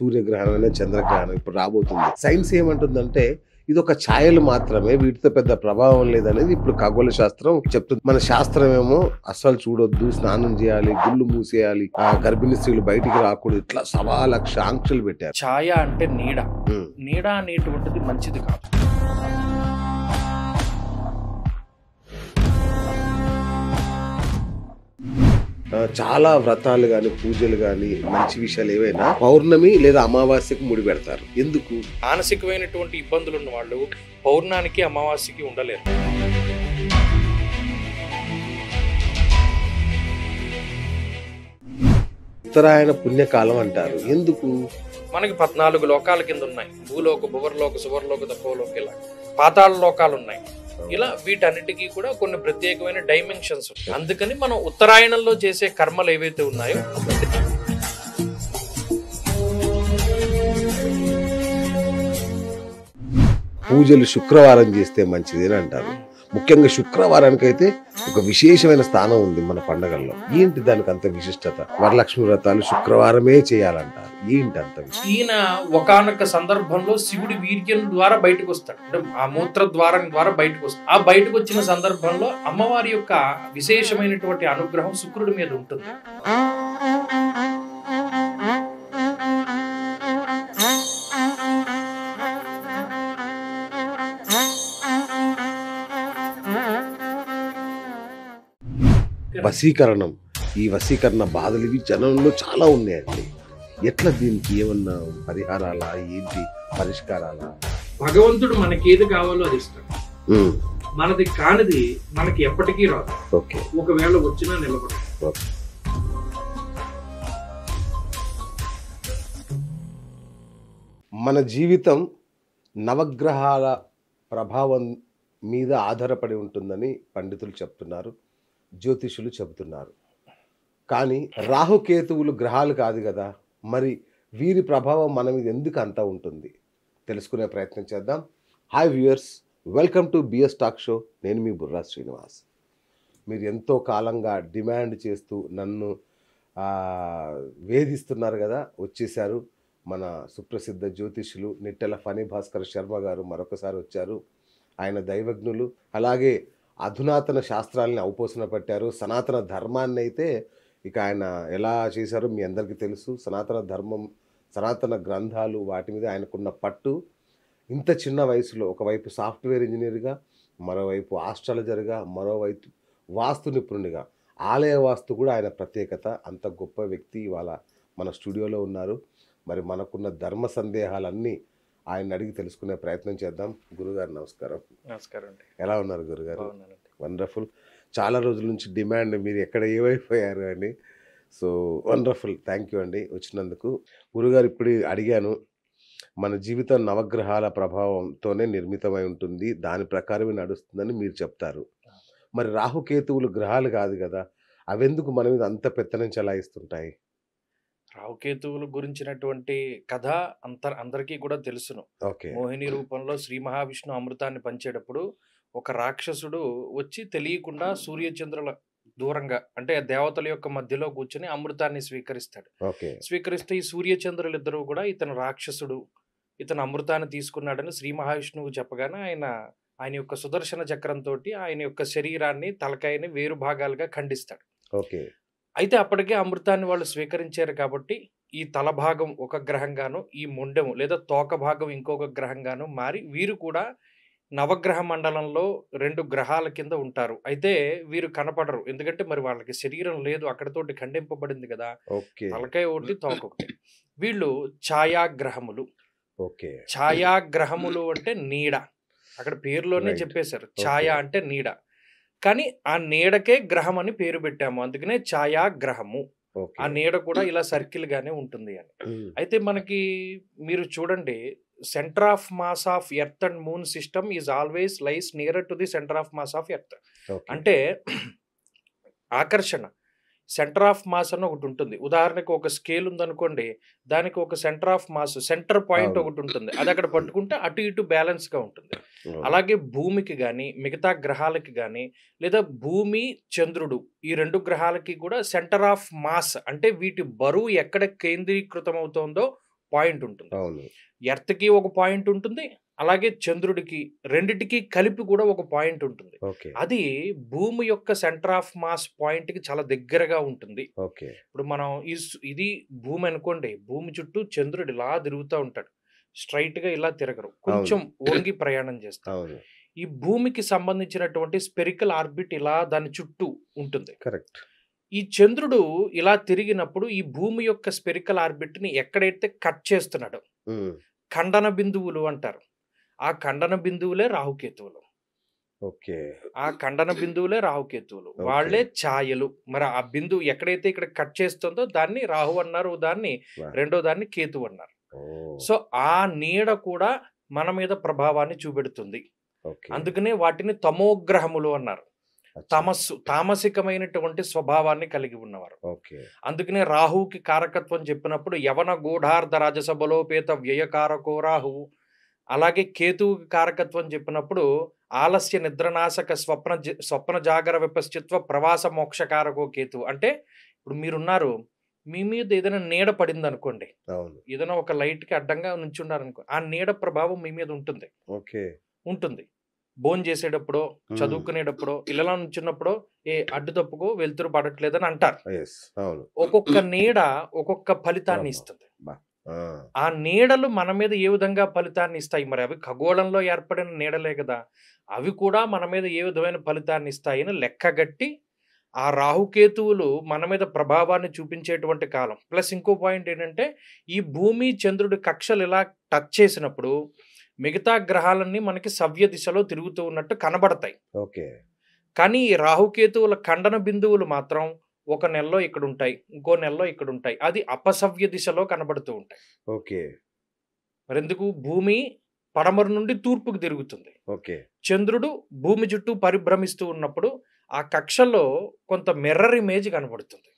సూర్యగ్రహణమైన చంద్రగ్రహణం ఇప్పుడు రాబోతుంది. సైన్స్ ఏమంటుందంటే ఇదొక ఛాయలు మాత్రమే, వీటితో పెద్ద ప్రభావం లేదనేది ఇప్పుడు ఖగోళ శాస్త్రం చెప్తుంది. మన శాస్త్రం ఏమో అస్సలు చూడొద్దు, స్నానం చేయాలి, గుళ్ళు మూసేయాలి, గర్భిణీ స్త్రీలు బయటికి రాకూడదు, ఇట్లా 1,00,000 ఆంక్షలు పెట్టారు. ఛాయ అంటే నీడ. నీడ అనేటువంటిది మంచిది కాదు. చాలా వ్రతాలు గాని, పూజలు గాని, మంచి విషయాలు ఏవైనా పౌర్ణమి లేదా అమావాస్యకు ముడి పెడతారు. ఎందుకు? మానసికమైనటువంటి ఇబ్బందులు ఉన్న వాళ్ళు పౌర్ణానికి అమావాస్యకి ఉండలేరు. ఉత్తరాయణ పుణ్యకాలం అంటారు. ఎందుకు? మనకి 14 లోకాల కింద ఉన్నాయి. భూలోక, భువర్లోక, సువర్లోక, తపోలోక, ఇలా పాతాళ లోకాలు ఉన్నాయి. ఇలా వీటన్నిటికీ కూడా కొన్ని ప్రత్యేకమైన డైమెన్షన్స్ ఉంటాయి. అందుకని మనం ఉత్తరాయణంలో చేసే కర్మలు ఏవైతే ఉన్నాయో పూజలు శుక్రవారం చేస్తే మంచిది అని అంటారు. ముఖ్యంగా శుక్రవారానికి అయితే ఒక విశేషమైన స్థానం ఉంది మన పండగల్లో. ఏంటి దానికి అంత విశిష్టత? వరలక్ష్మి వ్రతాలు శుక్రవారమే చేయాలంటారు. ఏంటి అంత విశిష్టత? ఈయన ఒకానొక సందర్భంలో శివుడి వీర్యం ద్వారా బయటకు వస్తాడు. అంటే ఆ మూత్ర ద్వారం ద్వారా బయటకు వస్తాడు. ఆ బయటకు వచ్చిన సందర్భంలో అమ్మవారి యొక్క విశేషమైనటువంటి అనుగ్రహం శుక్రుడి మీద ఉంటుంది. వశీకరణం, ఈ వశీకరణ బాధలు ఇవి జనంలో చాలా ఉన్నాయండి. ఎట్లా దీనికి ఏమన్నా పరిహారాలా, ఏంటి పరిష్కారాలా? భగవంతుడు మనకి ఏది కావాలో అది ఇస్తాడు. మనది కానిది మనకి ఎప్పటికీ రాదు. ఓకే. ఒకవేళ వచ్చినా నిలబడదు. మన జీవితం నవగ్రహాల ప్రభావం మీద ఆధారపడి ఉంటుందని పండితులు చెప్తున్నారు, జ్యోతిషులు చెబుతున్నారు. కానీ రాహుకేతువులు గ్రహాలు కాదు కదా, మరి వీరి ప్రభావం మన మీద ఎందుకు అంతా ఉంటుంది తెలుసుకునే ప్రయత్నం చేద్దాం. Hi viewers, welcome to BS talk show. నేను మీ బుర్రా శ్రీనివాస్. మీరు ఎంతో కాలంగా డిమాండ్ చేస్తూ నన్ను వేధిస్తున్నారు కదా, వచ్చేసారు మన సుప్రసిద్ధ జ్యోతిషులు నిట్టెల ఫణి భాస్కర్ శర్మ గారు మరొకసారి వచ్చారు. ఆయన దైవజ్ఞులు, అలాగే అధునాతన శాస్త్రాలని అవపోసన పట్టారు. సనాతన ధర్మాన్ని అయితే ఇక ఆయన ఎలా చేశారో మీ అందరికీ తెలుసు. సనాతన ధర్మం, సనాతన గ్రంథాలు, వాటి మీద ఆయనకున్న పట్టు. ఇంత చిన్న వయసులో ఒకవైపు సాఫ్ట్వేర్ ఇంజనీర్గా, మరోవైపు ఆస్ట్రాలజర్గా, మరోవైపు వాస్తు నిపుణునిగా, ఆలయ వాస్తు కూడా ఆయన ప్రత్యేకత. అంత గొప్ప వ్యక్తి ఇవాళ మన స్టూడియోలో ఉన్నారు. మరి మనకున్న ధర్మ సందేహాలన్నీ ఆయన అడిగి తెలుసుకునే ప్రయత్నం చేద్దాం. గురుగారు నమస్కారం. నమస్కారం అండి. ఎలా ఉన్నారు గురుగారు? వండర్ఫుల్. చాలా రోజుల నుంచి డిమాండ్, మీరు ఎక్కడ ఏమైపోయారు అని. సో వండర్ఫుల్, థ్యాంక్ యూ అండి వచ్చినందుకు. గురుగారు ఇప్పుడు అడిగాను, మన జీవితం నవగ్రహాల ప్రభావంతోనే నిర్మితమై ఉంటుంది, దాని ప్రకారమే నడుస్తుందని మీరు చెప్తారు. మరి రాహుకేతువులు గ్రహాలు కాదు కదా, అవెందుకు మన మీద అంత పెత్తనం చెలాయిస్తుంటాయి? రాహుకేతువుల గురించినటువంటి కథ అందరికీ కూడా తెలుసును. మోహిని రూపంలో శ్రీ మహావిష్ణు అమృతాన్ని పంచేటప్పుడు ఒక రాక్షసుడు వచ్చి తెలియకుండా సూర్యచంద్రుల దూరంగా, అంటే దేవతల యొక్క మధ్యలో కూర్చొని అమృతాన్ని స్వీకరిస్తాడు. స్వీకరిస్తే ఈ సూర్యచంద్రులు ఇద్దరు కూడా ఇతను రాక్షసుడు, ఇతను అమృతాన్ని తీసుకున్నాడని శ్రీ మహావిష్ణువు చెప్పగానే ఆయన యొక్క సుదర్శన చక్రంతో ఆయన యొక్క శరీరాన్ని, తలకాయని వేరు భాగాలుగా ఖండిస్తాడు. అయితే అప్పటికే అమృతాన్ని వాళ్ళు స్వీకరించారు కాబట్టి ఈ తల భాగం ఒక గ్రహంగాను, ఈ మొండెము లేదా తోక భాగం ఇంకొక గ్రహంగాను మారి వీరు కూడా నవగ్రహ మండలంలో 2 గ్రహాల కింద ఉంటారు. అయితే వీరు కనపడరు, ఎందుకంటే మరి వాళ్ళకి శరీరం లేదు, అక్కడితోటి ఖండింపబడింది కదా, తలకాయ ఒకటి, తోక ఒకటి. వీళ్ళు ఛాయాగ్రహములు. ఛాయాగ్రహములు అంటే నీడ, అక్కడ పేరులోనే చెప్పేశారు. ఛాయ అంటే నీడ, కానీ ఆ నీడకే గ్రహం అని పేరు పెట్టాము, అందుకనే ఛాయాగ్రహము. ఆ నీడ కూడా ఇలా సర్కిల్ గానే ఉంటుంది అని. అయితే మనకి మీరు చూడండి, centre of mass of earth and moon system is always lies nearer to the centre of mass of earth. అంటే ఆకర్షణ, సెంటర్ ఆఫ్ మాస్ అని ఒకటి ఉంటుంది. ఉదాహరణకు ఒక స్కేల్ ఉందనుకోండి, దానికి ఒక centre of mass, centre point ఒకటి ఉంటుంది, అది అక్కడ పట్టుకుంటే అటు ఇటు బ్యాలెన్స్ గా ఉంటుంది. అలాగే భూమికి కానీ, మిగతా గ్రహాలకి కానీ, లేదా భూమి, చంద్రుడు, ఈ 2 గ్రహాలకి కూడా సెంటర్ ఆఫ్ మాస్, అంటే వీటి బరువు ఎక్కడ కేంద్రీకృతం అవుతుందో పాయింట్ ఉంటుంది. ఎర్త్కి ఒక పాయింట్ ఉంటుంది, అలాగే చంద్రుడికి, రెండిటికి కలిపి కూడా ఒక పాయింట్ ఉంటుంది. అది భూమి యొక్క సెంటర్ ఆఫ్ మాస్ పాయింట్ కి చాలా దగ్గరగా ఉంటుంది. ఇప్పుడు మనం ఇది భూమి అనుకోండి, భూమి చుట్టూ చంద్రుడు ఇలా తిరుగుతూ ఉంటాడు, స్ట్రైట్ గా ఇలా తిరగరు, కొంచెం వంగి ప్రయాణం చేస్తారు. ఈ భూమికి సంబంధించినటువంటి స్పెరికల్ ఆర్బిట్ ఇలా దాని చుట్టూ ఉంటుంది. కరెక్ట్. ఈ చంద్రుడు ఇలా తిరిగినప్పుడు ఈ భూమి యొక్క స్పెరికల్ ఆర్బిట్ ని ఎక్కడైతే కట్ చేస్తున్నాడో ఖండన బిందువులు అంటారు. ఆ ఖండన బిందువులే రాహుకేతువులు. ఆ ఖండన బిందువులే రాహుకేతువులు, వాళ్లే ఛాయలు. మరి ఆ బిందువు ఎక్కడైతే ఇక్కడ కట్ చేస్తుందో దాన్ని రాహు అన్నారు, దాన్ని రెండో దాన్ని కేతు అన్నారు. సో ఆ నీడ కూడా మన మీద ప్రభావాన్ని చూపెడుతుంది. అందుకనే వాటిని తమోగ్రహములు అన్నారు. తామసికమైనటువంటి స్వభావాన్ని కలిగి ఉన్నవారు. అందుకనే రాహుకి కారకత్వం చెప్పినప్పుడు యవన గూఢార్ధ రాజసబలోపేత వ్యయకారకో రాహువు. అలాగే కేతువుకి కారకత్వం చెప్పినప్పుడు ఆలస్య నిద్రనాశక స్వప్న జాగర విపశ్చిత్వ ప్రవాస మోక్షకారకో కేతువు. అంటే ఇప్పుడు మీరున్నారు, మీ మీద ఏదైనా నీడ పడింది అనుకోండి, ఏదైనా ఒక లైట్ కి అడ్డంగా నుంచున్నారనుకో, ఆ నీడ ప్రభావం మీ మీద ఉంటుంది. ఉంటుంది. భోజనం చేసేటప్పుడు, చదువుకునేటప్పుడు, ఇళ్ళలో నుంచున్నప్పుడు ఏ అడ్డు తప్పుకో వెలుతురు పడట్లేదని అంటారు. ఒక్కొక్క నీడ ఒక్కొక్క ఫలితాన్ని ఇస్తుంది. ఆ నీడలు మన మీద ఏ విధంగా ఫలితాన్ని ఇస్తాయి? మరి అవి ఖగోళంలో ఏర్పడిన నీడలే కదా, అవి కూడా మన మీద ఏ విధమైన ఫలితాన్ని ఇస్తాయని లెక్కగట్టి ఆ రాహుకేతువులు మన మీద ప్రభావాన్ని చూపించేటువంటి కాలం. ప్లస్ ఇంకో పాయింట్ ఏంటంటే, ఈ భూమి చంద్రుడి కక్షలు ఇలా టచ్ చేసినప్పుడు మిగతా గ్రహాలన్నీ మనకి సవ్య దిశలో తిరుగుతూ ఉన్నట్టు కనబడతాయి. కానీ ఈ రాహుకేతువుల ఖండన బిందువులు మాత్రం ఒక నెలలో ఇక్కడ ఉంటాయి, ఇంకో నెలలో ఇక్కడ ఉంటాయి. అది అపసవ్య దిశలో కనబడుతూ ఉంటాయి. మరి ఎందుకు? భూమి పడమర నుండి తూర్పుకు తిరుగుతుంది. చంద్రుడు భూమి చుట్టూ పరిభ్రమిస్తూ ఉన్నప్పుడు ఆ కక్షలో కొంత మిర్రర్ ఇమేజ్ కనబడుతుంది.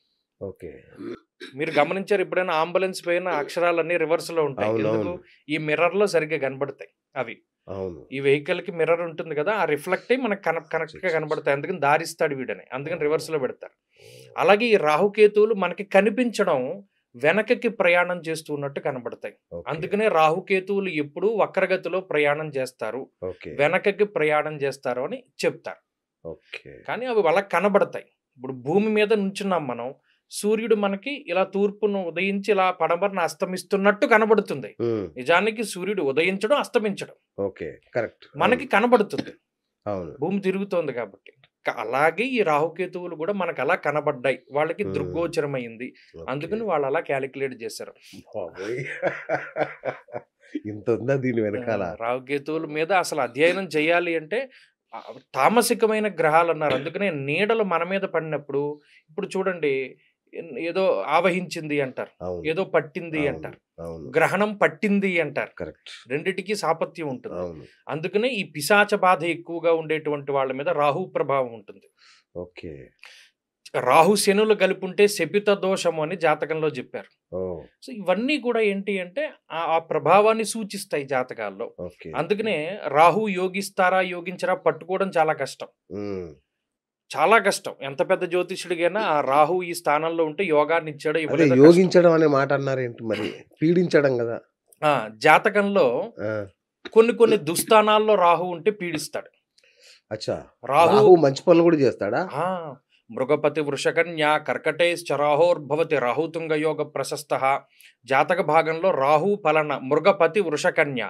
మీరు గమనించారు ఎప్పుడైనా అంబులెన్స్ పైన అక్షరాలన్నీ రివర్స్ లో ఉంటాయి, ఎందుకు? ఈ మిర్రర్ లో సరిగ్గా కనబడతాయి. అవి ఈ వెహికల్ కి మిర్రర్ ఉంటుంది కదా, ఆ రిఫ్లెక్ట్ అయ్యి మనకు కరెక్ట్ గా కనబడతాయి. అందుకని దారిస్తాడు వీడని, అందుకని రివర్స్ లో పెడతారు. అలాగే ఈ రాహుకేతువులు మనకి కనిపించడం వెనకకి ప్రయాణం చేస్తున్నట్టు కనబడతాయి. అందుకనే రాహుకేతువులు ఎప్పుడు వక్రగతిలో ప్రయాణం చేస్తారు, వెనకకి ప్రయాణం చేస్తారు అని చెప్తారు. కానీ అవి వాళ్ళ కనబడతాయి. ఇప్పుడు భూమి మీద నుంచున్నాం మనం, సూర్యుడు మనకి ఇలా తూర్పును ఉదయించి ఇలా పడమరను అస్తమిస్తున్నట్టు కనబడుతుంది. నిజానికి సూర్యుడు ఉదయించడం అస్తమించడం మనకి కనబడుతుంది, భూమి తిరుగుతోంది కాబట్టి. అలాగే ఈ రాహుకేతువులు కూడా మనకు అలా కనబడ్డాయి, వాళ్ళకి దృగ్గోచరమైంది, అందుకని వాళ్ళు అలా క్యాలిక్యులేట్ చేశారు. ఇంత ఉందా దీని వెనకాల? రాహుకేతువుల మీద అసలు అధ్యయనం చేయాలి అంటే తామసికమైన గ్రహాలు అన్నారు. అందుకనే నీడలు మన మీద పడినప్పుడు, ఇప్పుడు చూడండి, ఏదో ఆవహించింది అంటారు, ఏదో పట్టింది అంటారు, గ్రహణం పట్టింది అంటారు. రెండిటికి సాపత్యం ఉంటుంది. అందుకనే ఈ పిశాచ బాధ ఎక్కువగా ఉండేటువంటి వాళ్ళ మీద రాహు ప్రభావం ఉంటుంది. రాహు శనులు కలిపుంటే శపిత దోషము అని జాతకంలో చెప్పారు. సో ఇవన్నీ కూడా ఏంటి అంటే ఆ ప్రభావాన్ని సూచిస్తాయి జాతకాల్లో. అందుకనే రాహు యోగిస్తారా యోగించరా పట్టుకోవడం చాలా కష్టం, చాలా కష్టం. ఎంత పెద్ద జ్యోతిష్యుడికైనా ఆ రాహు ఈ స్థానంలో ఉంటే యోగాన్ని ఇచ్చాడో ఇవ్వలేదో. యోగించడం అనే మాట అన్నారు ఏంటి మరి? పీడించడం కదా. జాతకంలో కొన్ని దుస్థానాల్లో రాహు ఉంటే పీడిస్తాడు. రాహు మంచి పనులు కూడా చేస్తాడా? మృగపతి వృషకన్యా కర్కటేశ్చరాహోర్భవతి రాహుతుంగ యోగ ప్రశస్త. జాతక భాగంలో రాహు ఫలన మృగపతి వృషకన్య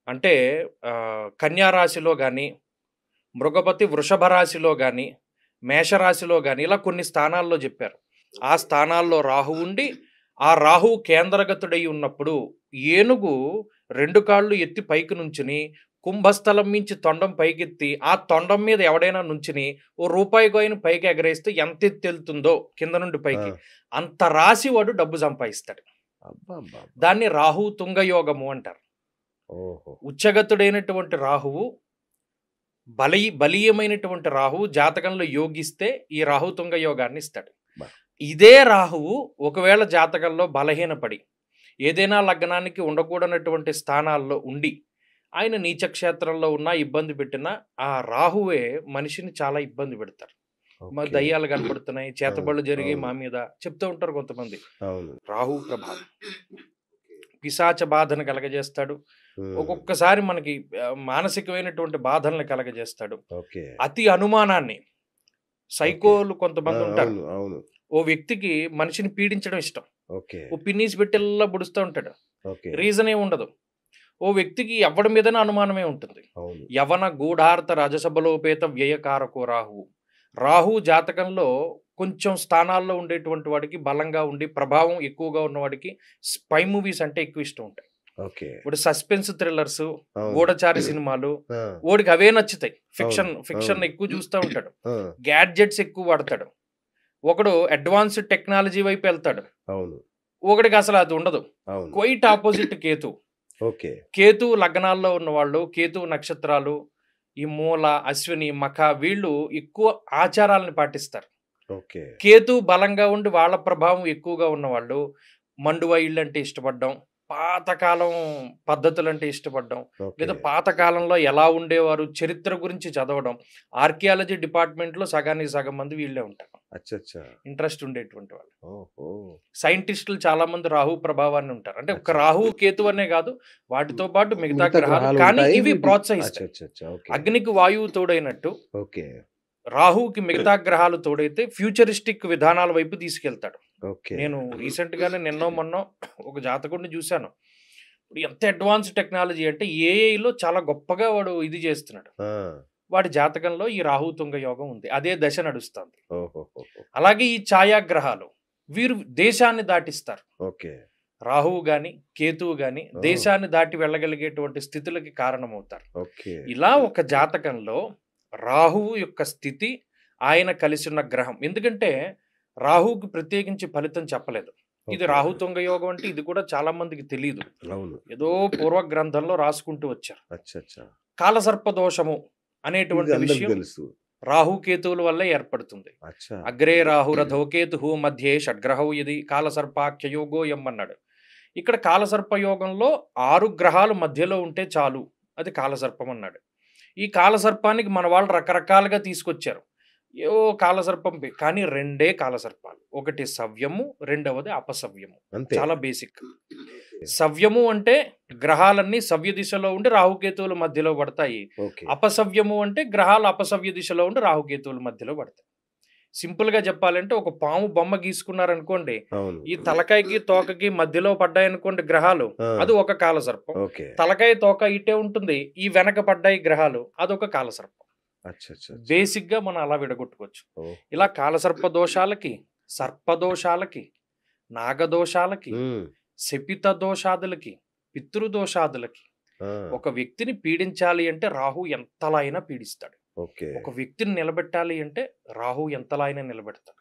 అంటే కన్యారాశిలో కానీ, మృగపతి వృషభ రాశిలో కానీ, మేషరాశిలో కానీ ఇలా కొన్ని స్థానాల్లో చెప్పారు. ఆ స్థానాల్లో రాహు ఉండి ఆ రాహు కేంద్రగతుడై ఉన్నప్పుడు ఏనుగు 2 కాళ్ళు ఎత్తి పైకి నుంచుని కుంభస్థలం మించి తొండం పైకెత్తి ఆ తొండం మీద ఎవడైనా నుంచుని ఓ రూపాయి కాయిన్ పైకి ఎగరేస్తే ఎంత ఎత్తి వెళ్తుందో కింద నుండి పైకి అంత రాసి వాడు డబ్బు సంపాదిస్తాడు. దాన్ని రాహు తుంగయోగము అంటారు. ఉచ్చగతుడైనటువంటి రాహువు, బలీయమైనటువంటి రాహువు జాతకంలో యోగిస్తే ఈ రాహు తుంగ యోగాన్ని ఇస్తాడు. ఇదే రాహువు ఒకవేళ జాతకంలో బలహీనపడి ఏదైనా లగ్నానికి ఉండకూడనటువంటి స్థానాల్లో ఉండి ఆయన నీచక్షేత్రంలో ఉన్నా ఇబ్బంది పెట్టినా ఆ రాహువే మనిషిని చాలా ఇబ్బంది పెడతారు. దయ్యాలు కనబడుతున్నాయి, చేతబళ్ళు జరిగి మా మీద చెప్తూ ఉంటారు కొంతమంది. రాహు ప్రభావం పిశాచ బాధను కలగజేస్తాడు. ఒక్కొక్కసారి మనకి మానసికమైనటువంటి బాధలను కలగజేస్తాడు. అతి అనుమానాన్ని, సైకోలు కొంతమంది ఉంటారు. ఓ వ్యక్తికి మనిషిని పీడించడం ఇష్టం. ఓ పిన్నీసి పెట్టెల్లా బుడుస్తూ ఉంటాడు, రీజన్ ఏమి ఉండదు. ఓ వ్యక్తికి ఎవడి మీదనే అనుమానమే ఉంటుంది. యవన గూఢార్థ రజసబలోపేత వ్యయకారకో రాహువు. రాహు జాతకంలో కొంచెం స్థానాల్లో ఉండేటువంటి వాడికి, బలంగా ఉండి ప్రభావం ఎక్కువగా ఉన్నవాడికి స్పై మూవీస్ అంటే ఎక్కువ ఇష్టం ఉంటాయి. ఇప్పుడు సస్పెన్స్ థ్రిల్లర్స్, గూఢచారి సినిమాలు ఓడికి అవే నచ్చుతాయి. ఫిక్షన్ ఎక్కువ చూస్తూ ఉంటాడు, గ్యాడ్జెట్స్ ఎక్కువ వాడతాడు. ఒకడు అడ్వాన్స్డ్ టెక్నాలజీ వైపు వెళ్తాడు, ఒకడికి అసలు అది ఉండదు. Quite opposite Ketu. కేతు లగ్నాల్లో ఉన్నవాళ్ళు, కేతు నక్షత్రాలు, ఈ మూల, అశ్విని, మఖ, వీళ్ళు ఎక్కువ ఆచారాలను పాటిస్తారు. కేతు బలంగా ఉండి వాళ్ళ ప్రభావం ఎక్కువగా ఉన్నవాళ్ళు మండువా ఇళ్ళు అంటే ఇష్టపడ్డం, పాతకాలం పద్ధతులంటే ఇష్టపడ్డం, లేదా పాతకాలంలో ఎలా ఉండేవారు చరిత్ర గురించి చదవడం. ఆర్కియాలజీ డిపార్ట్మెంట్లో సగానికి సగం మంది వీళ్ళే ఉంటారు, ఇంట్రెస్ట్ ఉండేటువంటి వాళ్ళు. సైంటిస్టులు చాలా మంది రాహు ప్రభావాన్ని ఉంటారు. అంటే ఒక రాహు కేతు అనే కాదు, వాటితో పాటు మిగతా గ్రహాలు, కానీ ఇవి ప్రోత్సహిస్తాయి. అగ్నికి వాయువు తోడైనట్టు రాహుకి మిగతా గ్రహాలు తోడైతే ఫ్యూచరిస్టిక్ విధానాల వైపు తీసుకెళ్తాడు. నేను రీసెంట్ గానే నిన్నో మొన్నో ఒక జాతకుడిని చూశాను. ఎంత అడ్వాన్స్ టెక్నాలజీ అంటే ఏఐలో చాలా గొప్పగా వాడు ఇది చేస్తున్నాడు. వాడి జాతకంలో ఈ రాహు తుంగ యోగం ఉంది, అదే దశ నడుస్తుంది. అలాగే ఈ ఛాయాగ్రహాలు వీరు దేశాన్ని దాటిస్తారు. రాహువు గాని కేతువు గాని దేశాన్ని దాటి వెళ్ళగలిగేటువంటి స్థితులకి కారణమవుతారు. ఇలా ఒక జాతకంలో రాహువు యొక్క స్థితి, ఆయన కలిసి ఉన్న గ్రహం. ఎందుకంటే రాహువుకి ప్రత్యేకించి ఫలితం చెప్పలేదు. ఇది రాహు తుంగ యోగం అంటే ఇది కూడా చాలా మందికి తెలియదు. ఏదో పూర్వ గ్రంథంలో రాసుకుంటూ వచ్చారు. కాలసర్ప దోషము అనేటువంటి విషయం రాహుకేతువుల వల్ల ఏర్పడుతుంది. అగ్రే రాహురథోకేతు మధ్యే షడ్గ్రహౌ ఇది కాలసర్పాఖ్యయోగో అన్నాడు. ఇక్కడ కాలసర్ప యోగంలో 6 గ్రహాలు మధ్యలో ఉంటే చాలు, అది కాలసర్పం అన్నాడు. ఈ కాలసర్పానికి మన వాళ్ళు రకరకాలుగా తీసుకొచ్చారు. ఏవో కాలసర్పం, కానీ 2 కాలసర్పాలు. ఒకటి సవ్యము, రెండవది అపసవ్యము. చాలా బేసిక్. సవ్యము అంటే గ్రహాలన్నీ సవ్య దిశలో ఉండి రాహుకేతువుల మధ్యలో పడతాయి. అపసవ్యము అంటే గ్రహాలు అపసవ్య దిశలో ఉండి రాహుకేతువుల మధ్యలో పడతాయి. సింపుల్ గా చెప్పాలంటే ఒక పాము బొమ్మ గీసుకున్నారనుకోండి, ఈ తలకాయకి తోకకి మధ్యలో పడ్డాయనుకోండి గ్రహాలు, అది ఒక కాలసర్పం. తలకాయ తోక ఇటే ఉంటుంది, ఈ వెనక పడ్డాయి గ్రహాలు, అదొక కాలసర్పం. బేసిక్ గా మనం అలా విడగొట్టుకోవచ్చు. ఇలా కాలసర్ప దోషాలకి, సర్పదోషాలకి, నాగదోషాలకి, శపిత దోషాదులకి, పితృదోషాదులకి ఒక వ్యక్తిని పీడించాలి అంటే రాహు ఎంతలా అయినా పీడిస్తాడు. ఒక వ్యక్తిని నిలబెట్టాలి అంటే రాహు ఎంతలా అయినా నిలబెడతాడు.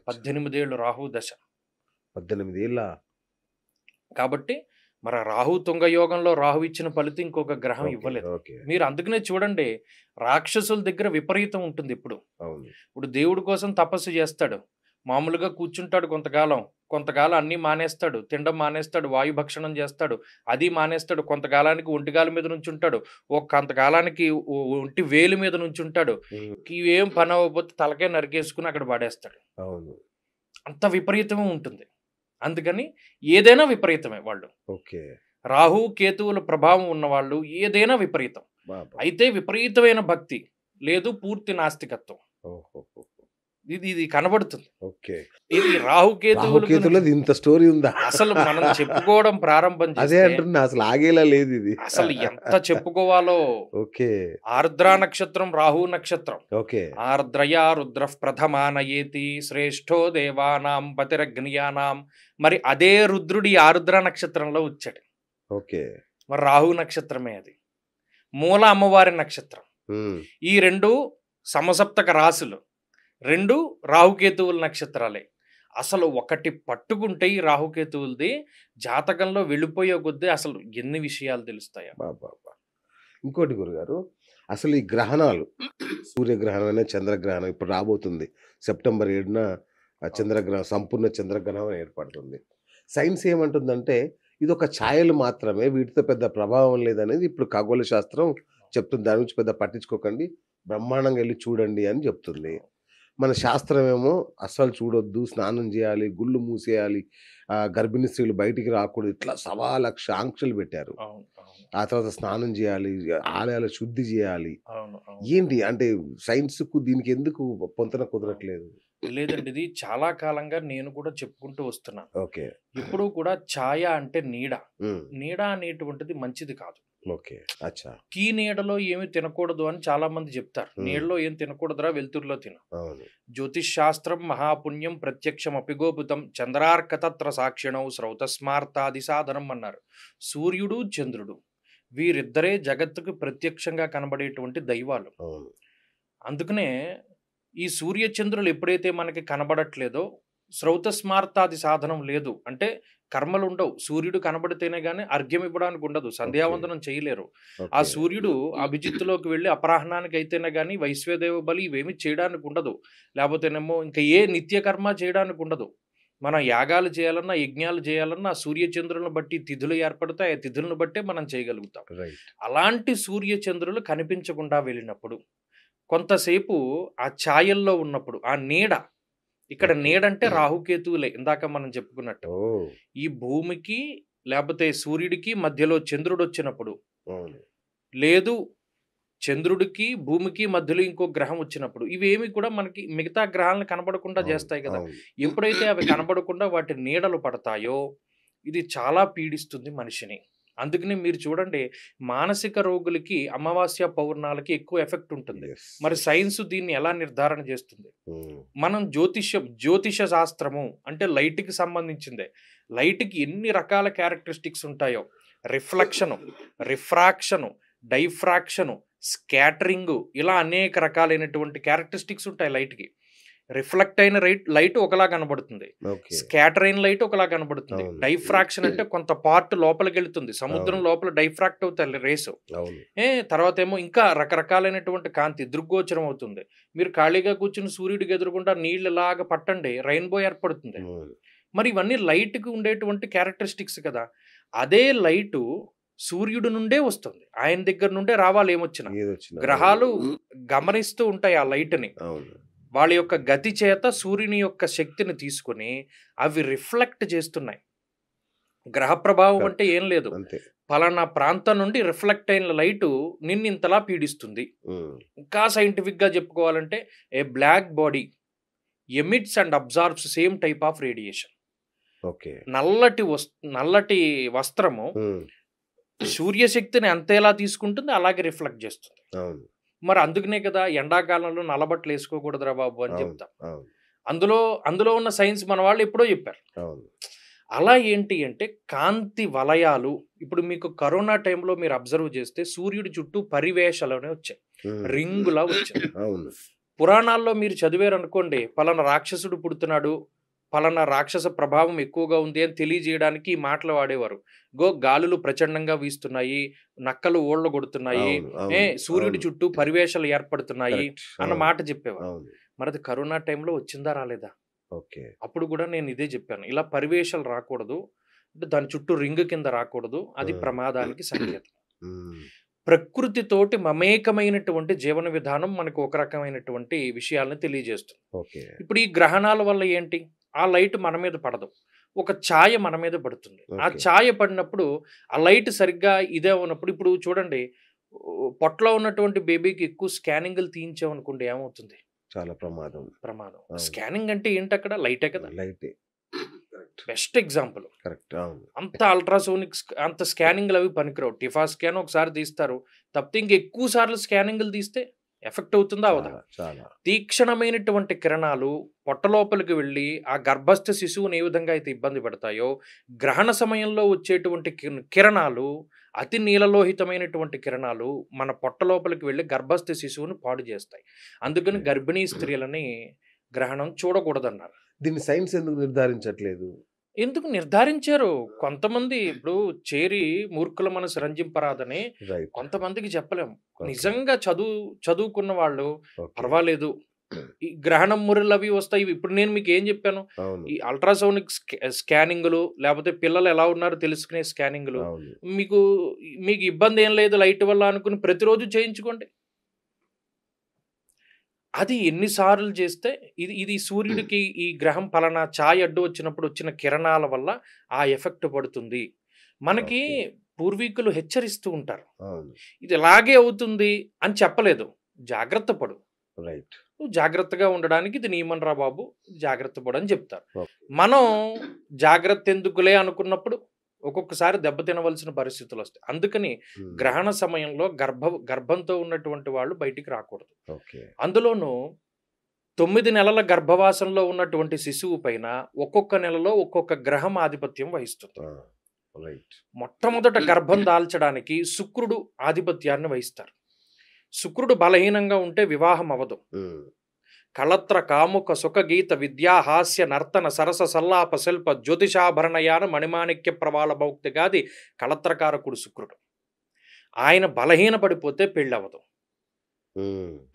18 ఏళ్ళు రాహు దశ. 18 ఏళ్ళ. కాబట్టి మరి రాహు తుంగ యోగంలో రాహు ఇచ్చిన ఫలితం ఇంకొక గ్రహం ఇవ్వలేదు. మీరు అందుకనే చూడండి, రాక్షసుల దగ్గర విపరీతం ఉంటుంది. ఇప్పుడు దేవుడి కోసం తపస్సు చేస్తాడు, మామూలుగా కూర్చుంటాడు కొంతకాలం అన్నీ మానేస్తాడు, తినడం మానేస్తాడు, వాయుభక్షణం చేస్తాడు, అది మానేస్తాడు. కొంతకాలానికి ఒంటిగాల మీద నుంచి ఉంటాడు, కొంతకాలానికి ఒంటి వేలు మీద నుంచి ఉంటాడు. ఏం పని అవ్వకపోతే తలకే నరికేసుకుని అక్కడ పడేస్తాడు. అంత విపరీతమే ఉంటుంది. అందుకని ఏదైనా విపరీతమే వాళ్ళు. రాహు కేతువుల ప్రభావం ఉన్నవాళ్ళు ఏదైనా విపరీతం. అయితే విపరీతమైన భక్తి లేదు, పూర్తి నాస్తికత్వం. ఇది కనబడుతుంది. ఇది రాహుకేతువులు ఇంత స్టోరీ ఉందా? అసలు మనం చెప్పుకోవడం ప్రారంభం అదే అంటున్నా, అసలు ఆగేలా లేదు ఇది. అసలు ఎంత చెప్పుకోవాలో. ఆర్ద్ర నక్షత్రం రాహు నక్షత్రం. ఆర్ద్రయా రుద్ర ప్రథమానయేతి శ్రేష్ఠో దేవానాం పతిరగ్నియానాం. మరి అదే రుద్రుడి ఆరుద్ర నక్షత్రంలో వచ్చాడు. మరి రాహు నక్షత్రమే అది. మూల అమ్మవారి నక్షత్రం. ఈ 2 సమసప్తక రాశులు, 2 రాహుకేతువుల నక్షత్రాలే. అసలు ఒకటి పట్టుకుంటే ఈ రాహుకేతువులది జాతకంలో వెళ్ళిపోయే కొద్దీ అసలు ఎన్ని విషయాలు తెలుస్తాయా. ఇంకోటి గురుగారు, అసలు ఈ గ్రహణాలు, సూర్యగ్రహణం అనే చంద్రగ్రహణం ఇప్పుడు రాబోతుంది. సెప్టెంబర్ 7న చంద్రగ్రహణం, సంపూర్ణ చంద్రగ్రహణం ఏర్పడుతుంది. సైన్స్ ఏమంటుందంటే ఇది ఒక ఛాయలు మాత్రమే, వీటితో పెద్ద ప్రభావం లేదనేది ఇప్పుడు ఖగోళ శాస్త్రం చెప్తుంది. దాని గురించి పెద్ద పట్టించుకోకండి, బ్రహ్మాండంగా వెళ్ళి చూడండి అని చెప్తుంది. మన శాస్త్రమేమో అస్సలు చూడొద్దు, స్నానం చేయాలి, గుళ్ళు మూసేయాలి, గర్భిణీ స్త్రీలు బయటికి రాకూడదు. ఇట్లా సవా లక్ష ఆంక్షలు పెట్టారు. అవును. అవును. ఆ తర్వాత స్నానం చేయాలి, ఆలయాల శుద్ధి చేయాలి. అవును. అవును. ఏంటి అంటే సైన్స్‌కు దీనికి ఎందుకు పొంతన కుదరట్లేదు? లేదండి. ఇది చాలా కాలంగా నేను కూడా చెప్పుకుంటూ వస్తున్నాను. ఓకే. ఎప్పుడూ కూడా ఛాయ అంటే నీడ. హ్మ్. నీడ అనేటువంటిది మంచిది కాదు. ఓకే. అచ్చా! నీడలో ఏమి తినకూడదు అని చాలా మంది చెప్తారు. హ్మ్. నీడలో ఏం తినకూడదురా, వెలుతురులో తిను. అవును. జ్యోతిష్ శాస్త్రం మహాపుణ్యం ప్రత్యక్షం అపిగోపుతం చంద్రార్కతత్ర సాక్షిణౌ శ్రౌతస్మార్తాది సాధనం అన్నారు. సూర్యుడు, చంద్రుడు వీరిద్దరే జగత్తుకు ప్రత్యక్షంగా కనబడేటువంటి దైవాలు. అవును. అందుకనే ఈ సూర్య చంద్రులు ఎప్పుడైతే మనకి కనబడట్లేదో శ్రౌతస్మార్తాది సాధనం లేదు. అంటే కర్మలు ఉండవు. సూర్యుడు కనబడితేనే గాని అర్ఘ్యం ఇవ్వడానికి ఉండదు. ఓకే. సంధ్యావందనం చేయలేరు. ఆ ఓకే. సూర్యుడు అభిజిత్తులోకి వెళ్ళి అపరాహ్నానికి అయితేనే గాని వైశ్వదేవ బలి ఇవేమి చేయడానికి ఉండదు. లేకపోతేనేమో ఇంకా ఏ నిత్య కర్మ చేయడానికి ఉండదు. మనం యాగాలు చేయాలన్నా, యజ్ఞాలు చేయాలన్నా ఆ సూర్య చంద్రులను బట్టి తిథులు ఏర్పడతాయి. ఆ తిథులను బట్టే మనం చేయగలుగుతాం. రైట్. అలాంటి సూర్య చంద్రులు కనిపించకుండా వెళ్ళినప్పుడు కొంతసేపు ఆ ఛాయల్లో ఉన్నప్పుడు ఆ నీడ, ఇక్కడ ఓకే. నీడంటే రాహుకేతువులే ఇందాక మనం చెప్పుకున్నట్టు. ఓహ్! ఈ భూమికి లేకపోతే సూర్యుడికి మధ్యలో చంద్రుడొచ్చినప్పుడు, అవును. లేదు చంద్రుడికి, భూమికి మధ్యలో ఇంకో గ్రహం వచ్చినప్పుడు, ఇవేమి కూడా మనకి మిగతా గ్రహాలను కనబడకుండా అవును. చేస్తాయి కదా! అవును. ఎప్పుడైతే అవి కనబడకుండా వాటి నీడలు పడతాయో, ఇది చాలా పీడిస్తుంది మనిషిని. అందుకని మీరు చూడండి, మానసిక రోగులకి అమావాస్య, పౌర్ణాలకి ఎక్కువ ఎఫెక్ట్ ఉంటుంది. యెస్. మరి యెస్. సైన్స్ దీన్ని ఎలా నిర్ధారణ చేస్తుంది? హ్మ్. మనం జ్యోతిష శాస్త్రము అంటే లైట్‌కి సంబంధించిందే. లైట్‌కి ఎన్ని రకాల క్యారెక్టరిస్టిక్స్ ఉంటాయో, రిఫ్లెక్షను, రిఫ్రాక్షను, డైఫ్రాక్షను, స్కాటరింగు ఇలా అనేక రకాలైనటువంటి క్యారెక్టరిస్టిక్స్ ఉంటాయి లైట్‌కి. రిఫ్లెక్ట్ అయిన లైట్ ఒకలా కనబడుతుంది. ఓకే. స్కాటర్ అయిన లైట్ ఒకలా కనబడుతుంది. అవును. డైఫ్రాక్షన్ అంటే కొంత పార్ట్ లోపలికెళ్తుంది. సముద్రం అవును. లోపల డైఫ్రాక్ట్ అవుతాయి రేసు. అవును. తర్వాతేమో ఇంకా రకరకాలైనటువంటి కాంతి దృగ్గోచరం అవుతుంది. మీరు ఖాళీగా కూర్చుని సూర్యుడికి ఎదురుగుండా నీళ్ళు ఇలాగా పట్టండి, రెయిన్‌బో ఏర్పడుతుంది. హ్మ్. మరి ఇవన్నీ లైట్‌కి ఉండేటువంటి క్యారెక్టరిస్టిక్స్ కదా! అదే లైటు సూర్యుడి నుండే వస్తుంది. ఆయన దగ్గర నుండే రావాలి ఏమొచ్చినా. ఏదొచ్చినా. గ్రహాలు అవును. గమనిస్తూ ఉంటాయి ఆ లైట్‌ని. అవును. వాళ్ళ యొక్క గతి చేత సూర్యుని యొక్క శక్తిని తీసుకొని అవి రిఫ్లెక్ట్ చేస్తున్నాయి. గ్రహ ప్రభావం అంటే కరెక్ట్. ఏం లేదు. అంతే. పలానా ప్రాంతం నుండి రిఫ్లెక్ట్ అయిన లైటు నిన్నింతలా పీడిస్తుంది. హ్మ్. ఇంకా సైంటిఫిక్‌గా చెప్పుకోవాలంటే a black body emits and absorbs same type of radiation. Okay. నల్లటి వస్త్రము హ్మ్. సూర్యశక్తిని అంతేలా తీసుకుంటుంది, అలాగే రిఫ్లెక్ట్ చేస్తుంది. అవును. మరి అందుకనే కదా ఎండాకాలంలో నల్లబట్టలు వేసుకోకూడదురా బాబు అని అవును. చెప్తాం. అవును. అందులో ఉన్న సైన్స్ మన వాళ్ళు ఎప్పుడో చెప్పారు. అవును. అలా ఏంటి అంటే కాంతి వలయాలు, ఇప్పుడు మీకు కరోనా టైంలో మీరు అబ్జర్వ్ చేస్తే సూర్యుడి చుట్టూ పరివేషాలనే వచ్చాయి. హ్మ్. రింగులా వచ్చింది. అవును. పురాణాల్లో మీరు చదివారనుకోండి, పలానా రాక్షసుడు పుడుతున్నాడు, పలానా రాక్షస ప్రభావం ఎక్కువగా ఉంది అని తెలియజేయడానికి ఈ మాటలు వాడేవారు. గాలులు ప్రచండంగా వీస్తున్నాయి, నక్కలు ఓళ్ళ కొడుతున్నాయి, అవును. అవును. సూర్యుడి అవును. చుట్టూ పరివేషాలు ఏర్పడుతున్నాయి కరెక్ట్. అన్న అవును. మాట చెప్పేవారు. అవును. మరి అది కరోనా టైంలో వచ్చిందా రాలేదా? ఓకే. అప్పుడు కూడా నేను ఇదే చెప్పాను. ఇలా పరివేషాలు రాకూడదు. అంటే దాని చుట్టూ రింగ్ కింద రాకూడదు. అది హ్మ్. ప్రమాదానికి సంకేతం. హ్మ్. ప్రకృతితోటి మమేకమైనటువంటి జీవన విధానం మనకు ఒక రకమైనటువంటి విషయాలను తెలియజేస్తుంది. ఓకే. ఇప్పుడు ఈ గ్రహణాల వల్ల ఏంటి? ఆ లైట్ మన మీద పడదు. ఒక ఛాయ మన మీద పడుతుంది. ఆ ఓకే. ఛాయ పడినప్పుడు ఆ లైట్ సరిగ్గా ఇదే ఉన్నప్పుడు ఇప్పుడు చూడండి, పొట్టలో ఉన్నటువంటి బేబీకి ఎక్కువ స్కానింగ్‌లు తీయించామనుకోండి ఏమవుతుంది? చాలా ప్రమాదం. ప్రమాదం. అవును. స్కానింగ్ అంటే ఏంటక్కడ? లైటే కదా! లైటే. కరెక్ట్. Best example. కరెక్ట్. అవును. అంత అల్ట్రాసోనిక్ అంత స్కానింగ్‌లు అవి పనికిరావు. టిఫా స్కాన్ ఒకసారి తీస్తారు. తప్పితే ఇంకెక్కువ సార్లు స్కానింగ్‌లు తీస్తే ఎఫెక్ట్ అవుతుందా? అవదా? చాలా. చాలా. తీక్షణమైనటువంటి కిరణాలు పొట్టలోపలికి వెళ్ళి ఆ గర్భస్థ శిశువుని ఏ విధంగా అయితే ఇబ్బంది పెడతాయో, గ్రహణ సమయంలో వచ్చేటువంటి కిరణాలు అతి నీలలోహితమైనటువంటి కిరణాలు మన పొట్టలోపలికి వెళ్ళి గర్భస్థ శిశువుని పాడు చేస్తాయి. అందుకని ఓకే. గర్భిణీ స్త్రీలని గ్రహణం చూడకూడదన్నారు. దీన్ని సైన్స్ ఎందుకు నిర్ధారించట్లేదు? ఎందుకు నిర్ధారించారు? కొంతమంది ఇప్పుడు చేరి మూర్ఖుల మనసు రంజింపరాదని రైట్. కొంతమందికి చెప్పలేం. ఓకే. నిజంగా చదువుకున్న వాళ్ళు ఓకే. పర్వాలేదు. ఈ గ్రహణం ముర్రులవి వస్తాయి. ఇప్పుడు నేను మీకేం చెప్పాను? అవును. ఈ అల్ట్రాసౌనిక్ స్కానింగులు లేపోతే పిల్లలు ఎలా ఉన్నారో తెలుసుకునే స్కానింగులు. అవును. మీకు మీకు ఇబ్బంది ఏం లేదు లైట్ వల్ల అనుకుని ప్రతిరోజు చేయించుకోండి. అది ఎన్నిసార్లు చేస్తే ఇది ఇది సూర్యుడికి ఈ గ్రహం పలానా ఛాయ అడ్డు వచ్చినప్పుడు వచ్చిన కిరణాల వల్ల ఆ ఎఫెక్ట్ పడుతుంది. మనకి ఓకే. పూర్వీకులు హెచ్చరిస్తూ ఉంటారు. అవును. ఇది ఇలాగే అవుతుంది అని చెప్పలేదు. జాగ్రత్త పడు. రైట్. నువ్వు జాగ్రత్తగా ఉండడానికి ఇది నియమం రా బాబు. జాగ్రత్త పడు అని చెప్తారు. ఓకే. మనం జాగ్రత్త ఎందుకులే అనుకున్నప్పుడు ఒక్కొక్కసారి దెబ్బతినవలసిన పరిస్థితులు వస్తాయి. అందుకని గ్రహణ సమయంలో గర్భంతో ఉన్నటువంటి వాళ్ళు బయటికి రాకూడదు. ఓకే. అందులోనూ 9 నెలల గర్భవాసంలో ఉన్నటువంటి శిశువు పైన ఒక్కొక్క నెలలో ఒక్కొక్క గ్రహం ఆధిపత్యం వహిస్తుంది. రైట్. మొట్టమొదట గర్భం దాల్చడానికి శుక్రుడు ఆధిపత్యాన్ని వహిస్తారు. శుక్రుడు బలహీనంగా ఉంటే వివాహం అవ్వదు. కళత్ర కాముక సుఖగీత విద్యా హాస్య నర్తన సరస సల్లాప శిల్ప జ్యోతిషాభరణయాన మణిమాణిక్య ప్రవాళ భౌక్తిగాది కళత్రకారకుడు శుక్రుడు. ఆయన బలహీన పడిపోతే పెళ్ళి అవ్వదు.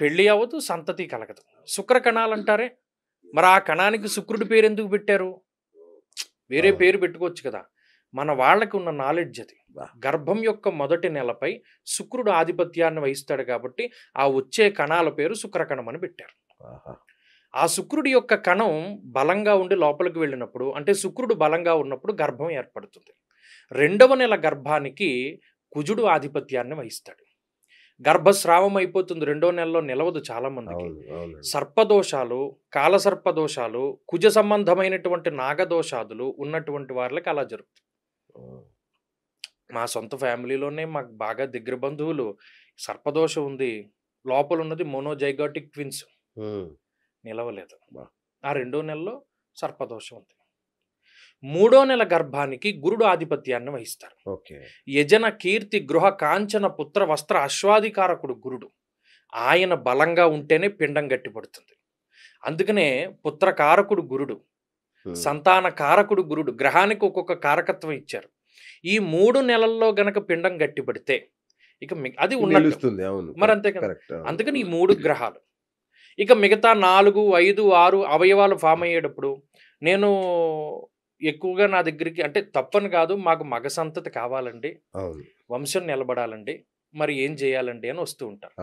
పెళ్ళి అవ్వదు, సంతతి కలగదు. శుక్ర కణాలు అంటారే, మరి ఆ కణానికి శుక్రుడి పేరు ఎందుకు పెట్టారు? వేరే పేరు పెట్టుకోవచ్చు కదా. మన వాళ్ళకి ఉన్న నాలెడ్జ్ అది. గర్భం యొక్క మొదటి నెలపై శుక్రుడు ఆధిపత్యాన్ని వహిస్తాడు కాబట్టి ఆ వచ్చే కణాల పేరు శుక్రకణం అని పెట్టారు. ఆ శుక్రుడి యొక్క కణం బలంగా ఉండి లోపలికి వెళ్ళినప్పుడు, అంటే శుక్రుడు బలంగా ఉన్నప్పుడు గర్భం ఏర్పడుతుంది. 2వ నెల గర్భానికి కుజుడు ఆధిపత్యాన్ని వహిస్తాడు. గర్భస్రావం అయిపోతుంది. 2వ నెలలో నిలవదు చాలా మందికి. సర్పదోషాలు, కాలసర్పదోషాలు, కుజ సంబంధమైనటువంటి నాగదోషాదులు ఉన్నటువంటి వాళ్ళకి అలా జరుగుతుంది. మా సొంత ఫ్యామిలీలోనే మాకు బాగా దగ్గర బంధువులు సర్పదోషం ఉంది, లోపల ఉన్నది మోనోజైగాటిక్ ట్విన్స్, నిలవలేదు. ఆ 2వ నెలలో సర్పదోషం ఉంది. 3వ నెల గర్భానికి గురుడు ఆధిపత్యాన్ని వహిస్తారు. యజన కీర్తి గృహ కాంచన పుత్ర వస్త్ర అశ్వాధికారకుడు గురుడు. ఆయన బలంగా ఉంటేనే పిండం గట్టిపడుతుంది. అందుకనే పుత్రకారకుడు గురుడు, సంతాన కారకుడు గురుడు. గ్రహానికి ఒక్కొక్క కారకత్వం ఇచ్చారు. ఈ 3 నెలల్లో గనక పిండం గట్టిపడితే ఇక అది ఉన్నట్టు. మరి అంతే కదా. అందుకని ఈ 3 గ్రహాలు. ఇక మిగతా 4, 5, 6 అవయవాలు ఫామ్ అయ్యేటప్పుడు నేను ఎక్కువగా నా దగ్గరికి, అంటే తప్పని కాదు, మాకు మగ సంతతి కావాలండి, వంశం నిలబడాలండి, మరి ఏం చేయాలండి అని వస్తూ ఉంటారు.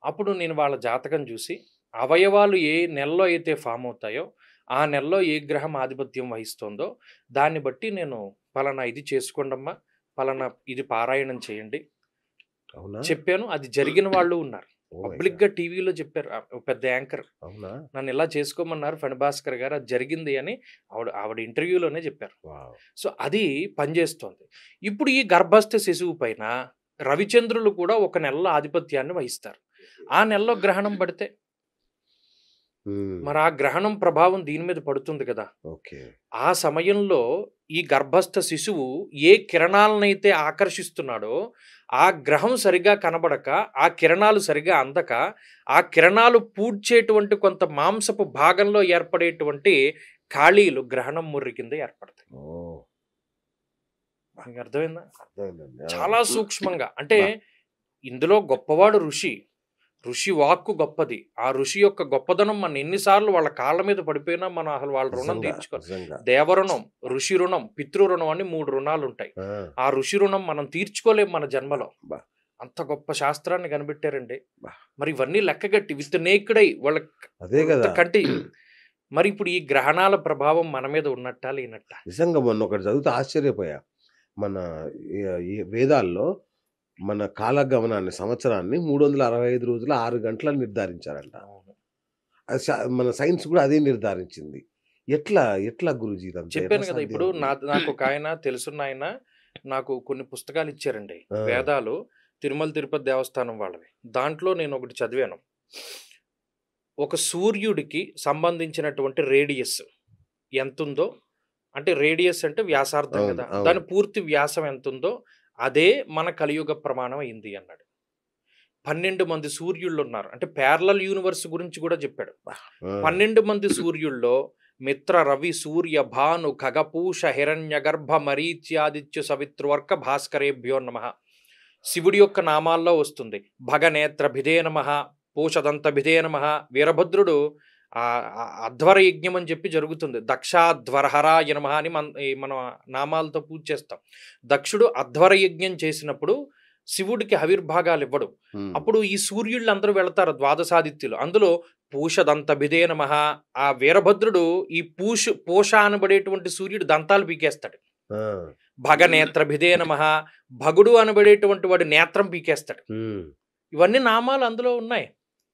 అప్పుడు నేను వాళ్ళ జాతకం చూసి అవయవాలు ఏ నెలలో అయితే ఫామ్ అవుతాయో ఆ నెలలో ఏ గ్రహం ఆధిపత్యం వహిస్తుందో దాన్ని బట్టి నేను పలానా ఇది చేసుకోండమ్మా, పలానా ఇది పారాయణం చేయండి చెప్పాను. అది జరిగిన వాళ్ళు ఉన్నారు. పబ్లిక్ గా టీవీలో చెప్పారు. పెద్ద యాంకర్ నన్ను ఇలా చేసుకోమన్నారు ఫణిభాస్కర్ గారు, అది జరిగింది అని ఆవిడ ఇంటర్వ్యూలోనే చెప్పారు. సో అది పనిచేస్తోంది. ఇప్పుడు ఈ గర్భస్థ శిశువు పైన రవిచంద్రులు కూడా 1 నెలలో ఆధిపత్యాన్ని వహిస్తారు. ఆ నెలలో గ్రహణం పడితే మరి ఆ గ్రహణం ప్రభావం దీని మీద పడుతుంది కదా. ఆ సమయంలో ఈ గర్భస్థ శిశువు ఏ కిరణాలనైతే ఆకర్షిస్తున్నాడో ఆ గ్రహం సరిగా కనబడక, ఆ కిరణాలు సరిగా అందక, ఆ కిరణాలు పూడ్చేటువంటి కొంత మాంసపు భాగంలో ఏర్పడేటువంటి ఖాళీలు గ్రహణం ముర్రి కింద ఏర్పడతాయి. అర్థమైందా? చాలా సూక్ష్మంగా. అంటే ఇందులో గొప్పవాడు ఋషి. ఋషి వాక్కు గొప్పది. ఆ ఋషి యొక్క గొప్పదనం మన ఎన్నిసార్లు వాళ్ళ కాళ్ళ మీద పడిపోయినా మనం అసలు వాళ్ళ రుణం తీర్చుకోవాలి. దేవరుణం, ఋషి రుణం, పితృ రుణం అని 3 రుణాలు ఉంటాయి. ఆ ఋషి రుణం మనం తీర్చుకోలేము మన జన్మలో. అంత గొప్ప శాస్త్రాన్ని కనిపెట్టారండి. మరి ఇవన్నీ లెక్కగట్టి విత్ నేకుడై వాళ్ళ కంటి. మరి ఇప్పుడు ఈ గ్రహణాల ప్రభావం మన మీద ఉన్నట్టా లేనట్టా? నిజంగా మొన్న ఒకటి చదివితే ఆశ్చర్యపోయా. మన వేదాల్లో మన కాలగమనాన్ని, సంవత్సరాన్ని 365 రోజులు 6 గంటలను నిర్ధారించారంట. మన సైన్స్ కూడా అదే నిర్ధారించింది. ఎట్లా గురూజీ? చెప్పాను కదా. ఇప్పుడు నాకు ఒక ఆయన తెలుసున్న ఆయన నాకు కొన్ని పుస్తకాలు ఇచ్చారండి, వేదాలు, తిరుమల తిరుపతి దేవస్థానం వాళ్ళవి. దాంట్లో నేను ఒకటి చదివాను. ఒక సూర్యుడికి సంబంధించినటువంటి రేడియస్ ఎంతుందో, అంటే రేడియస్ అంటే వ్యాసార్థం కదా, దాని పూర్తి వ్యాసం ఎంతుందో అదే మన కలియుగ ప్రమాణం అయింది అన్నాడు. 12 మంది సూర్యుళ్ళు ఉన్నారు. అంటే ప్యారలల్ యూనివర్స్ గురించి కూడా చెప్పాడు. 12 మంది సూర్యుల్లో మిత్ర, రవి, సూర్య, భాను, ఖగపూష, హిరణ్య గర్భ, మరీచ్యాదిత్య, సవిత్రువర్క, భాస్కరేభ్యో నమః. శివుడి యొక్క నామాల్లో వస్తుంది. భగనేత్ర భిదే నమః, పూషదంత భిదే నమః. వీరభద్రుడు అధ్వర యజ్ఞం అని చెప్పి జరుగుతుంది. దక్షాధ్వరహరాయ నమః అని మన నామాలతో పూజ చేస్తాం. దక్షుడు అధ్వర యజ్ఞం చేసినప్పుడు శివుడికి ఆవిర్భాగాలు ఇవ్వడు. ఉమ్, అప్పుడు ఈ సూర్యుళ్ళు అందరూ వెళతారు ద్వాదశాదిత్యులు. అందులో పూషదంత బిదే నమః, ఆ వీరభద్రుడు ఈ పూష అనబడేటువంటి సూర్యుడు దంతాలు పీకేస్తాడు. ఆ, భగనేత్ర బిదే నమః, భగుడు అనబడేటువంటి వాడు నేత్రం పీకేస్తాడు. ఉమ్, ఇవన్నీ నామాలు అందులో ఉన్నాయి.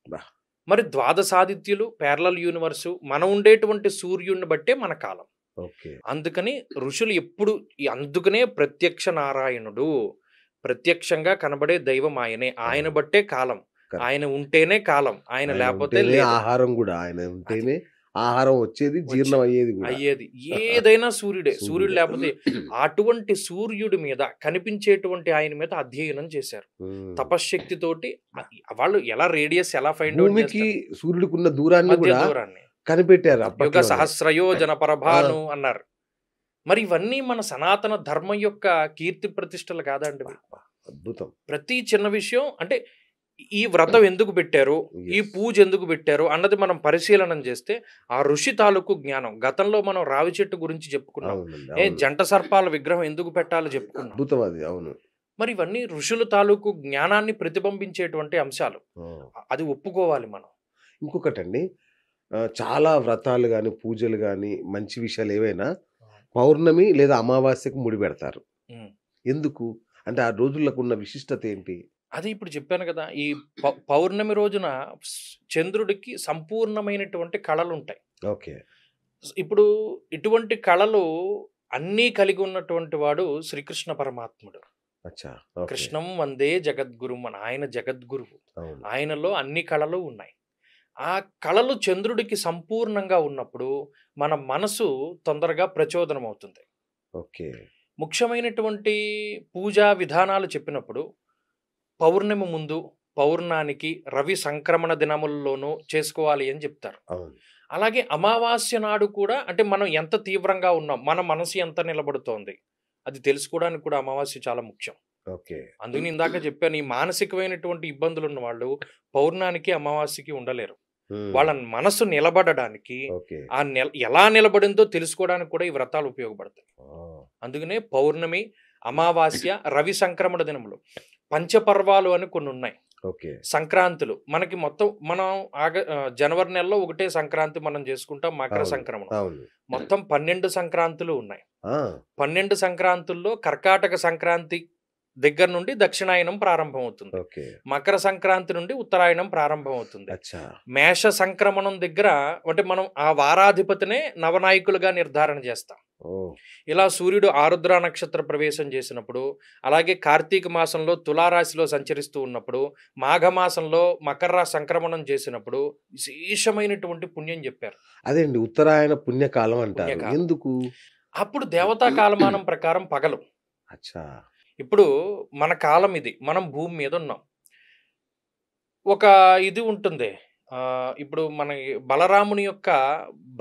బా. మరి ద్వాదశాదిత్యులు, ప్యారలల్ యూనివర్సు, మనం ఉండేటువంటి సూర్యుడిని బట్టే మన కాలం. ఓకే. అందుకని ఋషులు ఎప్పుడు అందుకనే ప్రత్యక్ష నారాయణుడు, ప్రత్యక్షంగా కనబడే దైవం ఆయనే. ఆయన బట్టే కాలం. Correct. ఆయన ఉంటేనే కాలం, ఆయన ఆయన లేకపోతే ఉంటేనే లేదు. ఆహారం కూడా, ఆయన ఉంటేనే ఆహారం వచ్చేది, జీర్ణం అయ్యేది కూడా. అయ్యేది ఏదైనా సూర్యుడే. సూర్యుడే. సూర్యుడు లేకపోతే అటువంటి సూర్యుడి మీద కనిపించేటువంటి ఆయన మీద అధ్యయనం చేశారు ఉమ్. తపశ్శక్తితోటి. వాళ్ళు ఎలా రేడియస్ ఎలా ఫైండ్ అవుట్ భూమికి సూర్యుడికి ఉన్న దూరాన్ని మధ్య కూడా దూరాన్ని కనిపెట్టారు యుగ అప్పట్లోనే. సహస్రయోజన పరభాను అన్నారు. మరి ఇవన్నీ మన సనాతన ధర్మం యొక్క కీర్తి ప్రతిష్టలు కాదండి ఇవి. అద్భుతం. ప్రతి చిన్న విషయం అంటే ఈ వ్రతం ఎందుకు పెట్టారు, ఈ Yes. పూజ ఎందుకు పెట్టారు అన్నది మనం పరిశీలనం చేస్తే ఆ ఋషి తాలూకు జ్ఞానం. గతంలో మనం రావి చెట్టు గురించి చెప్పుకున్నాం. అవునండి, ఏ అవును. జంట సర్పాల విగ్రహం ఎందుకు పెట్టాలో చెప్పుకున్నాం. అద్భుతం అది. అవును. మరి ఇవన్నీ ఋషుల తాలూకు జ్ఞానాన్ని ప్రతిబింబించేటువంటి అంశాలు. ఆ. అది ఒప్పుకోవాలి మనం. ఇంకొకటండి, చాలా వ్రతాలు కానీ పూజలు కానీ మంచి విషయాలు ఏవైనా పౌర్ణమి లేదా అమావాస్యకు ముడి పెడతారు. ఉమ్. ఎందుకు అంటే ఆ రోజులకు ఉన్న విశిష్టత ఏంటి? అది ఇప్పుడు చెప్పాను కదా, ఈ పౌర్ణమి రోజున చంద్రుడికి సంపూర్ణమైనటువంటి కళలు ఉంటాయి. ఓకే. ఇప్పుడు ఇటువంటి కళలు అన్నీ కలిగి ఉన్నటువంటి వాడు శ్రీకృష్ణ పరమాత్ముడు. అచ్చా. ఓకే. కృష్ణం వందే జగద్గురుం అని, ఆయన జగద్గురువు. అవును. ఆయనలో అన్ని కళలు ఉన్నాయి. ఆ కళలు చంద్రుడికి సంపూర్ణంగా ఉన్నప్పుడు మన మనసు తొందరగా ప్రచోదనం అవుతుంది. ఓకే. ముఖ్యమైనటువంటి పూజా విధానాలు చెప్పినప్పుడు పౌర్ణమి ముందు, పౌర్ణానికి, రవి సంక్రమణ దినముల్లోనూ చేసుకోవాలి అని చెప్తారు. అవును. అలాగే అమావాస్య నాడు కూడా, అంటే మనం ఎంత తీవ్రంగా ఉన్నాం, మన మనసు ఎంత నిలబడుతోంది అది తెలుసుకోవడానికి కూడా అమావాస్య చాలా ముఖ్యం. ఓకే. అందుకని ఇందాక చెప్పాను, ఈ మానసికమైనటువంటి ఇబ్బందులు ఉన్న వాళ్ళు పౌర్ణానికి అమావాస్యకి ఉండలేరు. వాళ్ళ మనసు నిలబడడానికి, ఓకే. ఆ ఎలా నిలబడిందో తెలుసుకోవడానికి కూడా ఈ వ్రతాలు ఉపయోగపడతాయి. అందుకనే పౌర్ణమి, అమావాస్య, రవి సంక్రమణ దినములు, పంచపర్వాలు అని కొన్ని ఉన్నాయి. ఓకే. సంక్రాంతులు మనకి మొత్తం మనం జనవరి నెలలో ఒకటే సంక్రాంతి మనం చేసుకుంటాం, మకర అవును. సంక్రమణం. అవును. మొత్తం 12 సంక్రాంతులు ఉన్నాయి. ఆ, 12 సంక్రాంతుల్లో కర్కాటక సంక్రాంతి దగ్గర నుండి దక్షిణాయనం ప్రారంభం అవుతుంది. ఓకే. మకర సంక్రాంతి నుండి ఉత్తరాయణం ప్రారంభం అవుతుంది. అచ్చా. మేష సంక్రమణం దగ్గర అంటే మనం ఆ వారాధిపతినే నవనాయకులుగా నిర్ధారణ చేస్తాం. ఓ, ఇలా సూర్యుడు ఆరుద్ర నక్షత్ర ప్రవేశం చేసినప్పుడు, అలాగే కార్తీక మాసంలో తులారాశిలో సంచరిస్తూ ఉన్నప్పుడు, మాఘమాసంలో మకర సంక్రమణం చేసినప్పుడు విశేషమైనటువంటి పుణ్యం చెప్పారు. అదే అండి, ఉత్తరాయణ పుణ్యకాలం అంటారు. పుణ్యకాలం. ఎందుకు? అప్పుడు దేవతా కాలమానం ప్రకారం పగలు. అచ్చా. ఇప్పుడు మన కాలం ఇది, మనం భూమి మీద ఉన్నాం. ఒక ఇది ఉంటుంది, ఇప్పుడు మన బలరాముని యొక్క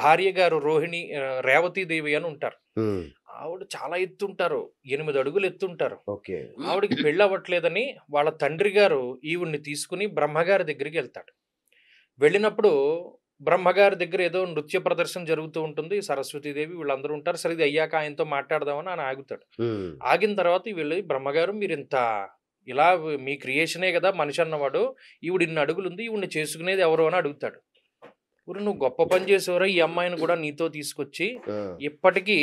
భార్య గారు రోహిణి, రేవతీదేవి అని ఉంటారు. ఉమ్, ఆవిడ చాలా ఎత్తుంటారు, 8 అడుగులు ఎత్తుంటారు. ఓకే. ఆవిడకి పెళ్ళి అవ్వట్లేదని వాళ్ళ తండ్రి గారు ఈవిడ్ని తీసుకుని బ్రహ్మగారి దగ్గరికి వెళ్తాడు. వెళ్ళినప్పుడు బ్రహ్మగారి దగ్గర ఏదో నృత్య ప్రదర్శన జరుగుతూ ఉంటుంది, సరస్వతీదేవి వీళ్ళందరూ ఉంటారు. సరే ఇది అయ్యాక ఆయనతో మాట్లాడదామని ఆయన ఆగుతాడు. ఉమ్, ఆగిన తర్వాత వీళ్ళు, బ్రహ్మగారు మీరు ఇంత ఇలా మీ క్రియేషనే కదా మనిషి అన్నవాడు, ఈవిడ ఇన్ని అడుగులుంది, ఈవిడ్ని చేసుకునేది ఎవరు అని అడుగుతాడు. ఊరు నువ్వు గొప్ప పని చేసేవరా, ఈ అమ్మాయిని కూడా నీతో తీసుకొచ్చి ఆ, ఇప్పటికీ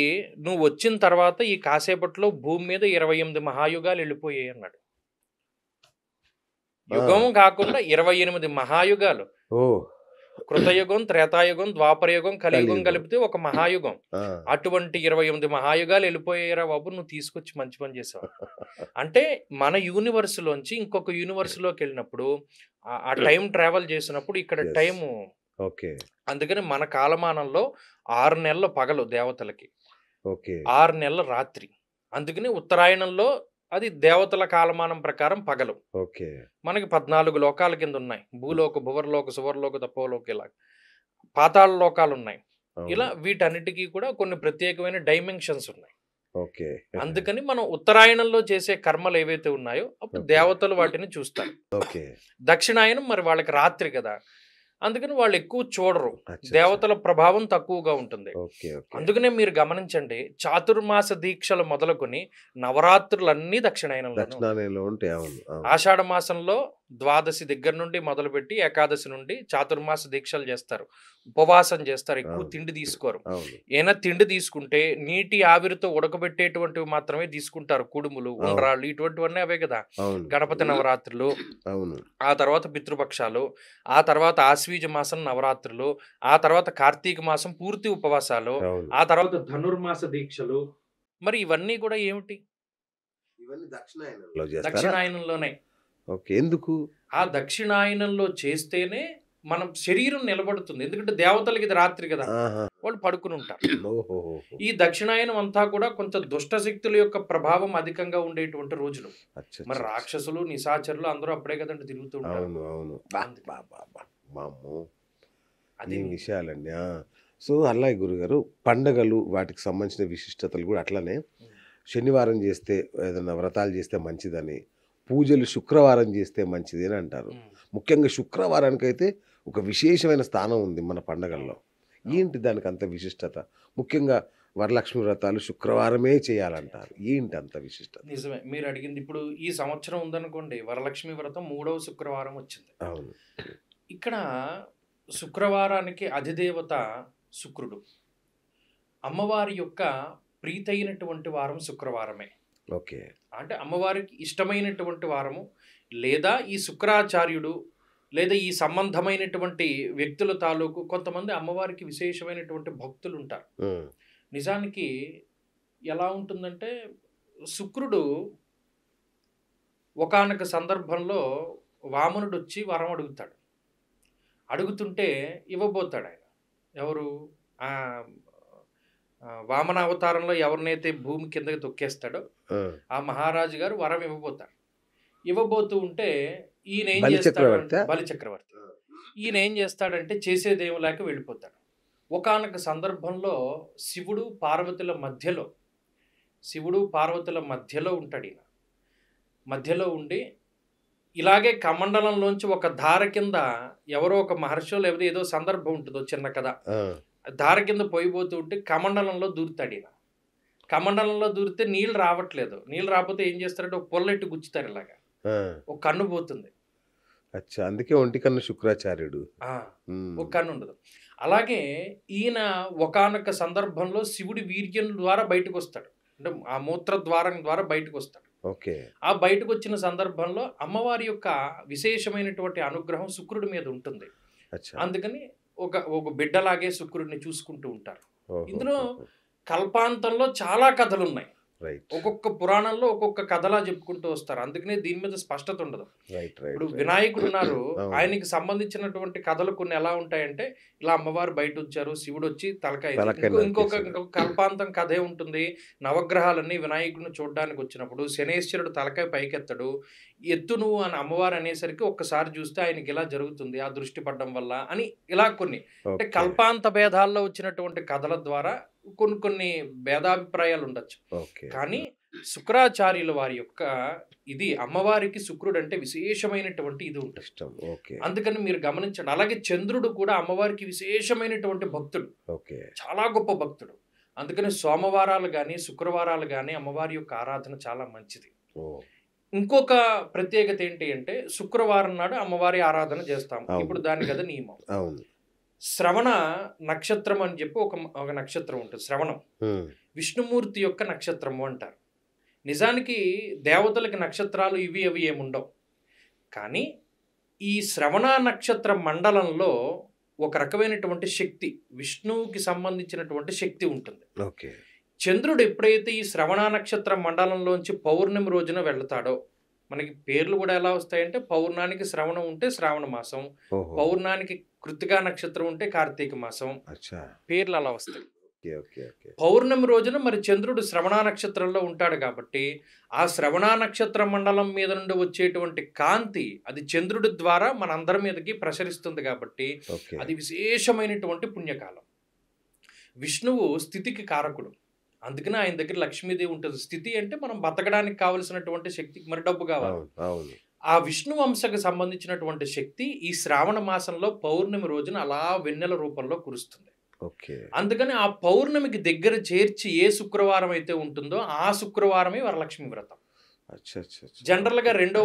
నువ్వు వచ్చిన తర్వాత ఈ కాసేపట్లో భూమి మీద 28 మహాయుగాలు వెళ్ళిపోయాయి అన్నాడు. యుగం కాకుండా 28 మహాయుగాలు. ఓ, కృతయుగం, త్రేతాయుగం, ద్వాపరయుగం, కలియుగం కలియుగం. కలిపితే ఒక మహాయుగం. ఆ, అటువంటి 28 మహాయుగాలు వెళ్ళిపోయారా బాబు, నువ్వు తీసుకొచ్చి మంచి పని చేసావు. అంటే మన యూనివర్స్ లోంచి ఇంకొక యూనివర్స్ లోకి వెళ్ళినప్పుడు ఆ టైం ట్రావెల్ చేసినప్పుడు ఇక్కడ Yes. టైము. ఓకే. అందుకని మన కాలమానంలో 6 నెలల పగలు దేవతలకి, ఓకే. 6 నెలల రాత్రి. అందుకని ఉత్తరాయణంలో అది దేవతల కాలమానం ప్రకారం పగలు. ఓకే. మనకి 14 లోకాల కింద ఉన్నాయి. భూలోక, భువర్లోక, సువర్లోక, తపోలోక, ఇలా పాతాళ లోకాలు ఉన్నాయి. అవును. ఇలా వీటన్నిటికీ కూడా కొన్ని ప్రత్యేకమైన డైమెన్షన్స్ ఉన్నాయి. ఓకే. అందుకని మనం ఉత్తరాయణంలో చేసే కర్మలు ఏవైతే ఉన్నాయో అప్పుడు Okay. దేవతలు వాటిని చూస్తారు. ఓకే. దక్షిణాయనం మరి వాళ్ళకి రాత్రి కదా, అందుకని వాళ్ళు ఎక్కువ చూడరు. అచ్చా. దేవతల ప్రభావం తక్కువగా ఉంటుంది. ఓకే. ఓకే. అందుకనే మీరు గమనించండి, చాతుర్మాస దీక్షలు మొదలుకొని నవరాత్రులన్నీ దక్షిణాయనంలోనే ఉంటాయి. దక్షిణాయనంలో ఉంటాయి. అవును. అవును. ఆషాఢ మాసంలో ద్వాదశి దగ్గర నుండి మొదలుపెట్టి ఏకాదశి నుండి చాతుర్మాస దీక్షలు చేస్తారు. ఉపవాసం చేస్తారు. ఎక్కువ అవును. తిండి తీసుకోరు. అవును. ఏమైనా తిండి తీసుకుంటే నీటి ఆవిరితో ఉడకబెట్టేటువంటివి మాత్రమే తీసుకుంటారు. కుడుములు, అవును. ఉండ్రాళ్ళు ఇటువంటివన్నీ అవే కదా. అవును. గణపతి నవరాత్రులు, అవును. ఆ తర్వాత పితృపక్షాలు, ఆ తర్వాత ఆశ్వీజ మాసం నవరాత్రులు, ఆ తర్వాత కార్తీక మాసం పూర్తి ఉపవాసాలు, అవును. ఆ తర్వాత ధనుర్మాస దీక్షలు. మరి ఇవన్నీ కూడా ఏమిటి? ఇవన్నీ దక్షిణాయనంలో చేస్తారా? దక్షిణాయనంలోనే. ఓకే. ఎందుకు? ఆ దక్షిణాయనంలో చేస్తేనే మనం శరీరం నిలబడుతుంది. ఎందుకంటే దేవతలకి ఇది రాత్రి కదా. ఆహా! వాళ్ళు పడుకుని ఉంటారు. ఓహోహోహో! ఈ దక్షిణాయనం అంతా కూడా కొంచెం దుష్ట శక్తుల యొక్క ప్రభావం అధికంగా ఉండేటువంటి రోజులు. అచ్చచ్చ! మరి రాక్షసులు, నిశాచరులు అందరూ అప్పుడే కదండి తిరుగుతూ ఉంటారు. అవును. అవును. వామ్మో! అది ఈ విషయాలండి. ఆ! సో, అలాగే గురుగారు పండగలు వాటికి సంబంధించిన విశిష్టతలు కూడా అట్లనే శనివారం చేస్తే ఏదైనా వ్రతాలు చేస్తే మంచిదని, పూజలు శుక్రవారం చేస్తే మంచిది అని అంటారు. హ్మ్. ముఖ్యంగా శుక్రవారానికైతే ఒక విశేషమైన స్థానం ఉంది మన పండగల్లో. ఏంటి దానికి అంత విశిష్టత? ముఖ్యంగా వరలక్ష్మి వ్రతాలు శుక్రవారమే చేయాలంటారు. ఏంటి అంత విశిష్టత? నిజమే. మీరు అడిగింది. ఇప్పుడు ఈ సంవత్సరం ఉందనుకోండి, వరలక్ష్మి వ్రతం 3వ శుక్రవారం వచ్చింది. అవును. ఇక్కడ శుక్రవారానికి అధిదేవత శుక్రుడు. అమ్మవారి యొక్క ప్రీతైనటువంటి వారం శుక్రవారమే. ఓకే. అంటే అమ్మవారికి ఇష్టమైనటువంటి వారము, లేదా ఈ శుక్రాచార్యుడు, లేదా ఈ సంబంధమైనటువంటి వ్యక్తుల తాలూకు కొంతమంది అమ్మవారికి విశేషమైనటువంటి భక్తులు ఉంటారు. హ్మ్. నిజానికి ఎలా ఉంటుందంటే, శుక్రుడు ఒకానొక సందర్భంలో వామనుడొచ్చి వరం అడుగుతాడు. అడుగుతుంటే ఇవ్వబోతాడు ఆయన. ఎవరు? వామన అవతారంలో ఎవరినైతే భూమి కిందకి తొక్కేస్తాడో ఆ! ఆ మహారాజు గారు వరం ఇవ్వబోతాడు. ఇవ్వబోతూ ఉంటే ఈయన ఏం బలి చేస్తాడు? చక్రవర్తా? బలి చక్రవర్తి. ఈయన ఏం చేస్తాడంటే చేసేదేం లేక వెళ్ళిపోతాడు. ఒకానొక సందర్భంలో శివుడు పార్వతుల మధ్యలో ఉంటాడు ఈయన. మధ్యలో ఉండి ఇలాగే కమండలంలోంచి ఒక ధార కింద ఎవరో ఒక మహర్షో లేకపోతే ఏదో సందర్భం ఉంటుందో చిన్న కథ. ఆ! ధార కింద పోయిపోతూ ఉంటే కమండలంలో దూరుతాడు ఈయన. కమండలంలో దూరితే నీళ్ళు రావట్లేదు. నీళ్ళు రాకపోతే ఏం చేస్తారంటే ఒక పొల్లెట్టు గుచ్చుతారు ఇలాగా. ఆ! ఒక కన్ను పోతుంది. అచ్చా! అందుకే ఒంటికన్ను శుక్రాచార్యుడు. ఆ! హ్మ్. ఒక కన్ను ఉండదు. అలాగే ఈయన ఒకానొక సందర్భంలో శివుడి వీర్యం ద్వారా బయటకొస్తాడు. అంటే ఆ మూత్ర ద్వారం ద్వారా బయటకొస్తాడు. ఓకే. ఆ బయటకొచ్చిన సందర్భంలో అమ్మవారి యొక్క విశేషమైనటువంటి అనుగ్రహం శుక్రుడి మీద ఉంటుంది. అచ్చా! అందుకని ఒక బిడ్డలాగే శుక్రుడిని చూసుకుంటూ ఉంటారు. ఇందులో ఓహోహోహో! కల్పాంతంలో చాలా కథలున్నాయి. రైట్. ఒక్కొక్క పురాణంలో ఒక్కొక్క కథలా చెప్పుకుంటూ వస్తారు. అందుకనే దీని మీద స్పష్టత ఉండదు. రైట్. ఇప్పుడు రైట్. వినాయకుడు ఉన్నారు. అవును. ఆయనకి సంబంధించినటువంటి కథలు కొన్ని ఎలా ఉంటాయంటే, ఇలా అమ్మవారు బయట ఉంచారు, శివుడు వచ్చి తలకాయ తలకాయ ఇంకొక నరికేశాడు. కల్పాంతం కథే ఉంటుంది. నవగ్రహాలన్నీ వినాయకుడిని చూడడానికి వచ్చినప్పుడు శనేశ్వరుడు తలకాయ పైకెత్తడు. ఎత్తు నువ్వు అని అమ్మవారు అనేసరికి ఒక్కసారి చూస్తే ఆయనకి ఇలా జరుగుతుంది ఆ దృష్టి పడడం వల్ల అని ఇలా కొన్ని. అంటే ఓకే. కల్పాంత భేదాల్లో వచ్చినటువంటి కథల ద్వారా కొన్ని భేదాభిప్రాయాలు ఉండొచ్చు. ఓకే. కానీ శుక్రాచార్యుల వారి యొక్క ఇది అమ్మవారికి శుక్రుడు అంటే విశేషమైనటువంటి ఇది ఉంటుంది. ఇష్టం. ఓకే. అందుకని మీరు గమనించండి. అలాగే చంద్రుడు కూడా అమ్మవారికి విశేషమైనటువంటి భక్తుడు. ఓకే. చాలా గొప్ప భక్తుడు. అందుకని సోమవారాలు గాని, శుక్రవారాలు గాని అమ్మవారి యొక్క ఆరాధన చాలా మంచిది. ఓహ్! ఇంకొక ప్రత్యేకత ఏంటి అంటే శుక్రవారం నాడు అమ్మవారి ఆరాధన చేస్తాం. అవును. ఇప్పుడు దాని కదా నియమం. అవును. శ్రవణ నక్షత్రం అని చెప్పి ఒక నక్షత్రం ఉంటుంది. శ్రవణం హ్మ్. విష్ణుమూర్తి యొక్క నక్షత్రము అంటారు. నిజానికి దేవతలకి నక్షత్రాలు ఇవి అవి ఏముండవు. కానీ ఈ శ్రవణ నక్షత్ర మండలంలో ఒక రకమైనటువంటి శక్తి, విష్ణువుకి సంబంధించినటువంటి శక్తి ఉంటుంది. ఓకే. చంద్రుడు ఎప్పుడైతే ఈ శ్రవణ నక్షత్ర మండలంలోంచి పౌర్ణమి రోజున వెళ్తాడో, మనకి పేర్లు కూడా ఎలా వస్తాయంటే పౌర్ణానికి శ్రవణం ఉంటే శ్రావణ మాసం, ఓహో! పౌర్ణానికి కృత్తికా నక్షత్రం ఉంటే కార్తీక మాసం, అచ్చా! పేర్లు అలా వస్తాయి. ఓకే. ఓకే. ఓకే. పౌర్ణమి రోజున మరి చంద్రుడు శ్రవణ నక్షత్రంలో ఉంటాడు కాబట్టి ఆ శ్రవణ నక్షత్ర మండలం మీద నుండి వచ్చేటువంటి కాంతి అది చంద్రుడి ద్వారా మనందరి మీదకి ప్రసరిస్తుంది కాబట్టి ఓకే. అది విశేషమైనటువంటి పుణ్యకాలం. విష్ణువు స్థితికి కారకుడు. అందుకని ఆయన దగ్గర లక్ష్మీదేవి ఉంటుంది. స్థితి అంటే మనం బతకడానికి కావలసినటువంటి శక్తికి మరి డబ్బు కావాలి. అవును. అవును. ఆ విష్ణు వంశకు సంబంధించినటువంటి శక్తి ఈ శ్రావణ మాసంలో పౌర్ణమి రోజున అలా వెన్నెల రూపంలో కురుస్తుంది. ఓకే. అందుకని ఆ పౌర్ణమికి దగ్గర చేర్చి ఏ శుక్రవారం అయితే ఉంటుందో ఆ శుక్రవారమే వరలక్ష్మి వ్రతం. జనరల్‌గా రెండో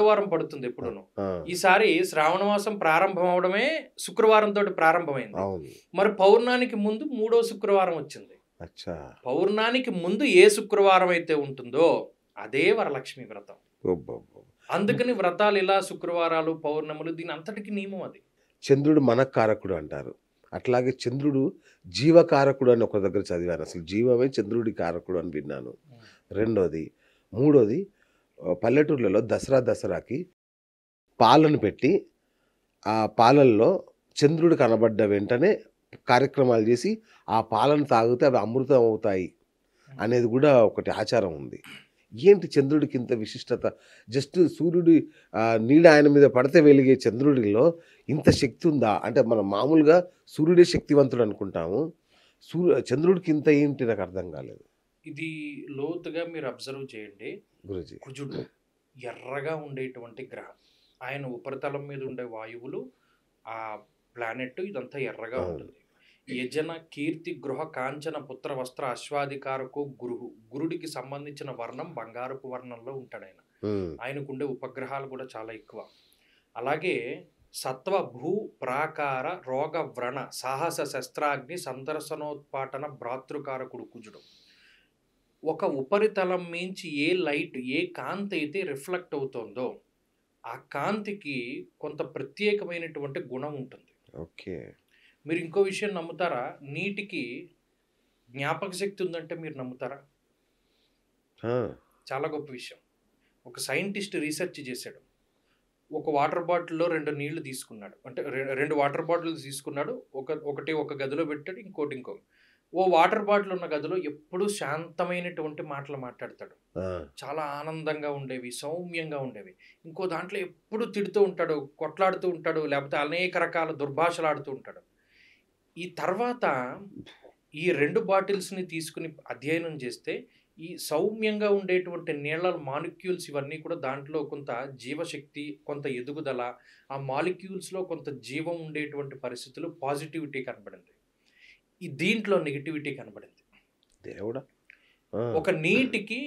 వారం పడుతుంది ఎప్పుడును. ఈసారి శ్రావణ మాసం ప్రారంభం అవడమే శుక్రవారంతోటి ప్రారంభమైంది. మరి పౌర్ణానికి ముందు మూడో శుక్రవారం వచ్చింది. పౌర్ణానికి ముందు ఏ శుక్రవారం అయితే ఉంటుందో అదే వరలక్ష్మి వ్రతం. అందుకని వ్రతాలు ఇలా శుక్రవారాలు, పౌర్ణములు దీని అంతటికి నియమం అది. చంద్రుడు మనకారకుడు అంటారు. అట్లాగే చంద్రుడు జీవకారకుడు అని ఒక దగ్గర చదివాను. అసలు జీవమే చంద్రుడి కారకుడు అని విన్నాను. మూడోది పల్లెటూర్లలో దసరాకి పాలను పెట్టి ఆ పాలల్లో చంద్రుడు కనబడ్డ వెంటనే కార్యక్రమాలు చేసి ఆ పాలను తాగితే అవి అమృతం అవుతాయి అనేది కూడా ఒకటి ఆచారం ఉంది. ఏంటి చంద్రుడికి ఇంత విశిష్టత? జస్ట్ సూర్యుడి నీడ ఆయన మీద పడితే వెలిగే చంద్రుడిలో ఇంత శక్తి ఉందా? అంటే మనం మామూలుగా సూర్యుడే శక్తివంతుడు అనుకుంటాము. చంద్రుడికి ఇంత ఏంటి నాకు అర్థం కాలేదు. ఇది లోతుగా మీరు అబ్జర్వ్ చేయండి గురుజీ. కుజుడు ఎర్రగా ఉండేటువంటి గ్రహం. ఆయన ఉపరితలం మీద ఉండే వాయువులు, ఆ ప్లానెట్ ఇదంతా ఎర్రగా ఉంటుంది. యజన కీర్తి గృహ కాంచన పుత్ర వస్త్ర అశ్వాధికారకు గురుడికి సంబంధించిన వర్ణం బంగారపు వర్ణంలో ఉంటాడు ఆయన. ఆయనకుండే ఉపగ్రహాలు కూడా చాలా ఎక్కువ. అలాగే సత్వ భూ ప్రాకార రోగ వ్రణ సాహస శస్త్రాగ్ని సందర్శనోత్పాటన భ్రాతృకారకుడు కుజుడు. ఒక ఉపరితలం మించి ఏ లైట్, ఏ కాంతి అయితే రిఫ్లెక్ట్ అవుతుందో ఆ కాంతికి కొంత ప్రత్యేకమైనటువంటి గుణం ఉంటుంది. ఓకే. మీరు ఇంకో విషయం నమ్ముతారా? నీటికి జ్ఞాపక శక్తి ఉందంటే మీరు నమ్ముతారా? చాలా గొప్ప విషయం. ఒక సైంటిస్ట్ రీసెర్చ్ చేశాడు. ఒక వాటర్ బాటిల్లో 2 నీళ్లు తీసుకున్నాడు. అంటే 2 వాటర్ బాటిల్స్ తీసుకున్నాడు. ఒకటి ఒక గదిలో పెట్టాడు, ఇంకోటి. ఓ వాటర్ బాటిల్ ఉన్న గదిలో ఎప్పుడూ శాంతమైనటువంటి మాటలు మాట్లాడతాడు. చాలా ఆనందంగా ఉండేవి, సౌమ్యంగా ఉండేవి. ఇంకో దాంట్లో ఎప్పుడు తిడుతూ ఉంటాడు, కొట్లాడుతూ ఉంటాడు, లేకపోతే అనేక రకాల దుర్భాషలు ఆడుతూ ఉంటాడు. ఈ తర్వాత ఈ 2 బాటిల్స్ని తీసుకుని అధ్యయనం చేస్తే ఈ సౌమ్యంగా ఉండేటువంటి నీళ్ళ మాలిక్యూల్స్ ఇవన్నీ కూడా దాంట్లో కొంత జీవశక్తి, కొంత ఎదుగుదల, ఆ మాలిక్యూల్స్లో కొంత జీవం ఉండేటువంటి పరిస్థితులు, పాజిటివిటీ కనబడింది. దీంట్లో నెగిటివిటీ కనబడింది. దేవుడా! ఒక నీటికి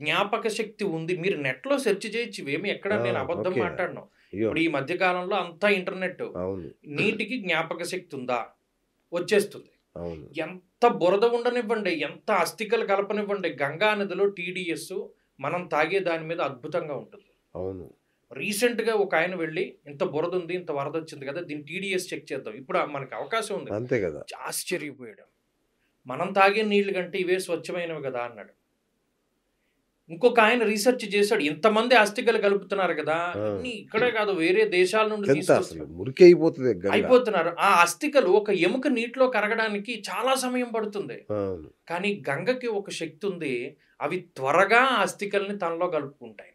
జ్ఞాపక శక్తి ఉంది. మీరు నెట్లో సెర్చ్ చేయొచ్చు. ఇవేమి ఎక్కడ నేను అబద్ధం మాట్లాడను. ఇప్పుడు ఈ మధ్య కాలంలో అంతా ఇంటర్నెట్. నీటికి జ్ఞాపక శక్తి ఉందా? వచ్చేస్తుంది. ఎంత బురద ఉండనివ్వండి, ఎంత అస్థికలు కలపనివ్వండి, గంగా నదిలో TDS మనం తాగే దాని మీద అద్భుతంగా ఉంటుంది. రీసెంట్గా ఒక ఆయన వెళ్ళి ఇంత బురద ఉంది, ఇంత వరద వచ్చింది కదా, దీన్ని TDS చెక్ చేద్దాం, ఇప్పుడు మనకి అవకాశం ఉంది. అంతే కదా. ఆశ్చర్యపోయాడు. మనం తాగే నీళ్లు కంటే ఇవే స్వచ్ఛమైనవి కదా అన్నాడు. ఇంకొక ఆయన రీసెర్చ్ చేశాడు. ఇంతమంది అస్థికలు కలుపుతున్నారు కదా, ఇక్కడే కాదు వేరే దేశాల నుండి అయిపోతున్నారు. ఆ అస్థికలు ఒక ఎముక నీటిలో కరగడానికి చాలా సమయం పడుతుంది. కానీ గంగకి ఒక శక్తి ఉంది, అవి త్వరగా అస్థికల్ని తనలో కలుపుకుంటాయి.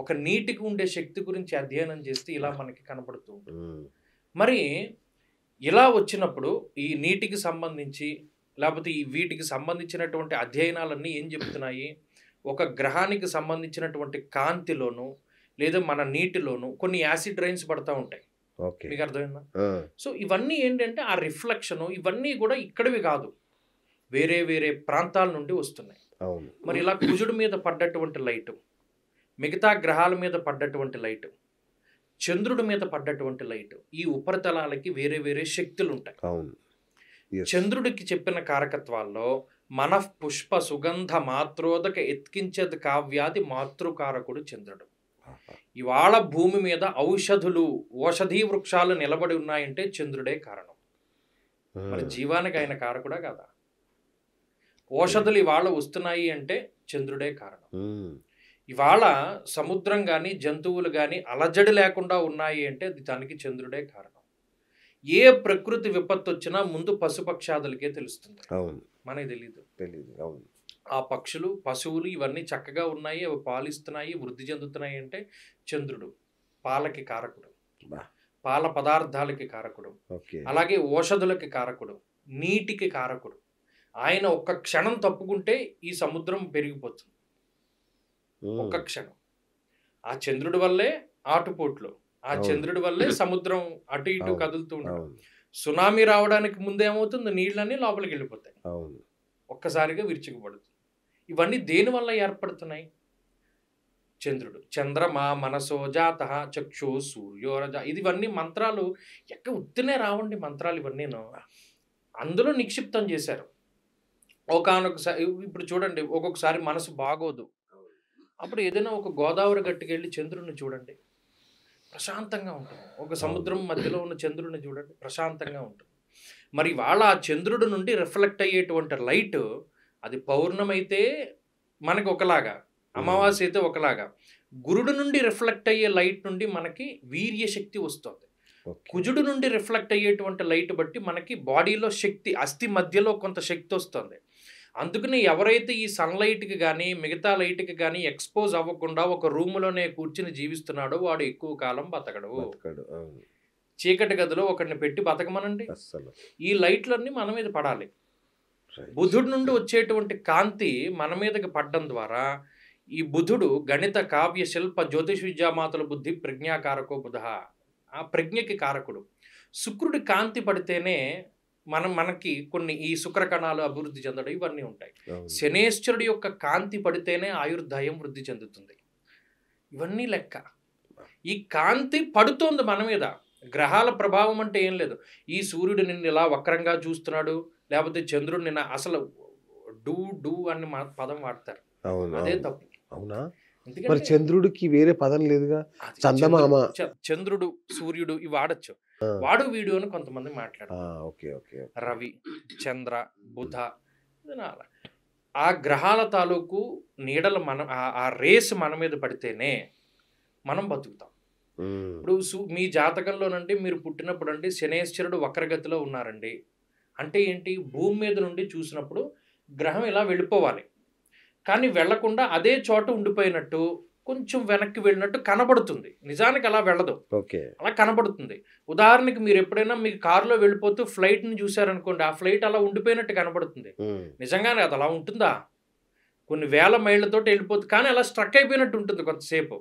ఒక నీటికి ఉండే శక్తి గురించి అధ్యయనం చేస్తే ఇలా మనకి కనపడుతూ ఉంటుంది. మరి ఇలా వచ్చినప్పుడు ఈ నీటికి సంబంధించి లేకపోతే ఈ వీటికి సంబంధించినటువంటి అధ్యయనాలన్నీ ఏం చెప్తున్నాయి? ఒక గ్రహానికి సంబంధించినటువంటి కాంతిలోను లేదా మన నీటిలోను కొన్ని యాసిడ్ రైన్స్ పడతా ఉంటాయి. మీకు అర్థమైందా? సో ఇవన్నీ ఏంటంటే ఆ రిఫ్లెక్షన్, ఇవన్నీ కూడా ఇక్కడివి కాదు, వేరే వేరే ప్రాంతాల నుండి వస్తున్నాయి. మరి ఇలా కుజుడి మీద పడ్డటువంటి లైటు, మిగతా గ్రహాల మీద పడ్డటువంటి లైటు, చంద్రుడి మీద పడ్డటువంటి లైటు, ఈ ఉపరితలాలకి వేరే వేరే శక్తులు ఉంటాయి. చంద్రుడికి చెప్పిన కారకత్వాల్లో మన పుష్ప సుగంధ మాత్రోదక ఎత్కించదు కావ్యాది మాతృకారకుడు చంద్రుడు. ఇవాళ భూమి మీద ఔషధీ వృక్షాలు నిలబడి ఉన్నాయంటే చంద్రుడే కారణం. మరి జీవానికి ఆయన కారకుడా కదా? ఔషధులు ఇవాళ వస్తున్నాయి అంటే చంద్రుడే కారణం. ఇవాళ సముద్రం కానీ జంతువులు కానీ అలజడి లేకుండా ఉన్నాయి అంటే దానికి చంద్రుడే కారణం. ఏ ప్రకృతి విపత్తు వచ్చినా ముందు పశుపక్షాదులకే తెలుస్తుంది, మనకి తెలీదు. ఆ పక్షులు, పశువులు ఇవన్నీ చక్కగా ఉన్నాయి, అవి పాలిస్తున్నాయి, వృద్ధి చెందుతున్నాయి అంటే చంద్రుడు పాలకి కారకుడు, పాల పదార్థాలకి కారకుడు, అలాగే ఔషధులకి కారకుడు, నీటికి కారకుడు. ఆయన ఒక్క క్షణం తప్పుకుంటే ఈ సముద్రం పెరిగిపోతుంది, ఒక్క క్షణం. ఆ చంద్రుడి వల్లే ఆటుపోట్లు, ఆ చంద్రుడి వల్లే సముద్రం అటు ఇటు కదులుతూ ఉండడం. సునామీ రావడానికి ముందేమవుతుంది, నీళ్ళన్నీ లోపలికి వెళ్ళిపోతాయి, ఒక్కసారిగా విరుచుకుపడుతుంది. ఇవన్నీ దేని వల్ల ఏర్పడుతున్నాయి? చంద్రుడు. చంద్రమా మనసో జాత చక్షు సూర్యోరజ. ఇవన్నీ మంత్రాలు ఉత్తినే రావండి మంత్రాలు, ఇవన్నీను అందులో నిక్షిప్తం చేశారు. ఒకానొకసారి ఇప్పుడు చూడండి, ఒక్కొక్కసారి మనసు బాగోదు, అప్పుడు ఏదైనా ఒక గోదావరి గట్టుకెళ్ళి చంద్రుడిని చూడండి, ప్రశాంతంగా ఉంటుంది. ఒక సముద్రం మధ్యలో ఉన్న చంద్రుడిని చూడండి, ప్రశాంతంగా ఉంటుంది. మరి వాళ్ళ ఆ చంద్రుడి నుండి రిఫ్లెక్ట్ అయ్యేటువంటి లైట్, అది పౌర్ణమైతే మనకి ఒకలాగా, అమావాస్య అయితే ఒకలాగా, గురుడు నుండి రిఫ్లెక్ట్ అయ్యే లైట్ నుండి మనకి వీర్య శక్తి వస్తుంది. కుజుడు నుండి రిఫ్లెక్ట్ అయ్యేటువంటి లైట్ బట్టి మనకి బాడీలో శక్తి, అస్థి మధ్యలో కొంత శక్తి వస్తుంది. అందుకని ఎవరైతే ఈ సన్లైట్కి కానీ మిగతా లైట్కి కానీ ఎక్స్పోజ్ అవ్వకుండా ఒక రూములోనే కూర్చుని జీవిస్తున్నాడో వాడు ఎక్కువ కాలం బతకడు. చీకటి గదిలో ఒకరిని పెట్టి బతకమనండి, ఈ లైట్లన్నీ మన మీద పడాలి. బుధుడి నుండి వచ్చేటువంటి కాంతి మన మీదకి పడడం ద్వారా, ఈ బుధుడు గణిత కావ్య శిల్ప జ్యోతిష్ విద్యామాతల బుద్ధి ప్రజ్ఞాకారకో బుధ, ఆ ప్రజ్ఞకి కారకుడు. శుక్రుడి కాంతి పడితేనే మనకి కొన్ని ఈ శుక్రకణాలు అభివృద్ధి చెందడం ఇవన్నీ ఉంటాయి. శనేశ్వరుడి యొక్క కాంతి పడితేనే ఆయుర్దాయం వృద్ధి చెందుతుంది. ఇవన్నీ లెక్క. ఈ కాంతి పడుతోంది మన మీద. గ్రహాల ప్రభావం అంటే ఏం లేదు. ఈ సూర్యుడు నిన్ను ఇలా వక్రంగా చూస్తున్నాడు, లేకపోతే చంద్రుడు నిన్న అసలు డూ అని పదం వాడతారు, అదే తప్పు. అవునా? మరి చంద్రుడికి వేరే పదం లేదుగా, చందమామ. చంద్రుడు సూర్యుడు ఇవి వాడచ్చు, వాడు వీడు అని కొంతమంది మాట్లాడతారు. రవి, చంద్ర, బుధ, ఆ గ్రహాల తాలూకు నీడలు ఆ రేస్ మన మీద పడితేనే మనం బతుకుతాం. ఇప్పుడు మీ జాతకంలోనండి మీరు పుట్టినప్పుడు అండి శనేశ్వరుడు వక్రగతిలో ఉన్నారండి అంటే ఏంటి? భూమి మీద నుండి చూసినప్పుడు గ్రహం ఇలా వెళ్ళిపోవాలి, కానీ వెళ్లకుండా అదే చోట ఉండిపోయినట్టు, కొంచెం వెనక్కి వెళ్ళినట్టు కనబడుతుంది. నిజానికి అలా వెళ్ళదు, అలా కనబడుతుంది. ఉదాహరణకి మీరు ఎప్పుడైనా మీ కారులో వెళ్ళిపోతూ ఫ్లైట్ని చూసారనుకోండి, ఆ ఫ్లైట్ అలా ఉండిపోయినట్టు కనబడుతుంది. నిజంగానే అది అలా ఉంటుందా? కొన్ని వేల మైళ్ళతో వెళ్ళిపోతుంది, కానీ అలా స్ట్రక్ అయిపోయినట్టు ఉంటుంది కొంతసేపు.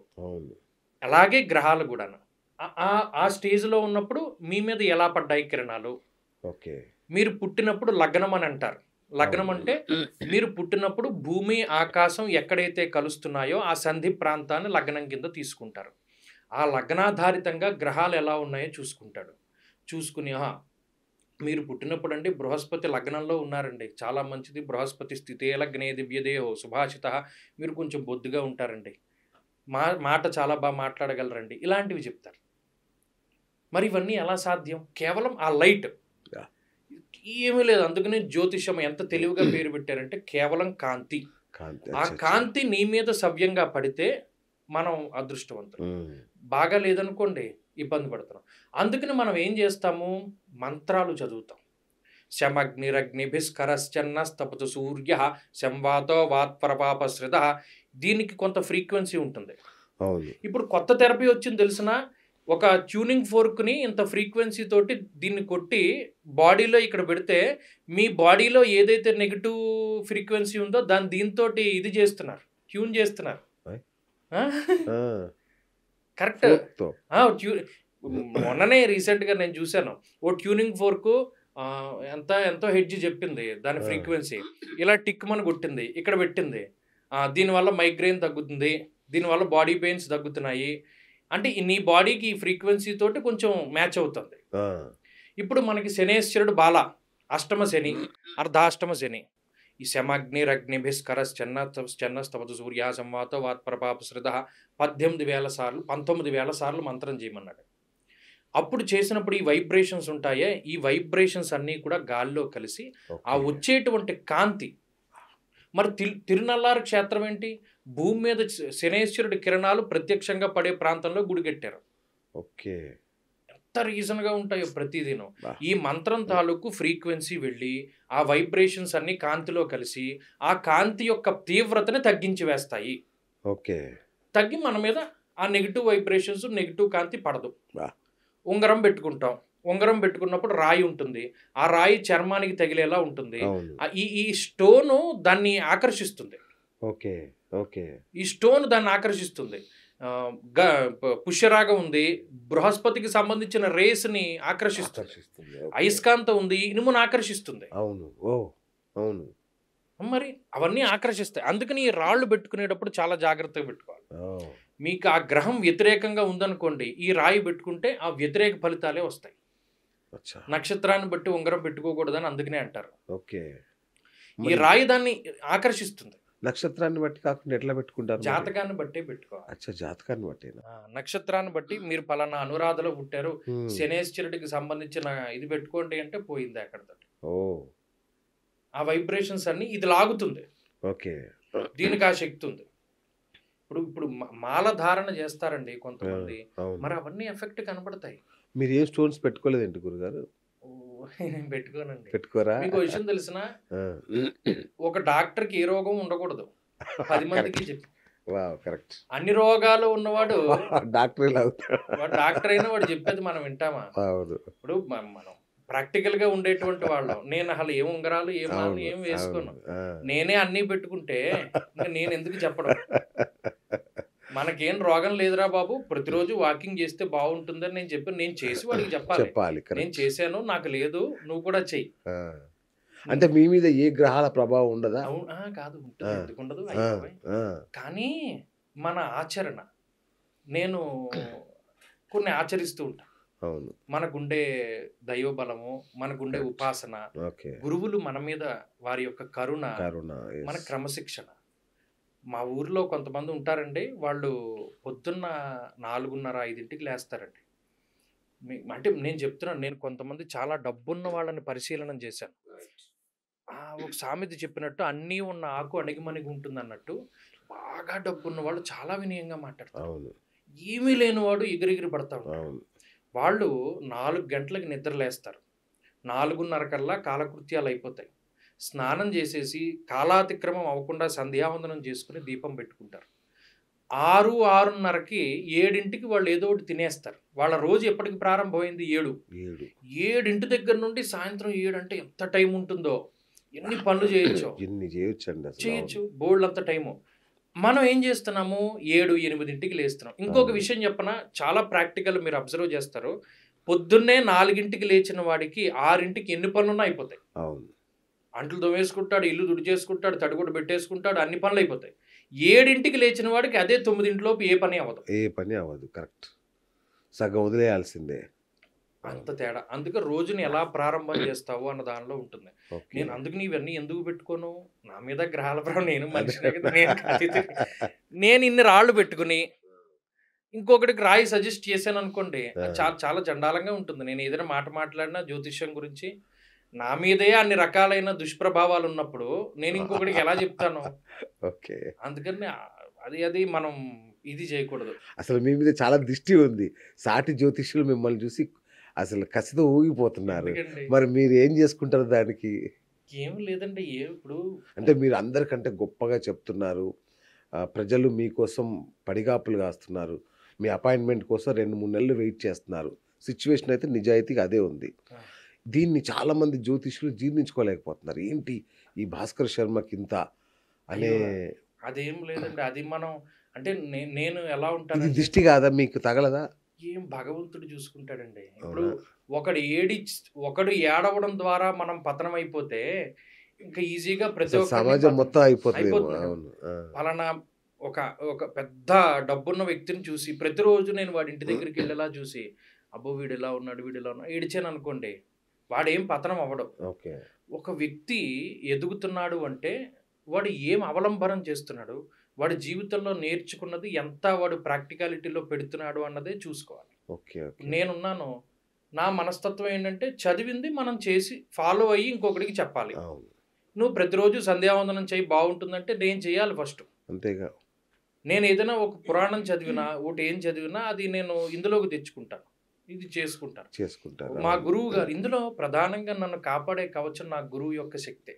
అలాగే గ్రహాలు కూడా ఆ స్టేజ్లో ఉన్నప్పుడు మీ మీద ఎలా పడ్డాయి కిరణాలు. మీరు పుట్టినప్పుడు లగ్నం అని అంటారు. లగ్నం అంటే మీరు పుట్టినప్పుడు భూమి ఆకాశం ఎక్కడైతే కలుస్తున్నాయో ఆ సంధి ప్రాంతాన్ని లగ్నం కింద తీసుకుంటారు. ఆ లగ్నాధారితంగా గ్రహాలు ఎలా ఉన్నాయో చూసుకుంటాడు. చూసుకుని మీరు పుట్టినప్పుడు అండి బృహస్పతి లగ్నంలో ఉన్నారండి, చాలా మంచిది, బృహస్పతి స్థితే లగ్నే దివ్యదేహో సుభాషిత, మీరు కొంచెం బొద్దుగా ఉంటారండి, మాట చాలా బాగా మాట్లాడగలరండి, ఇలాంటివి చెప్తారు. మరి ఇవన్నీ ఎలా సాధ్యం? కేవలం ఆ లైట్, ఏమీ లేదు. అందుకని జ్యోతిషం ఎంత తెలివిగా పేరు పెట్టారంటే కేవలం కాంతి. ఆ కాంతి నీ మీద సవ్యంగా పడితే మనం అదృష్టవంతులు. బాగా లేదనుకోండి ఇబ్బంది పడుతున్నాం. అందుకని మనం ఏం చేస్తాము? మంత్రాలు చదువుతాం. శమగ్నిరగ్నిభిస్కరశ్చన్నస్తపతు సూర్య సంవాతో వాత్పరపాపశ్రిత. దీనికి కొంత ఫ్రీక్వెన్సీ ఉంటుంది. ఇప్పుడు కొత్త థెరపీ వచ్చింది తెలిసిన, ఒక ట్యూనింగ్ ఫోర్క్ని ఇంత ఫ్రీక్వెన్సీ తోటి దీన్ని కొట్టి బాడీలో ఇక్కడ పెడితే మీ బాడీలో ఏదైతే నెగిటివ్ ఫ్రీక్వెన్సీ ఉందో దాన్ని దీంతో ఇది చేస్తున్నారు, ట్యూన్ చేస్తున్నారు. కరెక్ట్. మొన్ననే రీసెంట్గా నేను చూశాను, ఓ ట్యూనింగ్ ఫోర్కు ఎంతో హెడ్జ్ చెప్పింది దాని ఫ్రీక్వెన్సీ, ఇలా టిక్ మన కొట్టింది, ఇక్కడ పెట్టింది, దీనివల్ల మైగ్రేన్ తగ్గుతుంది, దీనివల్ల బాడీ పెయిన్స్ తగ్గుతున్నాయి అంటే నీ బాడీకి ఈ ఫ్రీక్వెన్సీ తోటి కొంచెం మ్యాచ్ అవుతుంది. ఇప్పుడు మనకి శనేశ్వరుడు బాల, అష్టమ శని, అర్ధాష్టమ శని. ఈ శమగ్నిరగ్నిభిస్కరశ్చన్నస్తపతు సూర్య సంవాతో వాత్పరపాపశ్రిత 19,000 సార్లు మంత్రం చేయమన్నాడు. అప్పుడు చేసినప్పుడు ఈ వైబ్రేషన్స్ ఉంటాయే, ఈ వైబ్రేషన్స్ అన్నీ కూడా గాల్లో కలిసి ఆ వచ్చేటువంటి కాంతి. మరి తిరునల్లారు క్షేత్రం ఏంటి? భూమి మీద శనేశ్వరుడి కిరణాలు ప్రత్యక్షంగా పడే ప్రాంతంలో గుడి కట్టారు. ఎంత రీజన్గా ఉంటాయో ప్రతిదినం. ఈ మంత్రం తాలూకు ఫ్రీక్వెన్సీ వెళ్ళి ఆ వైబ్రేషన్స్ అన్ని కాంతిలో కలిసి ఆ కాంతి యొక్క తీవ్రతని తగ్గించి వేస్తాయి. తగ్గి మన మీద ఆ నెగిటివ్ వైబ్రేషన్స్, నెగిటివ్ కాంతి పడదు. ఉంగరం పెట్టుకుంటాం, ఉంగరం పెట్టుకున్నప్పుడు రాయి ఉంటుంది, ఆ రాయి చర్మానికి తగిలేలా ఉంటుంది. ఈ స్టోను దాన్ని ఆకర్షిస్తుంది. ఈ స్టోన్ దాన్ని ఆకర్షిస్తుంది. పుష్యరాగం ఉంది, బృహస్పతికి సంబంధించిన రేస్ని ఆకర్షిస్తుంది, అయస్కాంతం ఉంది, ఇనుమును ఆకర్షిస్తుంది. అవును. ఓ అవును. మరి అవన్నీ ఆకర్షిస్తాయి. అందుకని ఈ రాళ్ళు పెట్టుకునేటప్పుడు చాలా జాగ్రత్తగా పెట్టుకోవాలి. మీకు ఆ గ్రహం వ్యతిరేకంగా ఉందనుకోండి, ఈ రాయి పెట్టుకుంటే ఆ వ్యతిరేక ఫలితాలే వస్తాయి. నక్షత్రాన్ని బట్టి ఉంగరం పెట్టుకోకూడదని అందుకనే అంటారు. ఓకే. ఈ రాయి దాన్ని ఆకర్షిస్తుంది. నక్షత్రాన్ని బట్టి కాకుండా ఎట్లా పెట్టుకుంటారు? జాతకాన్ని బట్టే పెట్టుకోవాలి. అచ్చా, జాతకాన్ని బట్టి. నక్షత్రాన్ని బట్టి మీరు పలానా అనురాధలో పుట్టారు, శనేశ్వరుడికి సంబంధించిన ఇది పెట్టుకోండి అంటే పోయింది అక్కడతో. ఆ వైబ్రేషన్స్ అన్ని ఇది లాగుతుంది. ఓకే. దీనికి ఆ శక్తి ఉంది. ఇప్పుడు మాల ధారణ చేస్తారండి కొంతమంది, మరి అవన్నీ ఎఫెక్ట్ కనబడతాయి. మీరు ఏ స్టోన్స్ పెట్టుకోలేదండి గురుగారు? పెట్టుకోనండి. పెట్టుకోరా? మీకు విషయం తెలిసిన, ఒక డాక్టర్కి ఏ రోగం ఉండకూడదు 10 మందికి చెప్పి. కరెక్ట్. అన్ని రోగాలు ఉన్నవాడు డాక్టర్ డాక్టర్ అయినా వాడు చెప్పేది మనం వింటామా? ఇప్పుడు మనం ప్రాక్టికల్ గా ఉండేటువంటి వాళ్ళం. నేను అసలు ఏం ఉంగరాలు ఏం వేసుకోను, నేనే అన్ని పెట్టుకుంటే నేను ఎందుకు చెప్పడం? మనకేం రోగం లేదురా బాబు, ప్రతిరోజు వాకింగ్ చేస్తే బాగుంటుందని నేను చేసి వాడికి చెప్పాలి. నేను చేశాను, నాకు లేదు, నువ్వు కూడా చెయ్యి. అంటే మీ మీద ఏ గ్రహాల ప్రభావం ఉండదా? కాదు, ఎందుకు ఉండదు. కానీ మన ఆచరణ, నేను కొన్ని ఆచరిస్తూ ఉంటా. మనకుండే దైవ బలము, మనకుండే ఉపాసన, గురువులు మన మీద వారి యొక్క కరుణ, మన క్రమశిక్షణ. మా ఊర్లో కొంతమంది ఉంటారండి, వాళ్ళు పొద్దున్న 4:30-5ంటికి లేస్తారండి. అంటే నేను చెప్తున్నాను, నేను కొంతమంది చాలా డబ్బున్న వాళ్ళని పరిశీలన చేశాను. ఒక సామెత చెప్పినట్టు అన్నీ ఉన్న ఆకు అణిగిమణిగి ఉంటుంది అన్నట్టు, బాగా డబ్బున్న వాళ్ళు చాలా వినయంగా మాట్లాడతారు. ఏమీ లేనివాడు ఎగిరెగిరి పడతాడు. వాళ్ళు 4 గంటలకు నిద్రలేస్తారు, 4:30 కల్లా కాలకృత్యాలు అయిపోతాయి, స్నానం చేసేసి కాలాతిక్రమం అవ్వకుండా సంధ్యావందనం చేసుకుని దీపం పెట్టుకుంటారు. 6-6:30కి 7ంటికి వాళ్ళు ఏదో ఒకటి తినేస్తారు. వాళ్ళ రోజు ఎప్పటికి ప్రారంభమైంది? 7 దగ్గర నుండి సాయంత్రం 7 అంటే ఎంత టైం ఉంటుందో, ఎన్ని పనులు చేయొచ్చు, బోల్డ్ అంత టైము. మనం ఏం చేస్తున్నాము? 7-8ంటికి లేస్తున్నాం. ఇంకొక విషయం చెప్పనా, చాలా ప్రాక్టికల్, మీరు అబ్జర్వ్ చేస్తారు. పొద్దున్నే 4ంటికి లేచిన వాడికి 6ంటికి ఎన్ని పనులున్నా అయిపోతాయి. అంట్లు తోమేసుకుంటాడు, ఇల్లు దుడి చేసుకుంటాడు, తడిగుడ్డ పెట్టేసుకుంటాడు, అన్ని పనులు అయిపోతాయి. 7ంటికి లేచిన వాడికి అదే 9ంటిలోపు ఏ పని అవ్వదు. కరెక్ట్. సగం వదిలేయాల్సిందే. అంత తేడా. అందుకే రోజుని ఎలా ప్రారంభం చేస్తావు అన్న దానిలో ఉంటుంది. నేను అందుకు ఇవన్నీ ఎందుకు పెట్టుకోను? నా మీద గ్రహాల ప్రభావం, నేను మనిషినే కదా, నేను ఇన్ని రాళ్ళు పెట్టుకుని ఇంకొకటికి రాయి సజెస్ట్ చేశాను అనుకోండి, చాలా చాలా చండాలంగా ఉంటుంది. నేను ఏదైనా మాట్లాడినా జ్యోతిష్యం గురించి, నా మీదే అన్ని రకాలైన దుష్ప్రభావాలు ఉన్నప్పుడు నేను ఇంకొకటికి ఎలా చెప్తాను? అందుకని అది మనం ఇది చేయకూడదు. అసలు మీ మీద చాలా దృష్టి ఉంది. సాటి జ్యోతిష్యులు మిమ్మల్ని చూసి అసలు కసితో ఊగిపోతున్నారు. మరి మీరు ఏం చేసుకుంటారు దానికి? ఏం లేదండి. ఇప్పుడు అంటే మీరు అందరికంటే గొప్పగా చెప్తున్నారు, ప్రజలు మీకోసం పడిగాపులు కాస్తున్నారు, మీ అపాయింట్మెంట్ కోసం 2-3 నెలలు వెయిట్ చేస్తున్నారు. సిచ్యువేషన్ అయితే నిజాయితీగా అదే ఉంది. దీన్ని చాలామంది జ్యోతిష్యులు జీర్ణించుకోలేకపోతున్నారు. ఏంటి ఈ భాస్కర్ శర్మకి ఇంత అనే? అదేం లేదండి, అది మనం అంటే నేను ఎలా ఉంటాను, దృష్టి కాదా మీకు తగలదా? ఏం భగవంతుడు చూసుకుంటాడండి. ఇప్పుడు ఒకడు ఏడవడం ద్వారా మనం పతనం అయిపోతే ఇంకా ఈజీగా ప్రతి ఒక్క సమాజం మొత్తం అయిపోతుంది. పలానా ఒక పెద్ద డబ్బున్న వ్యక్తిని చూసి ప్రతిరోజు నేను వాడి ఇంటి దగ్గరికి వెళ్ళేలా చూసి, అబ్బో వీడు ఇలా ఉన్నాడు ఏడిచాను అనుకోండి, వాడేం పతనం అవ్వడం. ఒక వ్యక్తి ఎదుగుతున్నాడు అంటే వాడు ఏం అవలంబనం చేస్తున్నాడు, వాడి జీవితంలో నేర్చుకున్నది ఎంత వాడు ప్రాక్టికాలిటీలో పెడుతున్నాడు అన్నదే చూసుకోవాలి. నేనున్నాను, నా మనస్తత్వం ఏంటంటే చదివింది మనం చేసి ఫాలో అయ్యి ఇంకొకటికి చెప్పాలి. నువ్వు ప్రతిరోజు సంధ్యావందనం చేయి బాగుంటుందంటే నేను చేయాలి ఫస్ట్. అంతేగా. నేను ఏదైనా ఒక పురాణం చదివినా, ఒకటి ఏం చదివినా అది నేను ఇందులోకి తెచ్చుకుంటాను, ఇది చేసుకుంటాను. మా గురువు గారు ఇందులో ప్రధానంగా నన్ను కాపాడే కవచం నా గురువు యొక్క శక్తే.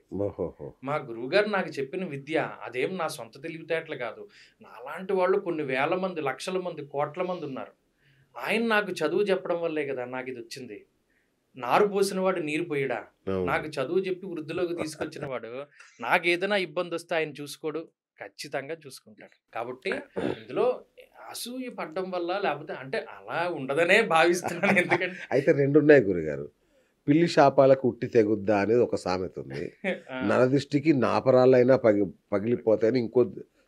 మా గురువు గారు నాకు చెప్పిన విద్య అదేం నా సొంత తెలివితేటలు కాదు. నాలాంటి వాళ్ళు కొన్ని వేల మంది, లక్షల మంది, కోట్ల మంది ఉన్నారు. ఆయన నాకు చదువు చెప్పడం వల్లే కదా నాకు ఇది వచ్చింది. నారు పోసిన వాడు నీరు పోయడా? నాకు చదువు చెప్పి వృద్ధిలోకి తీసుకొచ్చిన వాడు నాకు ఏదైనా ఇబ్బంది వస్తే ఆయన చూసుకోడు, ఖచ్చితంగా చూసుకుంటాడు. కాబట్టి ఇందులో అసూయ పడ్డం వల్ల లేకపోతే అంటే అలా ఉండదనే భావిస్తున్నాను. ఎందుకంటే అయితే 2 ఉన్నాయి గురుగారు. పిల్లి శాపాలకు ఉట్టి తెగుద్దా అనేది ఒక సామెత ఉంది. ఆ! నరదిష్టికి నాపరాలైనా పగిలిపోతాయని ఇంకో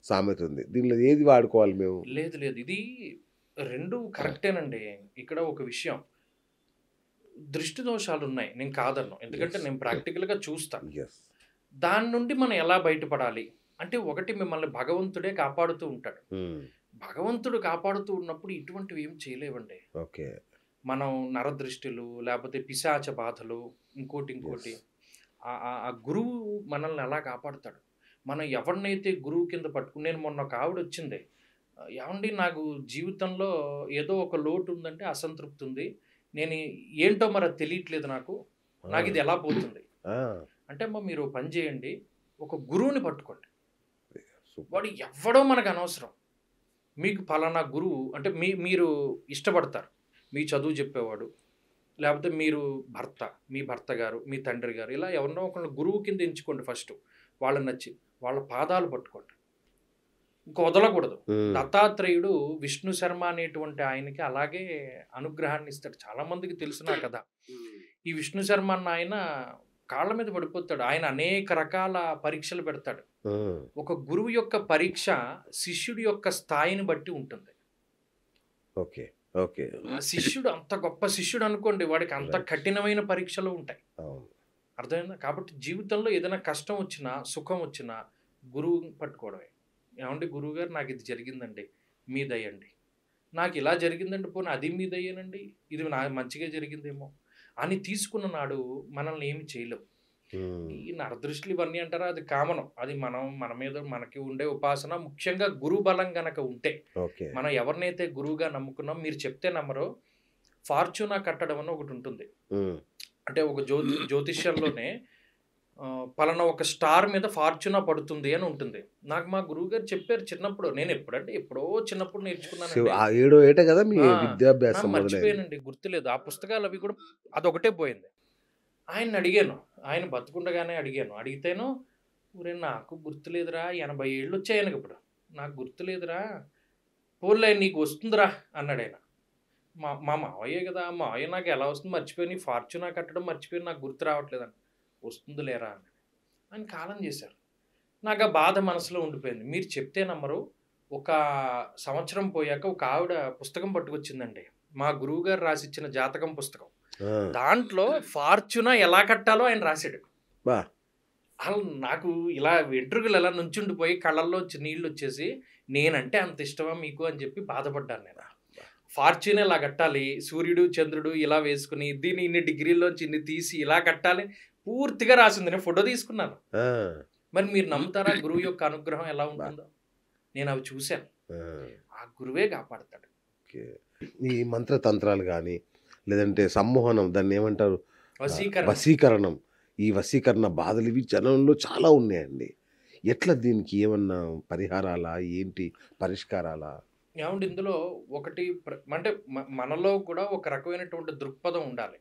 సామెత ఉంది. దీనిలో ఏది వాడుకోవాలి మేము? లేదు లేదు. ఇది 2 కరెక్టేనండి. ఇక్కడ ఒక విషయం. దృష్టి దోషాలున్నాయి. నేను కాదనను. ఎందుకంటే యెస్. నేను ప్రాక్టికల్‌గా చూస్తా. యెస్. దాని నుండి మనం ఎలా బయటపడాలి? అంటే ఒకటి మిమ్మల్ని భగవంతుడే కాపాడుతూ ఉంటాడు. హ్మ్. భగవంతుడు కాపాడుతూ ఉన్నప్పుడు ఇటువంటివి ఏం చేయలేవండి. ఓకే. మనం నరదృష్టిలు, లేపోతే పిశాచ బాధలు, ఇంకోటి. యెస్. ఆ గురువు మనల్ని ఎలా కాపాడుతాడు. మనం ఎవరినైతే గురువు కింద నేను మొన్న ఒక ఆవిడొచ్చింది. "ఏవండీ నాకు జీవితంలో ఏదో ఒక లోటు ఉందంటే అసంతృప్తి ఉంది. నేను ఏంటో మరి అది తెలియట్లేదు నాకు. ఆ! నాకిది ఎలా పోతుంది?" ఆ! అంటే అమ్మ మీరు ఓ పని చేయండి. ఒక గురువుని పట్టుకోండి. సూపర్. వాడు ఎవ్వడో మనకనవసరం. మీకు పలానా గురువు అంటే మీరు ఇష్టపడతారు. మీ చదువు చెప్పేవాడు. లేపోతే మీరు భర్త, మీ భర్త గారు, మీ తండ్రి గారు ఇలా ఎవరినో ఒకళ్ళని గురువు కింద ఎంచుకోండి ఫస్టు. వాళ్ళకి నచ్చి. వాళ్ళ పాదాలు పట్టుకోండి. ఇంక వదలకూడదు. హ్మ్. దత్తాత్రేయుడు విష్ణు శర్మ అనేటువంటి ఆయనకి అలాగే అనుగ్రహాన్ని ఇస్తాడు. చాలా మందికి తెలుసు ఆ కథ. ఈ విష్ణు శర్మ అన్న ఆయన కాళ్ళ మీద పడిపోతాడు. ఆయన అనేక రకాల పరీక్షలు పెడతాడు. హ్మ్. ఒక గురువు యొక్క పరీక్ష శిష్యుడి యొక్క స్థాయిని బట్టి ఉంటుంది. ఓకే. ఓకే. ఆ శిష్యుడు అంత గొప్ప శిష్యుడు అనుకోండి, వాడికి అంత రైట్. కఠినమైన పరీక్షలు ఉంటాయి. అవును. అర్థమైందా? కాబట్టి జీవితంలో ఏదైనా కష్టం వచ్చినా, సుఖం వచ్చినా గురువుని పట్టుకోవడమే. ఏవండీ గురువుగారు నాకిది జరిగిందండి. మీ దయండి. నాకిలా జరిగిందండి పోనీ అది మీ దయేనండి. ఇది మంచిగా జరిగిందేమో అని తీసుకున్న నాడు మనల్ని ఏమి చేయలేవు. హ్మ్. ఈ నరదృష్టిలు ఇవన్నీ అంటారా అది కామను. అది మన మీద మనకి ఉండే ఉపాసన ముఖ్యంగా గురు బలం గనక ఉంటే. ఓకే. మనం ఎవరినైతే గురువుగా నమ్ముకున్నాం మీరు చెప్తే నమ్మరు. ఫార్చ్యూనా కట్టడం అని ఒకటుంటుంది. హ్మ్. అంటే ఒక జ్యోతిష్యంలోనే పలానా ఒక స్టార్ మీద ఫార్చ్యూనా పడుతుంది అని ఉంటుంది. నాకు మా గురువుగారు చెప్పారు చిన్నప్పుడు. నేను ఎప్పుడో చిన్నప్పుడు నేర్చుకున్నానండి. ఆ ఏడో ఏట కదా మీ ఆ! విద్యాభ్యాసం మొదలైంది. మర్చిపోయానండి. గుర్తులేదు. ఆ పుస్తకాలు అవి కూడా అదొకటే పోయింది. ఆయన్ని అడిగాను. ఆయన బతికుండగానే అడిగాను. అడిగితేను "ఒరేయ్! నాకు గుర్తులేదురా 80 ఏళ్ళొచ్చాయి ఆయనకిప్పుడు. నాకు గుర్తులేదురా. పోన్లే నీకు వస్తుందిరా" అన్నాడాయన. మా మా మావయ్యే గదా! మావయ్య నాకు ఎలా వస్తుంది మర్చిపోయాను. ఈ ఫార్చ్యూనా కట్టడం మర్చిపోయాను. నాకు గుర్తు రావట్లేదని. "వస్తుందిలేరా" అన్నాడు. ఆయన కాలం చేశారు. నాకు ఆ బాధ మనసులో ఉండిపోయింది. మీరు చెప్తే నమ్మరు. ఒక సంవత్సరం పోయాక ఒక ఆవిడ పుస్తకం పట్టుకొచ్చిందండి. మా గురువుగారు రాసిచ్చిన జాతకం పుస్తకం. ఆ! దాంట్లో ఫార్చ్యూనా ఎలా కట్టాలో ఆయన రాసాడు. బా! నాకు ఇలా వెంట్రుకలు ఎలా నుంచుండిపోయి కళ్ళల్లోంచి నీళ్లొచ్చేసి, నేనంటే అంత ఇష్టమా మీకు అని చెప్పి బాధపడ్డాను నేను. ఫార్చ్యూన్ ఇలా కట్టాలి. సూర్యుడు, చంద్రుడు ఇలా వేసుకొని, దీన్ని ఇన్ని డిగ్రీల్లోంచి ఇన్ని తీసి ఇలా కట్టాలి. పూర్తిగా రాసింది. నేను ఫోటో తీసుకున్నాను. ఆ! మరి మీరు నమ్ముతారా గురువు యొక్క అనుగ్రహం ఎలా బా! ఉంటుందో? నేను అవి చూశాను. ఆ! ఆ గురువే కాపాడతాడు. ఓకే. ఈ మంత్రతంత్రాలు గాని, లేదంటే సమ్మోహనం దాన్నేమంటారు? వశీకరణం. వశీకరణం. ఈ వశీకరణ బాధలివి జనంలో చాలా ఉన్నాయండి. ఎట్లా దీనికి ఏమన్నా పరిహారాలా? ఏంటి? పరిష్కారాలా? ఏవండి ఇందులో ఒకటి అంటే మనలో కూడా ఒక రకమైనటువంటి దృక్పథం ఉండాలి.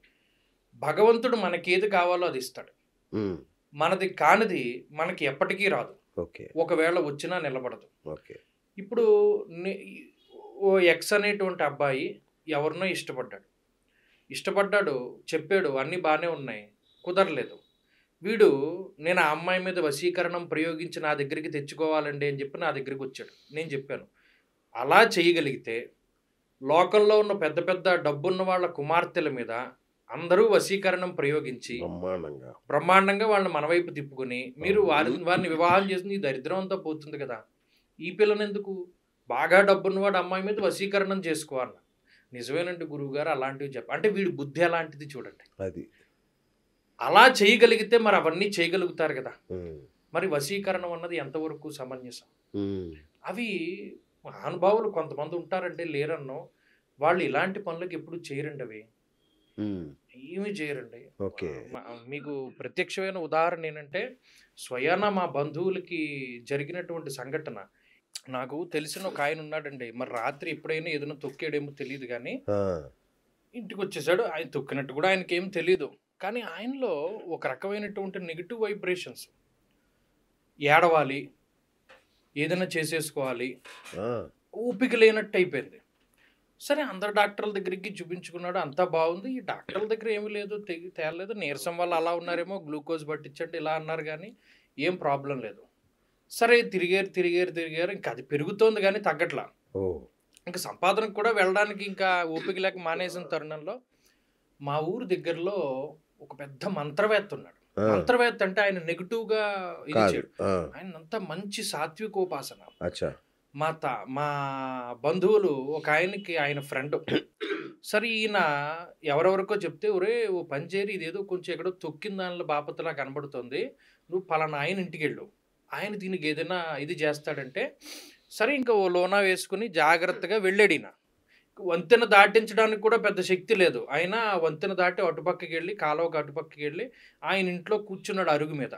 భగవంతుడు మనకేది కావాలో అది ఇస్తాడు. హ్మ్. మనది కానిది మనకి ఎప్పటికీ రాదు. ఓకే. ఒకవేళ వచ్చినా నిలబడదు. ఓకే. ఇప్పుడు నే ఓ ఎక్స్ అనేటువంటి అబ్బాయి ఎవరినో ఇష్టపడ్డాడు. చెప్పాడు అన్నీ బానే ఉన్నాయి. కుదరలేదు. వీడు నేను ఆ అమ్మాయి మీద వశీకరణం ప్రయోగించి నా దగ్గరికి తెచ్చుకోవాలండి అని చెప్పి నా దగ్గరికొచ్చాడు. నేను చెప్పాను. అలా చేయగలిగితే లోకంలో ఉన్న పెద్ద పెద్ద డబ్బున్న వాళ్ళ కుమార్తెల మీద అందరూ వశీకరణం ప్రయోగించి బ్రహ్మాండంగా. బ్రహ్మాండంగా వాళ్ళని మన వైపు తిప్పుకొని మీరు అవును. వారిని వివాహం చేసి ఈ దరిద్రం అంతా పోతుంది కదా! ఈ పిల్లనెందుకు బాగా డబ్బున్నవాడు అమ్మాయి మీద వశీకరణం చేసుకో అన్న. నిజమేనండి గురువుగారు అలాంటివి అంటే వీడి బుద్ధి ఎలాంటిది చూడండి. అది. అలా చేయగలిగితే మరి అవన్నీ చేయగలుగుతారు కదా! హ్మ్. మరి వశీకరణం అన్నది ఎంతవరకు సమంజసం? హ్మ్. అవి మహానుభావులు కొంతమంది ఉంటారండి లేరనను. వాళ్ళు ఇలాంటి పనులకి ఎప్పుడు చేయరండి అవి. హ్మ్. ఏమి చేయరండి. ఓకే. మీకు ప్రత్యక్షమైన ఉదాహరణ ఏంటంటే, స్వయాన మా బంధువులకి జరిగినటువంటి సంఘటన. నాకు తెలిసిన ఒక ఆయన ఉన్నాడండి. మరి రాత్రి ఎప్పుడైనా ఏదైనా తొక్కాడేమో తెలీదు గానీ, ఆ! ఇంటికొచ్చేసాడు. ఆయన తొక్కినట్టు కూడా ఆయనకేం తెలీదు. కానీ ఆయనలో ఒక రకమైనటువంటి నెగెటివ్ వైబ్రేషన్స్. ఏడవాలి, ఏదైనా చేసేసుకోవాలి. ఆ! ఓపిక లేనట్టు అయిపోయింది. సరే అందరు డాక్టర్ల దగ్గరికి చూపించుకున్నాడు. అంతా బాగుంది. ఈ డాక్టర్ల దగ్గర ఏమీ లేదు, తేలలేదు. నీరసం వల్ల అలా ఉన్నారేమో, గ్లూకోజ్ పట్టించండి ఇలా అన్నారు కానీ ఏం ప్రాబ్లం లేదు. సరే తిరిగారు. ఇంకా అది పెరుగుతోంది కానీ తగ్గట్లా. ఇంకా సంపాదనకు కూడా వెళ్ళడానికి ఇంకా ఓపిక లేక మానేసిన తరుణంలో మా ఊరు దగ్గరలో ఒక పెద్ద మంత్రవేత్త ఉన్నాడు. మంత్రవేత్త అంటే ఆయన నెగిటివ్గా ఇచ్చాడు. ఆయన అంతా మంచి సాత్వికోపాసన. మా బంధువులు ఒక ఆయనకి ఆయన ఫ్రెండ్. సరే ఈయన ఎవరెవరికో చెప్తే, ఒరే ఓ పనిచేరి ఇదేదో కొంచెం ఎక్కడో తొక్కిన దానిలో బాపతలా కనబడుతుంది, నువ్వు పలానా ఆయన ఇంటికి వెళ్ళు, ఆయన దీనికి ఏదైనా ఇది చేస్తాడంటే సరే ఇంకా ఓ లోనా వేసుకుని జాగ్రత్తగా వెళ్ళాడు. ఈయన వంతెన దాటించడానికి కూడా పెద్ద శక్తి లేదు. ఆయన వంతెన దాటి అటుపక్కకి వెళ్ళి కాలువకు అటుపక్కకి వెళ్ళి ఆయన ఇంట్లో కూర్చున్నాడు అరుగు మీద.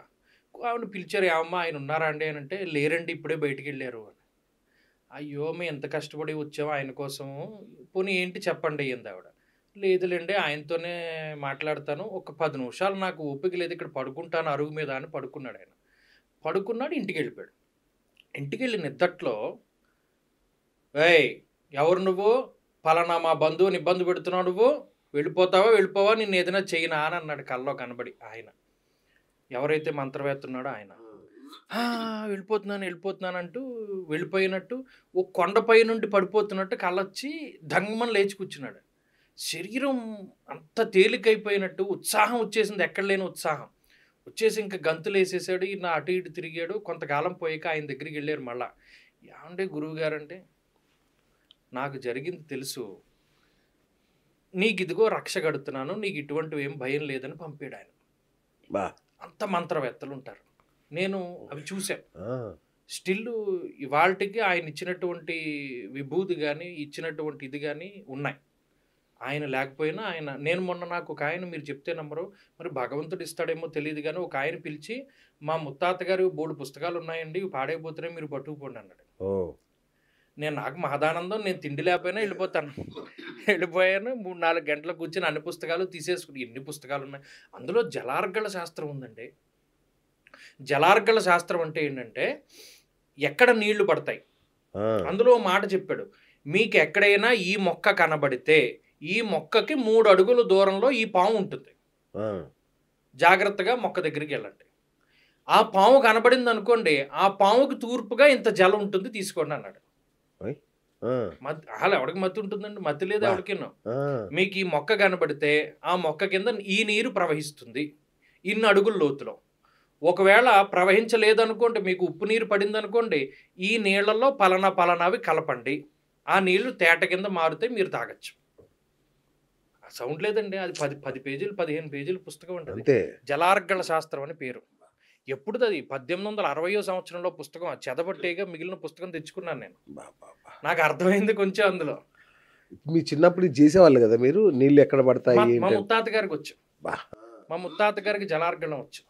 ఆవిడ పిలిచారు, ఏమమ్మా ఆయన ఉన్నారా అండి అని అంటే, లేరండి ఇప్పుడే బయటికి వెళ్ళారు అని. అయ్యో మేము ఎంత కష్టపడి వచ్చాము ఆయన కోసము, పోనీ ఏంటి చెప్పండి అయ్యింది ఆవిడ. లేదులేండి ఆయనతోనే మాట్లాడతాను, ఒక 10 నిమిషాలు నాకు ఓపిక లేదు, ఇక్కడ పడుకుంటాను అరుగు మీద అని పడుకున్నాడు. ఆయన పడుకున్నాడు, ఇంటికి వెళ్ళిపోయాడు. ఇంటికి వెళ్ళి నిద్దట్లో, ఏయ్ ఎవరు నువ్వు, పలానా మా బంధువుని ఇబ్బంది పెడుతున్నావు, నువ్వు వెళ్ళిపోవా, నిన్ను ఏదైనా చేయనా అని అన్నాడు కల్లో కనబడి. ఆయన ఎవరైతే మంత్రవేత్త ఉన్నాడో ఆయన వెళ్ళిపోతున్నాను అంటూ వెళ్ళిపోయినట్టు ఓ కొండపై నుండి పడిపోతున్నట్టు కళ్ళొచ్చి ధంగమని లేచి కూర్చున్నాడు. శరీరం అంత తేలికైపోయినట్టు ఉత్సాహం వచ్చేసింది, ఎక్కడ లేని ఉత్సాహం వచ్చేసి ఇంకా గంతులు వేసేసాడు. ఈయన అటు ఇటు తిరిగాడు. కొంతకాలం పోయాక ఆయన దగ్గరికి వెళ్ళారు. మళ్ళా ఏమంటే గురువు గారంటే, నాకు జరిగింది తెలుసు, నీకు ఇదిగో రక్ష కడుతున్నాను, నీకు ఇటువంటివి ఏం భయం లేదని పంపాడు ఆయన. అంత మంత్రవేత్తలు ఉంటారు, నేను అవి చూశాను. స్టిల్ ఇవాళకి ఆయన ఇచ్చినటువంటి విభూతి కానీ ఇచ్చినటువంటి ఇది కానీ ఉన్నాయి. ఆయన లేకపోయినా ఆయన, నేను మొన్న నాకు ఒక ఆయన, మీరు చెప్తే నమ్మరు, మరి భగవంతుడు ఇస్తాడేమో తెలియదు కానీ ఒక ఆయన పిలిచి, మా ముత్తాత గారు బోర్డు పుస్తకాలు ఉన్నాయండి పాడైపోతున్నాయి మీరు పట్టుకుపోండి అన్నాడు. నాకు మహదానందం, నేను తిండి లేకపోయినా వెళ్ళిపోతాను. వెళ్ళిపోయాను, 3-4 గంటలు కూర్చొని అన్ని పుస్తకాలు తీసేసుకుని, ఎన్ని పుస్తకాలు ఉన్నాయి అందులో. జలార్గళ శాస్త్రం ఉందండి. జలార్గళ శాస్త్రం అంటే ఏంటంటే ఎక్కడ నీళ్లు పడతాయి, అందులో మాట చెప్పాడు, మీకు ఎక్కడైనా ఈ మొక్క కనబడితే ఈ మొక్కకి 3 అడుగుల దూరంలో ఈ పాము ఉంటుంది, జాగ్రత్తగా మొక్క దగ్గరికి వెళ్ళండి. ఆ పాము కనబడింది అనుకోండి, ఆ పాముకి తూర్పుగా ఇంత జలం ఉంటుంది తీసుకోండి అన్నాడు. అసలు ఎవడికి మత్తి ఉంటుందండి, మత్తి లేదు ఎవరికిన్నో. మీకు ఈ మొక్క కనబడితే ఆ మొక్క కింద ఈ నీరు ప్రవహిస్తుంది ఇన్ని అడుగుల లోతులో. ఒకవేళ ప్రవహించలేదనుకోండి, మీకు ఉప్పు నీరు పడింది అనుకోండి, ఈ నీళ్లలో పలానావి కలపండి, ఆ నీళ్లు తేట కింద మారితే మీరు తాగొచ్చు. సౌండ్ లేదండి, అది 10 పేజీలు 15 పేజీల పుస్తకం ఉంటుంది. జలార్గళ శాస్త్రం అని పేరు. ఎప్పుడుది అది 1860వ సంవత్సరంలో పుస్తకం. చెదబట్టేగా మిగిలిన పుస్తకం తెచ్చుకున్నాను నేను. నాకు అర్థమైంది కొంచెం అందులో. మీ చిన్నప్పుడు చేసేవాళ్ళు కదా మీరు, నీళ్ళు ఎక్కడ పడతాయి. మా ముత్తాత గారికి వచ్చు, మా ముత్తాత గారికి జలార్గళం వచ్చు.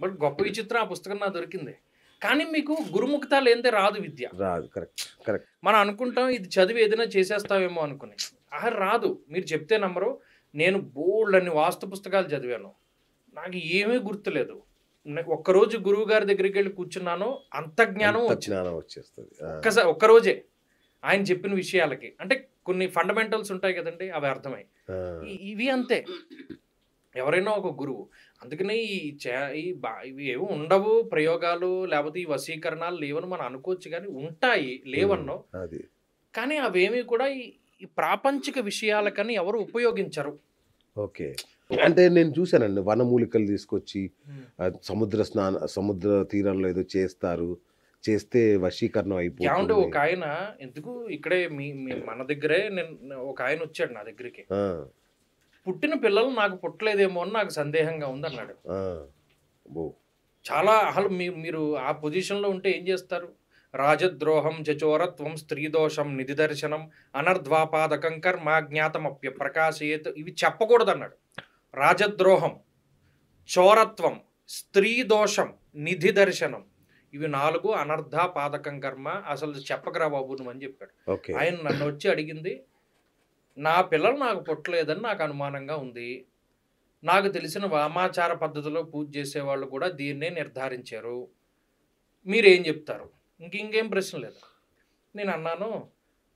బట్ గొప్ప విచిత్రం, ఆ పుస్తకం నాకు దొరికింది. కానీ మీకు గురుముఖత లేనిదే రాదు విద్య. రాదు. కరెక్ట్. మనం అనుకుంటాం ఇది చదివి ఏదైనా చేసేస్తావేమో అనుకుని, రాదు. మీరు చెప్తే నమ్మరు, నేను బోల్డన్ని వాస్తు పుస్తకాలు చదివాను, నాకు ఏమీ గుర్తులేదు. ఒక్కరోజు గురువు గారి దగ్గరికి వెళ్ళి కూర్చున్నాను, అంత జ్ఞానం వచ్చేస్తుంది ఒక్కరోజే. ఆయన చెప్పిన విషయాలకి అంటే కొన్ని ఫండమెంటల్స్ ఉంటాయి కదండి, అవి అర్థమై. ఇవి అంతే, ఎవరైనా ఒక గురువు. అందుకనే ఇవి ఏమి ఉండవు ప్రయోగాలు, లేకపోతే ఈ వశీకరణాలు లేవని మనం అనుకోవచ్చు, కానీ ఉంటాయి, లేవన్నో. కానీ అవేమీ కూడా ఈ ప్రాపంచిక విషయాలకని ఎవరు ఉపయోగించరు. ఓకే. అంటే నేను చూశానండి, వనమూలికలు తీసుకొచ్చి సముద్ర తీరంలో ఏదో చేస్తే వశీకరణం అయిపోతుంది. ఒక ఆయన ఎందుకు ఇక్కడే మన దగ్గరే ఒక ఆయన వచ్చాడు నా దగ్గరికి, పుట్టిన పిల్లలు నాకు పుట్టలేదేమో అని నాకు సందేహంగా ఉంది అన్నాడు. చాలా అసలు మీరు ఆ పొజిషన్లో ఉంటే ఏం చేస్తారు? రాజద్రోహం చచోరత్వం స్త్రీదోషం నిధి దర్శనం అనర్ధ్వాపాదకం కర్మ జ్ఞాతమప్య ప్రకాశయేత్, ఇవి చెప్పకూడదు అన్నాడు. రాజద్రోహం, చోరత్వం, స్త్రీ దోషం, నిధి దర్శనం, ఇవి 4 అనర్ధాపాదకం కర్మ, అసలు చెప్పకరా బాబు నువ్వు అని చెప్పాడు. ఆయన నన్ను వచ్చి అడిగింది, నా పిల్లలు నాకు పుట్టలేదని నాకు అనుమానంగా ఉంది, నాకు తెలిసిన వామాచార పద్ధతిలో పూజ చేసేవాళ్ళు కూడా దీన్నే నిర్ధారించారు, మీరేం చెప్తారు? ఇంకేం ప్రశ్న లేదు. నేను అన్నాను,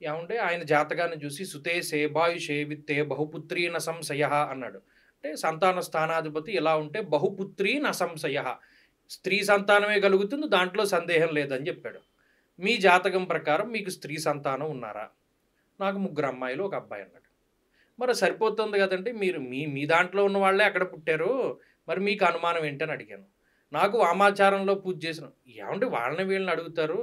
ఏమంటే ఆయన జాతకాన్ని చూసి సుతే సేబాయుషే విత్తే బహుపుత్రీ న సంశయ అన్నాడు. అంటే సంతాన స్థానాధిపతి ఇలా ఉంటే బహుపుత్రీ న సంశయ, స్త్రీ సంతానమే కలుగుతుంది, దాంట్లో సందేహం లేదని చెప్పాడు. మీ జాతకం ప్రకారం మీకు స్త్రీ సంతానం ఉన్నారా? నాకు 3 అమ్మాయిలు 1 అబ్బాయి అన్నాడు. మరి సరిపోతుంది కదండి, మీరు మీ మీ దాంట్లో ఉన్న వాళ్ళే అక్కడ పుట్టారు, మరి మీకు అనుమానం ఏంటని అడిగాను. నాకు వామాచారంలో పూజ చేసిన, ఏమంటే వాళ్ళని వీళ్ళని అడుగుతారు,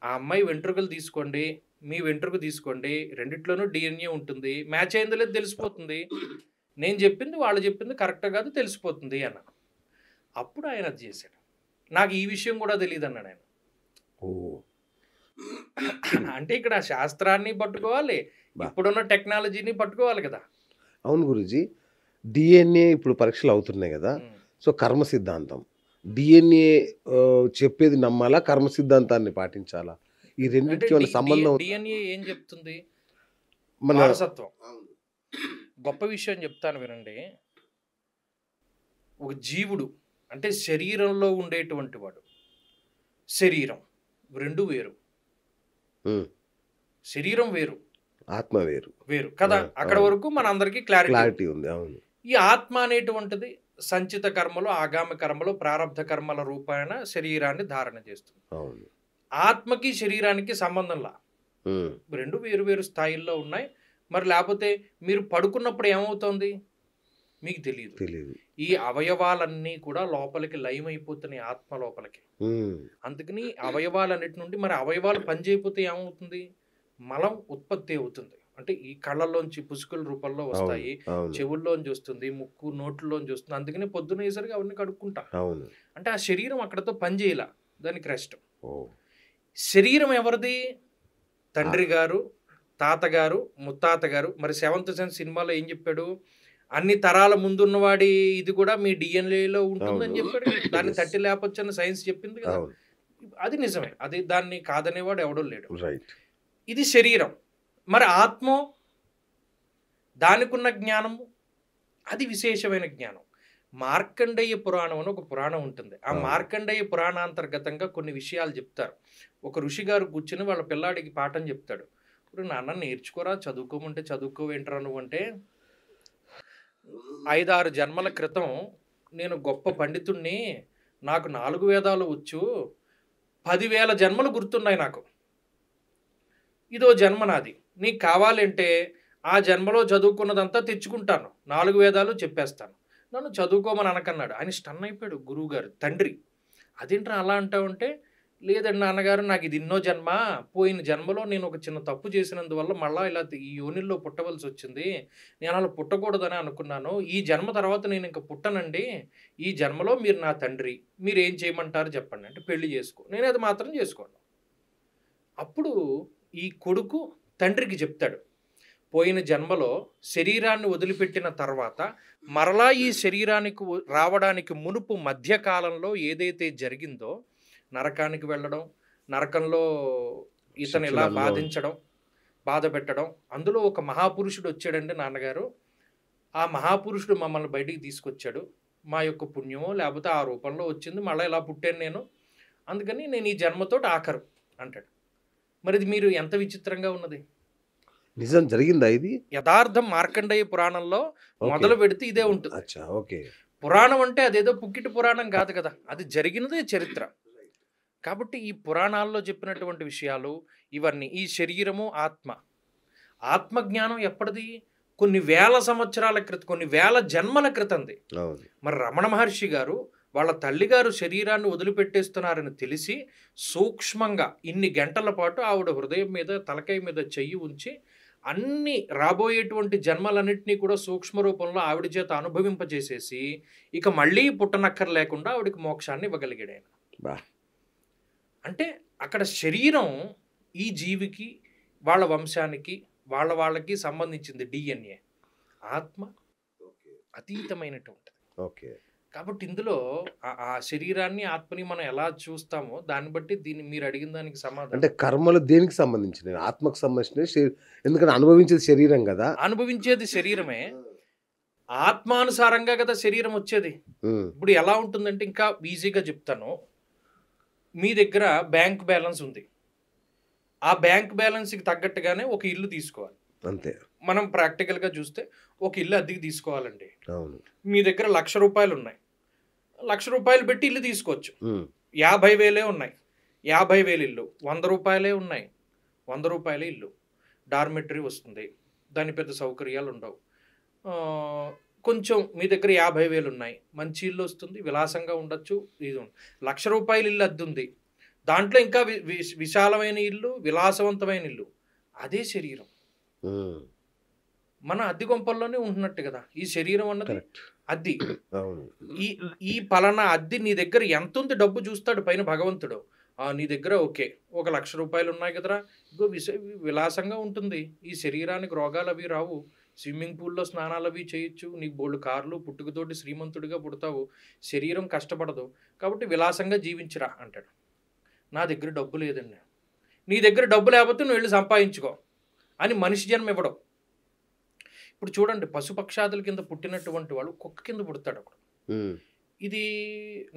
ఆ అమ్మాయి వెంట్రుకలు తీసుకోండి, మీ వెంట్రుక తీసుకోండి, రెండిట్లోనూ DNA ఉంటుంది, మ్యాచ్ అయిందో లేదు తెలిసిపోతుంది, నేను చెప్పింది వాళ్ళు చెప్పింది కరెక్ట్ కాదు తెలిసిపోతుంది అన్నాను. అప్పుడు ఆయన అది చేశాడు. నాకు ఈ విషయం కూడా తెలియదు అన్నాడు ఆయన. అంటే ఇక్కడ శాస్త్రాన్ని పట్టుకోవాలి, ఇప్పుడున్న టెక్నాలజీని పట్టుకోవాలి కదా. అవును గురూజీ, DNA ఇప్పుడు పరీక్షలు అవుతున్నాయి కదా, సో కర్మ సిద్ధాంతం DNA చెప్పేది నమ్మాలా, కర్మ సిద్ధాంతాన్ని పాటించాలా? ఈ రెండింటికి ఏమైనా సంబంధం? DNA ఏం చెప్తుంది? మన వారసత్వం. గొప్ప విషయం చెప్తాను వినండి. ఒక జీవుడు అంటే శరీరంలో ఉండేటువంటి వాడు, శరీరం రెండు వేరు, శరీరం వేరు, ఆత్మ వేరు వేరు కదా. అక్కడ వరకు మన అందరికీ క్లారిటీ ఉంది. అవును. ఈ ఆత్మ అనేటువంటిది సంచిత కర్మలు, ఆగామి కర్మలు, ప్రారబ్ధ కర్మల రూపాయన శరీరాన్ని ధారణ చేస్తుంది. అవును. ఆత్మకి శరీరానికి సంబంధంలా, రెండు వేరు వేరు స్థాయిల్లో ఉన్నాయి. మరి లేకపోతే మీరు పడుకున్నప్పుడు ఏమవుతుంది మీకు తెలియదు. ఈ అవయవాలన్నీ కూడా లోపలికి లయమైపోతున్నాయి ఆత్మ లోపలికి. అందుకని అవయవాలన్నిటి నుండి మరి అవయవాలు పనిచేయకపోతే ఏమవుతుంది? మలం ఉత్పత్తి అవుతుంది. అంటే ఈ కళ్ళల్లోంచి పుసుకుల రూపంలో వస్తాయి, చెవుల్లోంచి వస్తుంది, ముక్కు నోట్లోంచి వస్తుంది. అందుకని పొద్దునేసరికి అవన్నీ కడుక్కుంటా. అంటే ఆ శరీరం అక్కడతో పనిచేయాల, దానికి రెస్ట్. శరీరం ఎవరిది? తండ్రి గారు, తాతగారు, ముత్తాత గారు. మరి 7th సెన్స్ సినిమాలో ఏం చెప్పాడు? అన్ని తరాల ముందున్నవాడి ఇది కూడా మీ డిఎన్ఏలో ఉంటుందని చెప్పాడు. దాన్ని తట్టి లేపొచ్చని సైన్స్ చెప్పింది కదా. అది నిజమే, అది దాన్ని కాదనేవాడు ఎవడో లేడు. ఇది శరీరం. మరి ఆత్మ, దానికున్న జ్ఞానము అది విశేషమైన జ్ఞానం. మార్కండేయ పురాణం అని ఒక పురాణం ఉంటుంది. ఆ మార్కండేయ పురాణాంతర్గతంగా కొన్ని విషయాలు చెప్తారు. ఒక ఋషి గారు కూర్చుని వాళ్ళ పిల్లాడికి పాఠం చెప్తాడు. ఇప్పుడు నాన్న నేర్చుకోరా, చదువుకోమంటే చదువుకోవేంటరా నువ్వు అంటే, 5-6 జన్మల క్రితం నేను గొప్ప పండితుణ్ణి, నాకు 4 వేదాలు వచ్చు, 10,000 జన్మలు గుర్తున్నాయి నాకు, ఇదో జన్మ నాది, నీకు కావాలంటే ఆ జన్మలో చదువుకున్నదంతా తెచ్చుకుంటాను, 4 వేదాలు చెప్పేస్తాను, నన్ను చదువుకోమని అనకన్నాడు. ఆయన స్టన్ అయిపోయాడు గురువు గారు, తండ్రి. అదేంట్రా అలా అంటావంటే, లేదండి నాన్నగారు, నాకు ఇది ఎన్నో జన్మ, పోయిన జన్మలో నేను ఒక చిన్న తప్పు చేసినందువల్ల మళ్ళీ ఇలా ఈ యోనిల్లో పుట్టవలసి వచ్చింది, నేను అలా పుట్టకూడదని అనుకున్నాను, ఈ జన్మ తర్వాత నేను ఇంకా పుట్టనండి, ఈ జన్మలో మీరు నా తండ్రి, మీరు ఏం చేయమంటారు చెప్పండి అంటే, పెళ్లి చేసుకో, నేను అది మాత్రం చేసుకోను. అప్పుడు ఈ కొడుకు తండ్రికి చెప్తాడు, పోయిన జన్మలో శరీరాన్ని వదిలిపెట్టిన తర్వాత మరలా ఈ శరీరానికి రావడానికి మునుపు మధ్యకాలంలో ఏదైతే జరిగిందో, నరకానికి వెళ్ళడం, నరకంలో ఇతను ఇలా బాధించడం, బాధ పెట్టడం, అందులో ఒక మహాపురుషుడు వచ్చాడండి నాన్నగారు, ఆ మహాపురుషుడు మమ్మల్ని బయటికి తీసుకొచ్చాడు, మా యొక్క పుణ్యమో లేకపోతే ఆ రూపంలో వచ్చింది, మళ్ళీ ఇలా పుట్టాను నేను, అందుకని నేను ఈ జన్మతో ఆఖరు అంటాడు. మరి ఇది మీరు ఎంత విచిత్రంగా ఉన్నది, నిజం జరిగిందా ఇది? యథార్థం మార్కండేయ పురాణంలో మొదలు పెడితే ఇదే ఉంటుంది. పురాణం అంటే అదేదో పుక్కిటి పురాణం కాదు కదా, అది జరిగినదే చరిత్ర. కాబట్టి ఈ పురాణాల్లో చెప్పినటువంటి విషయాలు ఇవన్నీ, ఈ శరీరము ఆత్మ, ఆత్మజ్ఞానం ఎప్పటిది? కొన్ని వేల సంవత్సరాల క్రితం, కొన్ని వేల జన్మల క్రితంది. మరి రమణ మహర్షి గారు వాళ్ళ తల్లిగారు శరీరాన్ని వదిలిపెట్టేస్తున్నారని తెలిసి సూక్ష్మంగా ఇన్ని గంటల పాటు ఆవిడ హృదయం మీద, తలకాయ మీద చెయ్యి ఉంచి అన్ని రాబోయేటువంటి జన్మలన్నింటినీ కూడా సూక్ష్మ రూపంలో ఆవిడ చేత అనుభవింపజేసేసి ఇక మళ్ళీ పుట్టనక్కర్ లేకుండా ఆవిడకి మోక్షాన్ని ఇవ్వగలిగాడు ఆయన. అంటే అక్కడ శరీరం ఈ జీవికి, వాళ్ళ వంశానికి, వాళ్ళకి సంబంధించింది డిఎన్ఏ, ఆత్మ అతీతమైనటువంటిది. కాబట్టి ఇందులో ఆ శరీరాన్ని, ఆత్మని మనం ఎలా చూస్తామో దాన్ని బట్టి దీన్ని మీరు అడిగిన దానికి సమాధానం. అంటే కర్మలు దేనికి సంబంధించినవి? ఆత్మకు సంబంధించినవి, ఎందుకంటే అనుభవించేది శరీరం కదా. అనుభవించేది శరీరమే, ఆత్మానుసారంగా కదా శరీరం వచ్చేది. ఇప్పుడు ఎలా ఉంటుందంటే, ఇంకా ఈజీగా చెప్తాను, మీ దగ్గర బ్యాంక్ బ్యాలెన్స్ ఉంది, ఆ బ్యాంక్ బ్యాలెన్స్కి తగ్గట్టుగానే ఒక ఇల్లు తీసుకోవాలి. అంతే. మనం ప్రాక్టికల్గా చూస్తే ఒక ఇల్లు అద్దెకి తీసుకోవాలండి. అవును. మీ దగ్గర ₹1,00,000 ఉన్నాయి, ₹1,00,000 పెట్టి ఇల్లు తీసుకోవచ్చు. 50,000 ఉన్నాయి, 50,000 ఇల్లు. ₹100 ఉన్నాయి, ₹100 ఇల్లు. డార్మెటరీ వస్తుంది, దాని పెద్ద సౌకర్యాలు ఉండవు. కొంచెం మీ దగ్గర 50,000 ఉన్నాయి, మంచి ఇల్లు వస్తుంది, విలాసంగా ఉండొచ్చు. ఇది ₹1,00,000 ఇల్లు అద్దె ఉంది, దాంట్లో ఇంకా విశాలమైన ఇల్లు, విలాసవంతమైన ఇల్లు. అదే శరీరం మన అద్దె కొంపల్లోనే ఉంటున్నట్టు కదా ఈ శరీరం అన్నది. అద్దె ఈ ఈ పలానా అద్దె నీ దగ్గర ఎంత ఉంది డబ్బు చూస్తాడు పైన భగవంతుడు. నీ దగ్గర ఓకే ఒక ₹1,00,000 ఉన్నాయి కదరా, ఇగో విలాసంగా ఉంటుంది, ఈ శరీరానికి రోగాలు అవి రావు, స్విమ్మింగ్ పూల్లో స్నానాలు అవి చేయొచ్చు, నీకు బోల్డ్ కార్లు, పుట్టుకతోటి శ్రీమంతుడిగా పుడతావు, శరీరం కష్టపడదు, కాబట్టి విలాసంగా జీవించరా అంటాడు. నా దగ్గర డబ్బు లేదండి. నీ దగ్గర డబ్బు లేకపోతే నువ్వు వెళ్ళి సంపాదించుకో అని మనిషి జన్మ ఇవ్వడం. ఇప్పుడు చూడండి, పశుపక్షాదుల కింద పుట్టినటువంటి వాడు కుక్క కింద పుడతాడు అక్కడ. ఇది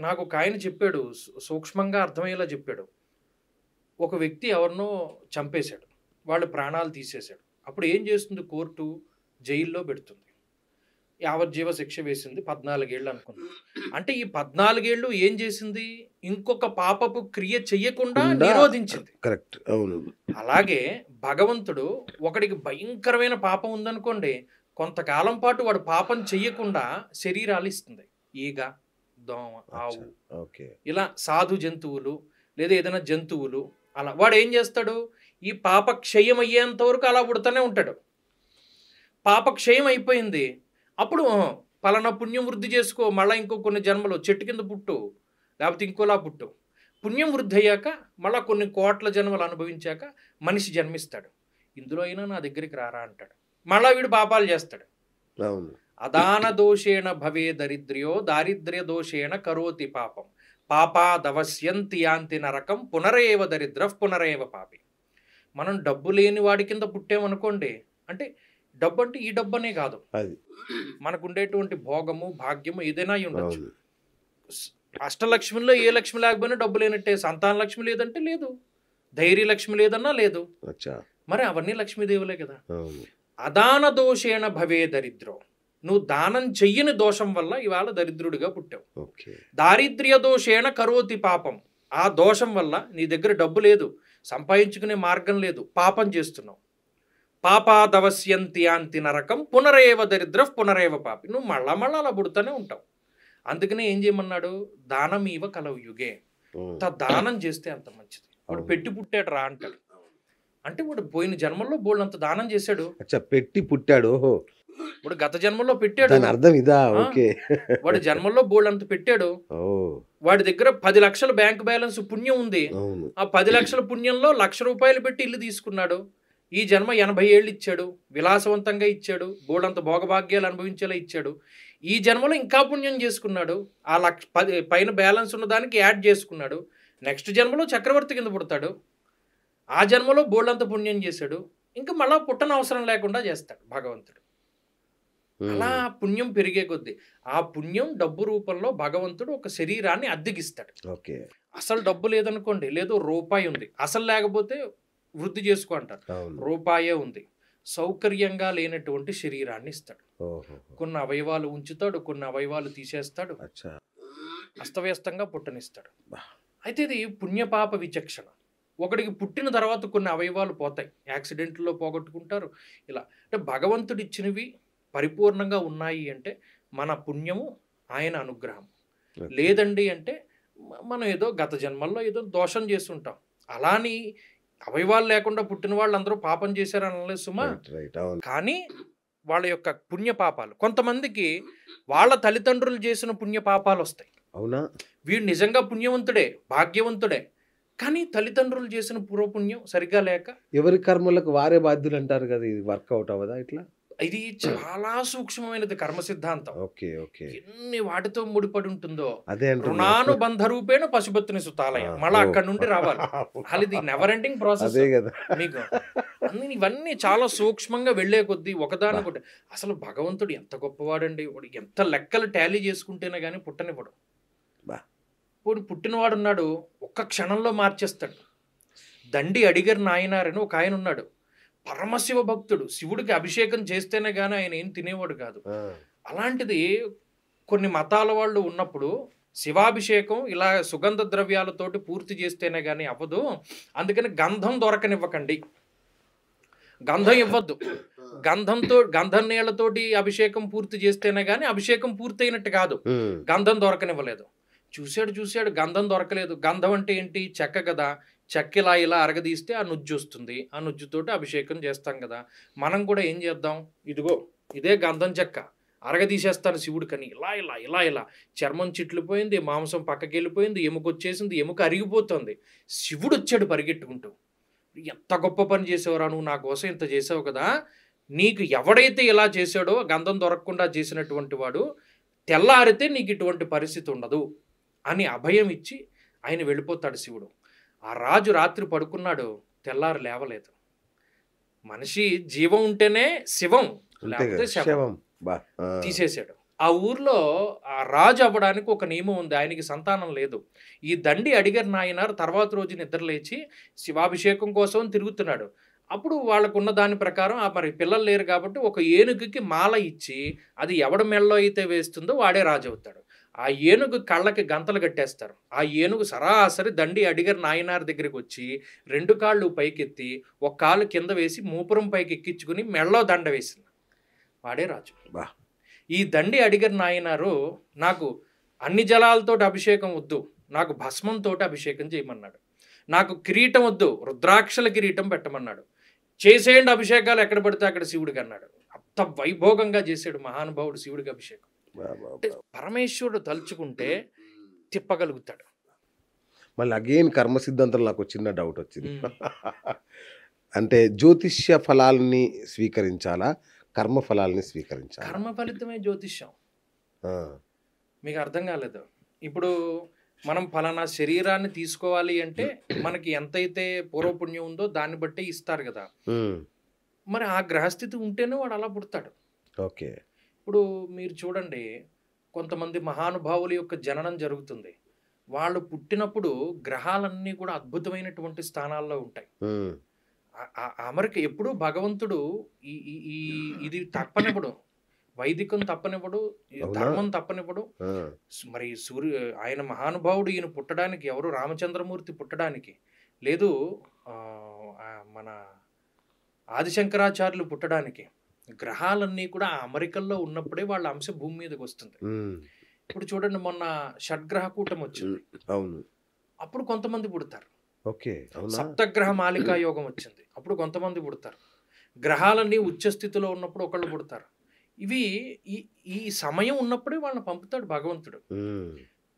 నాకు ఒక ఆయన చెప్పాడు, సూక్ష్మంగా అర్థమయ్యేలా చెప్పాడు. ఒక వ్యక్తి ఎవరినో చంపేశాడు, వాళ్ళు ప్రాణాలు తీసేశాడు. అప్పుడు ఏం చేస్తుంది కోర్టు? జైల్లో పెడుతుంది, యావజ్జీవ శిక్ష వేసింది, 14 ఏళ్ళు అనుకున్నాను. అంటే ఈ 14 ఏళ్ళు ఏం చేసింది? ఇంకొక పాపపు క్రియ చెయ్యకుండా నిరోధించింది. కరెక్ట్. అవును. అలాగే భగవంతుడు ఒకడికి భయంకరమైన పాపం ఉందనుకోండి, కొంతకాలం పాటు వాడు పాపం చెయ్యకుండా శరీరాలు ఇస్తుంది. ఈగ, దోమ, ఆవు, ఇలా సాధు జంతువులు లేదా ఏదైనా జంతువులు. అలా వాడు ఏం చేస్తాడు? ఈ పాప క్షయం అయ్యేంత వరకు అలా పుడుతూనే ఉంటాడు. పాప క్షయం అయిపోయింది, అప్పుడు పలానా పుణ్యం వృద్ధి చేసుకో, మళ్ళీ ఇంకో కొన్ని జన్మలు చెట్టు కింద పుట్టు, లేకపోతే ఇంకోలా పుట్టు. పుణ్యం వృద్ధి అయ్యాక మళ్ళీ కొన్ని కోట్ల జన్మలు అనుభవించాక మనిషి జన్మిస్తాడు. ఇందులో అయినా నా దగ్గరికి రారా అంటాడు. మళ్ళా వీడు పాపాలు చేస్తాడు. అదాన దోషేణ భవే దరిద్ర్యో దారిద్ర్య దోషేణ కరోతి పాపం పాపాదవశ్యంతి యాంతి నరకం పునరేవ దరిద్ర పునరేవ పాపి. మనం డబ్బు లేని వాడి కింద పుట్టామనుకోండి, అంటే డబ్బు అంటే ఈ డబ్బు అనే కాదు, మనకు ఉండేటువంటి భోగము భాగ్యము ఏదైనా ఉండొచ్చు. అష్టలక్ష్మిలో ఏ లక్ష్మి లేకపోయినా డబ్బు లేనట్టే. సంతాన లక్ష్మి లేదంటే లేదు, ధైర్య లక్ష్మి లేదన్నా లేదు, మరి అవన్నీ లక్ష్మీదేవులే కదా. అదాన దోషేణ భవే దరిద్రం, నువ్వు దానం చెయ్యని దోషం వల్ల ఇవాళ దరిద్రుడిగా పుట్టావు. దారిద్ర్య దోషేణ కరోతి పాపం, ఆ దోషం వల్ల నీ దగ్గర డబ్బు లేదు, సంపాదించుకునే మార్గం లేదు, పాపం చేస్తున్నావు. పాపాదవశ్యంతి యాంతి నరకం పునరేవ దరిద్ర పునరేవ పాపి, నువ్వు మళ్ళా అలా పుడుతూనే ఉంటావు. అందుకనే ఏం చేయమన్నాడు? దానమీవ కలవు యుగే, దానం చేస్తే అంత మంచిది. వాడు పెట్టి పుట్టాడు రా అంటాడు. అంటే వాడు పోయిన జన్మల్లో బోల్డ్ అంత దానం చేశాడు. పెట్టి పుట్టాడు, వాడు గత జన్మలో పెట్టాడు, అర్థం ఇదా? వాడి జన్మల్లో బోల్డ్ అంత పెట్టాడు. వాడి దగ్గర 10 లక్షల బ్యాంక్ బ్యాలెన్స్ పుణ్యం ఉంది. ఆ 10 లక్షల పుణ్యంలో ₹1,00,000 పెట్టి ఇల్లు తీసుకున్నాడు. ఈ జన్మ 80 ఏళ్ళు ఇచ్చాడు, విలాసవంతంగా ఇచ్చాడు, బోల్డంత భోగభాగ్యాలు అనుభవించేలా ఇచ్చాడు. ఈ జన్మలో ఇంకా పుణ్యం చేసుకున్నాడు, ఆ 10 పైన బ్యాలెన్స్ ఉన్న దానికి యాడ్ చేసుకున్నాడు. నెక్స్ట్ జన్మలో చక్రవర్తి కింద పుడతాడు, ఆ జన్మలో బోల్డంత పుణ్యం చేశాడు, ఇంకా మళ్ళా పుట్టన అవసరం లేకుండా చేస్తాడు భగవంతుడు. అలా పుణ్యం పెరిగే కొద్దీ ఆ పుణ్యం డబ్బు రూపంలో భగవంతుడు ఒక శరీరాన్ని అద్దెకిస్తాడు. అసలు డబ్బు లేదనుకోండి, లేదు రూపాయి ఉంది, అసలు లేకపోతే వృద్ధి చేసుకో అంటారు. రూపాయే ఉంది, సౌకర్యంగా లేనటువంటి శరీరాన్ని ఇస్తాడు. కొన్ని అవయవాలు ఉంచుతాడు, కొన్ని అవయవాలు తీసేస్తాడు, అస్తవ్యస్తంగా పుట్టనిస్తాడు. అయితే ఇది పుణ్యపాప విచక్షణ. ఒకడికి పుట్టిన తర్వాత కొన్ని అవయవాలు పోతాయి, యాక్సిడెంట్లో పోగొట్టుకుంటారు. ఇలా అంటే భగవంతుడు ఇచ్చినవి పరిపూర్ణంగా ఉన్నాయి అంటే మన పుణ్యము, ఆయన అనుగ్రహం. లేదండి అంటే మనం ఏదో గత జన్మల్లో ఏదో దోషం చేస్తుంటాం. అలాని అవయవాలు లేకుండా పుట్టిన వాళ్ళు అందరూ పాపం చేశారని అనలేదు సుమా. కానీ వాళ్ళ యొక్క పుణ్యపాపాలు, కొంతమందికి వాళ్ళ తల్లిదండ్రులు చేసిన పుణ్యపాపాలు వస్తాయి. అవునా? వీడు నిజంగా పుణ్యవంతుడే, భాగ్యవంతుడే, కానీ తల్లిదండ్రులు చేసిన పూర్వపుణ్యం సరిగ్గా లేక ఎవరి కర్మలకు వారే బాధ్యులు అంటారు కదా, ఇది వర్కౌట్ అవ్వదా ఇట్లా? ఇది చాలా సూక్ష్మమైనది కర్మ సిద్ధాంతం. ఎన్ని వాటితో ముడిపడి ఉంటుందో. రుణానుబంధ రూపేణ పశుపత్ని సుతాలయ, మళ్ళీ అక్కడ నుండి రావాలి. అది ఇది నెవర్ ఎండింగ్ ప్రాసెస్ మీకు. ఇవన్నీ చాలా సూక్ష్మంగా వెళ్లే కొద్దీ ఒకదానికొకటి. అసలు భగవంతుడు ఎంత గొప్పవాడండి, వాడు ఎంత లెక్కలు టాలీ చేసుకుంటేనే కానీ పుట్టనివ్వడు. పుట్టినవాడున్నాడు, ఒక్క క్షణంలో మార్చేస్తాడు. దండి అడిగారు నాయనారని ఒక ఆయన ఉన్నాడు, పరమశివ భక్తుడు, శివుడికి అభిషేకం చేస్తేనే కానీ ఆయన ఏం తినేవాడు కాదు. అలాంటిది కొన్ని మతాల వాళ్ళు ఉన్నప్పుడు శివాభిషేకం ఇలా సుగంధ ద్రవ్యాలతోటి పూర్తి చేస్తేనే కానీ అవ్వదు, అందుకని గంధం దొరకనివ్వకండి, గంధం ఇవ్వద్దు, గంధం నీళ్లతోటి అభిషేకం పూర్తి చేస్తేనే కానీ అభిషేకం పూర్తయినట్టు కాదు, గంధం దొరకనివ్వలేదు. చూశాడు గంధం దొరకలేదు. గంధం అంటే ఏంటి? చెక్క కదా, చెక్క ఇలా అరగదీస్తే ఆ నుజ్జు వస్తుంది, ఆ నుజ్జుతోటి అభిషేకం చేస్తాం కదా. మనం కూడా ఏం చేద్దాం, ఇదిగో ఇదే గంధం చెక్క అరగదీసేస్తాను శివుడికని, ఇలా చర్మం చిట్లిపోయింది, మాంసం పక్కకి వెళ్ళిపోయింది, ఎముక వచ్చేసింది, ఎముక అరిగిపోతుంది, శివుడు వచ్చాడు పరిగెట్టుకుంటూ, ఎంత గొప్ప పని చేసావురా నువ్వు, నా కోసం ఇంత చేసావు కదా, నీకు ఎవడైతే ఇలా చేశాడో గంధం దొరకకుండా చేసినటువంటి వాడు తెల్లారితే నీకు ఇటువంటి పరిస్థితి ఉండదు అని అభయం ఇచ్చి ఆయన వెళ్ళిపోతాడు శివుడు. ఆ రాజు రాత్రి పడుకున్నాడు, తెల్లారు లేవలేదు. మనిషి జీవం ఉంటేనే శివం, లేకపోతే శవం. తీసేశాడు. ఆ ఊర్లో ఆ రాజు అవ్వడానికి ఒక నియమం ఉంది, ఆయనకి సంతానం లేదు. ఈ దండి అడిగారు నాయనారు తర్వాత రోజు నిద్ర లేచి శివాభిషేకం కోసం తిరుగుతున్నాడు. అప్పుడు వాళ్ళకున్న దాని ప్రకారం మరి పిల్లలు లేరు కాబట్టి ఒక ఏనుగుకి మాల ఇచ్చి అది ఎవడ మెళ్ళలో అయితే వేస్తుందో వాడే రాజు అవుతాడు. ఆ ఏనుగు కళ్ళకి గంతలు కట్టేస్తారు. ఆ ఏనుగు సరాసరి దండి అడిగారు నాయనార్ దగ్గరికి వచ్చి 2 కాళ్ళు పైకెత్తి ఒక కాలు కింద వేసి మూపురం పైకి ఎక్కించుకుని మెళ్ళలో దండ వేసింది, వాడే రాజు. ఈ దండి అడిగారు నాయనారు, నాకు అన్ని జలాలతో అభిషేకం వద్దు, నాకు భస్మంతో అభిషేకం చేయమన్నాడు. నాకు కిరీటం వద్దు, రుద్రాక్షల కిరీటం పెట్టమన్నాడు. చేసేయండి అభిషేకాలు ఎక్కడ పడితే అక్కడ శివుడికి అన్నాడు. అంత వైభోగంగా చేశాడు మహానుభావుడు శివుడికి అభిషేకం. పరమేశ్వరుడు తలుచుకుంటే తిప్పగలుగుతాడు. మళ్ళీ అగైన్ కర్మ సిద్ధాంతం నాకు చిన్న డౌట్ వచ్చింది. అంటే జ్యోతిష్య ఫలాల్ని స్వీకరించాలా, కర్మ ఫలాల్ని స్వీకరించాలా? కర్మ ఫలితమే జ్యోతిష్యం. మీకు అర్థం కాలేదు. ఇప్పుడు మనం ఫలానా శరీరాన్ని తీసుకోవాలి అంటే మనకి ఎంతైతే పూర్వపుణ్యం ఉందో దాన్ని బట్టి ఇస్తారు కదా. మరి ఆ గ్రహస్థితి ఉంటేనే వాడు అలా పుడతాడు. ఓకే. ఇప్పుడు మీరు చూడండి, కొంతమంది మహానుభావుల యొక్క జననం జరుగుతుంది. వాళ్ళు పుట్టినప్పుడు గ్రహాలన్నీ కూడా అద్భుతమైనటువంటి స్థానాల్లో ఉంటాయి. అమరికి ఎప్పుడు భగవంతుడు ఇది తప్పనివ్వడు, వైదికం తప్పనివ్వడు, ధర్మం తప్పనివ్వడు. మరి ఆయన మహానుభావుడు ఈయన పుట్టడానికి, ఎవరు రామచంద్రమూర్తి పుట్టడానికి లేదు, మన ఆదిశంకరాచార్యులు పుట్టడానికి గ్రహాలన్నీ కూడా ఆ అమెరికల్లో ఉన్నప్పుడే వాళ్ళ అంశం భూమి మీదకి వస్తుంది. ఇప్పుడు చూడండి, మొన్న షడ్గ్రహ కూటమి వచ్చింది, అవును, అప్పుడు కొంతమంది పుడతారు. ఓకే. సప్తగ్రహ మాలికా యోగం వచ్చింది, అప్పుడు కొంతమంది పుడతారు. గ్రహాలన్నీ ఉచ్చ స్థితిలో ఉన్నప్పుడు ఒకళ్ళు పుడతారు. ఇవి ఈ సమయం ఉన్నప్పుడే వాళ్ళని పంపుతాడు భగవంతుడు.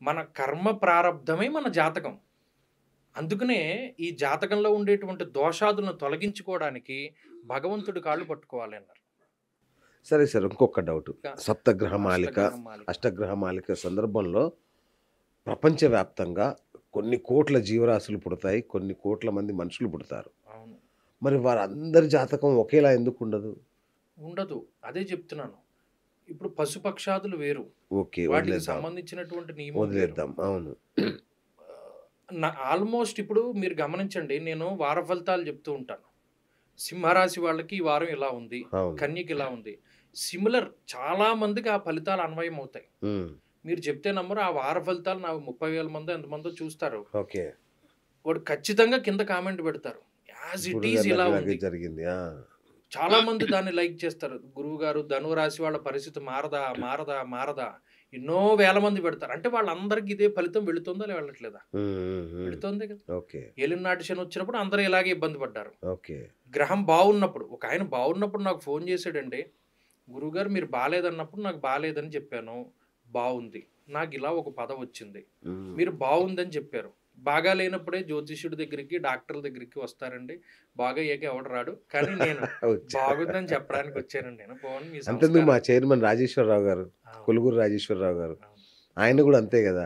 మన కర్మ ప్రారంధమే మన జాతకం. అందుకనే ఈ జాతకంలో ఉండేటువంటి దోషాదులను తొలగించుకోవడానికి భగవంతుడి కాళ్ళు పట్టుకోవాలి అన్నారు. సరే సార్, ఇంకొక డౌట్. సప్తగ్రహ మాలిక, అష్టగ్రహ మాలిక సందర్భంలో ప్రపంచవ్యాప్తంగా కొన్ని కోట్ల జీవరాశులు పుడతాయి, కొన్ని కోట్ల మంది మనుషులు పుడతారు. మరి వారందరి జాతకం ఒకేలా ఎందుకు ఉండదు? ఉండదు, అదే చెప్తున్నాను. ఇప్పుడు పశుపక్షాదులు వేరు, ఓకే, వాటికి సంబంధించినటువంటి నియమం వదిలేద్దాం. అవును, ఆల్మోస్ట్ ఇప్పుడు మీరు గమనించండి, నేను వార ఫలితాలు చెప్తూ ఉంటాను. సింహరాశి వాళ్ళకి ఈ వారం ఇలా ఉంది, కన్యకి ఇలా ఉంది, సిమిలర్ చాలా మందికి ఆ ఫలితాలు అన్వయం అవుతాయి. మీరు చెప్తే నమ్మరు, ఆ వార ఫలితాలు నా 30,000 మంది ఎంతమందో చూస్తారు. ఓకే, వాడు ఖచ్చితంగా కింద కామెంట్ పెడతారు, యాజ్ ఇట్ ఈజ్ ఇలా ఉంది జరిగింది. చాలా మంది దాన్ని లైక్ చేస్తారు. గురువు గారు, ధనురాశి వాళ్ళ పరిస్థితి మారదా మారదా మారదా, ఎన్నో వేల మంది పెడతారు. అంటే వాళ్ళందరికీ ఇదే ఫలితం వెళుతుందా వెళ్ళట్లేదా? వెళుతుంది కదా. ఏలినాటి శని వచ్చినప్పుడు అందరూ ఇలాగే ఇబ్బంది పడ్డారు. గ్రహం బాగున్నప్పుడు, ఒక ఆయన బాగున్నప్పుడు నాకు ఫోన్ చేసాడండి, గురువుగారు మీరు బాగాలేదన్నప్పుడు నాకు బాగాలేదని చెప్పాను, బాగుంది, నాకు ఇలా ఒక పదం వచ్చింది, మీరు బాగుందని చెప్పారు. బాగా లేనప్పుడే జ్యోతిష్యుడి దగ్గరికి, డాక్టర్ల దగ్గరికి వస్తారండి, బాగా అయ్యాక ఎవడు రాడు, కానీ నేను బాగుందని చెప్పడానికి వచ్చానండి. నేను అంతేందుకు మా చైర్మన్ రాజేశ్వరరావు గారు, కొలుగురు రాజేశ్వరరావు గారు, ఆయన కూడా అంతే కదా,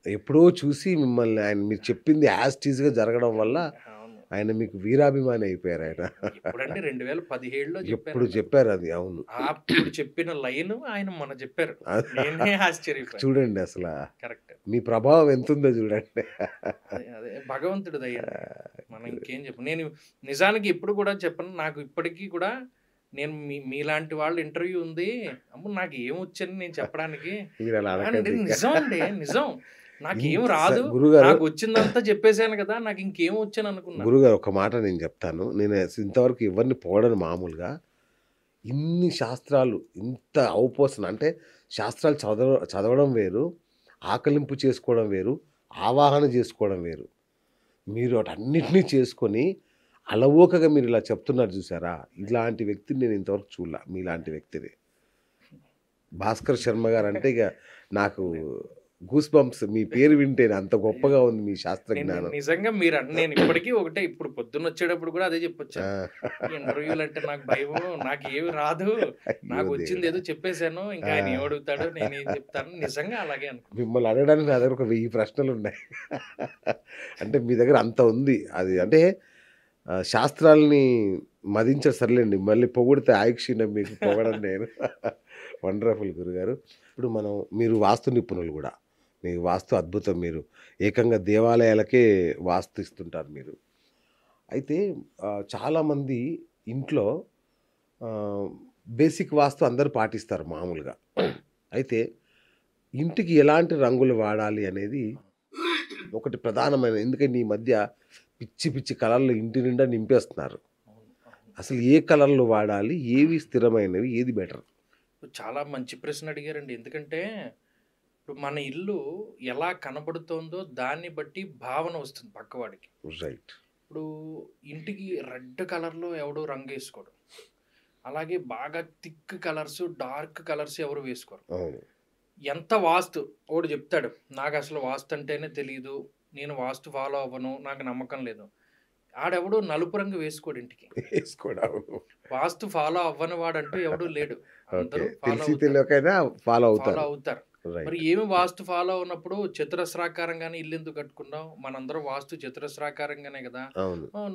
ఎప్పుడో చూసి మిమ్మల్ని, ఆయన మీరు చెప్పింది యాజ్ టీజ్గా జరగడం వల్ల ఆయన మీకు వీరాభిమాని అయిపోయారు ఆయన. ఎప్పుడండి 2017లో ఎప్పుడు చెప్పాను. చెప్పారు అది. అవును. అప్పుడు చెప్పిన లైన్ ఆయన మొన్న చెప్పారు. నేనే ఆశ్చర్యపోయాను. చూడండి అసలు కరెక్ట్. మీ ప్రభావం ఎంతుందో చూడండి. అదే భగవంతుడు దయ. మనం ఇంకేం చెప్పు. నేను నిజానికి ఎప్పుడు కూడా చెప్పను. నాకు ఇప్పటికీ కూడా నేను మీలాంటి వాళ్ళ ఇంటర్వ్యూ ఉంది, అమ్మ నాకు ఏమొచ్చని నేను చెప్పడానికి. మీరు అలా అనకండి. నిజం అండి, నిజం. నాకేం రాదు, గురుగారు నాకు వచ్చిందంతా చెప్పేశాను కదా, నాకు ఇంకేం వచ్చని అనుకున్నా. గురుగారు ఒక మాట నేను చెప్తాను. నేను ఇంతవరకు ఎవరిని పొగడను మామూలుగా. ఇన్ని శాస్త్రాలు ఇంత ఔపోసన అంటే శాస్త్రాలు చదవడం వేరు, ఆకలింపు చేసుకోవడం వేరు, ఆవాహన చేసుకోవడం వేరు. మీరు వాటన్నిటినీ చేసుకొని అలవోకగా మీరు ఇలా చెప్తున్నారు చూసారా, ఇలాంటి వ్యక్తిని నేను ఇంతవరకు చూడలే. మీలాంటి వ్యక్తిని భాస్కర్ శర్మ గారు అంటే ఇక నాకు గూస్ బంప్స్. మీ పేరు వింటే అంత గొప్పగా ఉంది మీ శాస్త్ర జ్ఞానం. నిజంగా మీరు నేను ఇప్పటికీ ఒకటే, ఇప్పుడు పొద్దున్న వచ్చేటప్పుడు కూడా అదే చెప్పొచ్చాను. ఇంటర్వ్యూలు అంటే నాకు భయం, నాకు ఏమి రాదు, నాకు వచ్చింది ఏదో చెప్పేశాను, ఇంకా ఆయన ఏమడుగుతాడో నేనేం చెప్తాను. నిజంగా అలాగే అనుకో. మిమ్మల్ని అడగడానికి నా దగ్గర ఒక 1000 ప్రశ్నలు ఉన్నాయి. అంటే మీ దగ్గర అంత ఉంది. అది అంటే శాస్త్రాలని మదించారు సర్లేండి, మళ్ళీ పొగిడితే ఆయుక్షీణం మీకు పొగడం నేను. వండర్ఫుల్ గురుగారు. ఇప్పుడు మీరు వాస్తు నిపుణులు కూడా, మీ వాస్తు అద్భుతం. మీరు ఏకంగా దేవాలయాలకే వాస్తు ఇస్తుంటారు మీరు. అయితే చాలామంది ఇంట్లో బేసిక్ వాస్తు అందరూ పాటిస్తారు మామూలుగా. అయితే ఇంటికి ఎలాంటి రంగులు వాడాలి అనేది ఒకటి ప్రధానమైన. ఎందుకంటే ఈ మధ్య పిచ్చి పిచ్చి కలర్లు ఇంటి నిండా నింపేస్తున్నారు. అసలు ఏ కలర్లు వాడాలి, ఏవి స్థిరమైనవి, ఏది బెటర్? చాలా మంచి ప్రశ్న అడిగారండి. ఎందుకంటే ఇప్పుడు మన ఇల్లు ఎలా కనబడుతోందో దాన్ని బట్టి భావన వస్తుంది పక్కవాడికి. రైట్. ఇప్పుడు ఇంటికి రెడ్ కలర్లో ఎవడో రంగు వేసుకోడు, అలాగే బాగా థిక్ కలర్స్, డార్క్ కలర్స్ ఎవరు వేసుకోరు. ఎంత వాస్తు ఒకడు చెప్తాడు, నాకు అసలు వాస్తు అంటేనే తెలియదు, నేను వాస్తు ఫాలో అవ్వను, నాకు నమ్మకం లేదు. ఆడెవడు నలుపు రంగు వేసుకోడు ఇంటికి. వాస్తు ఫాలో అవ్వని వాడంటూ ఎవడు లేడు. అందరూ ఫాలో అవుతారు. మరి ఏమి వాస్తు ఫాలో ఉన్నప్పుడు చతురస్రాకారంగానే ఇల్లు ఎందుకు కట్టుకున్నావు? మనందరం వాస్తు చతురస్రాకారంగానే కదా.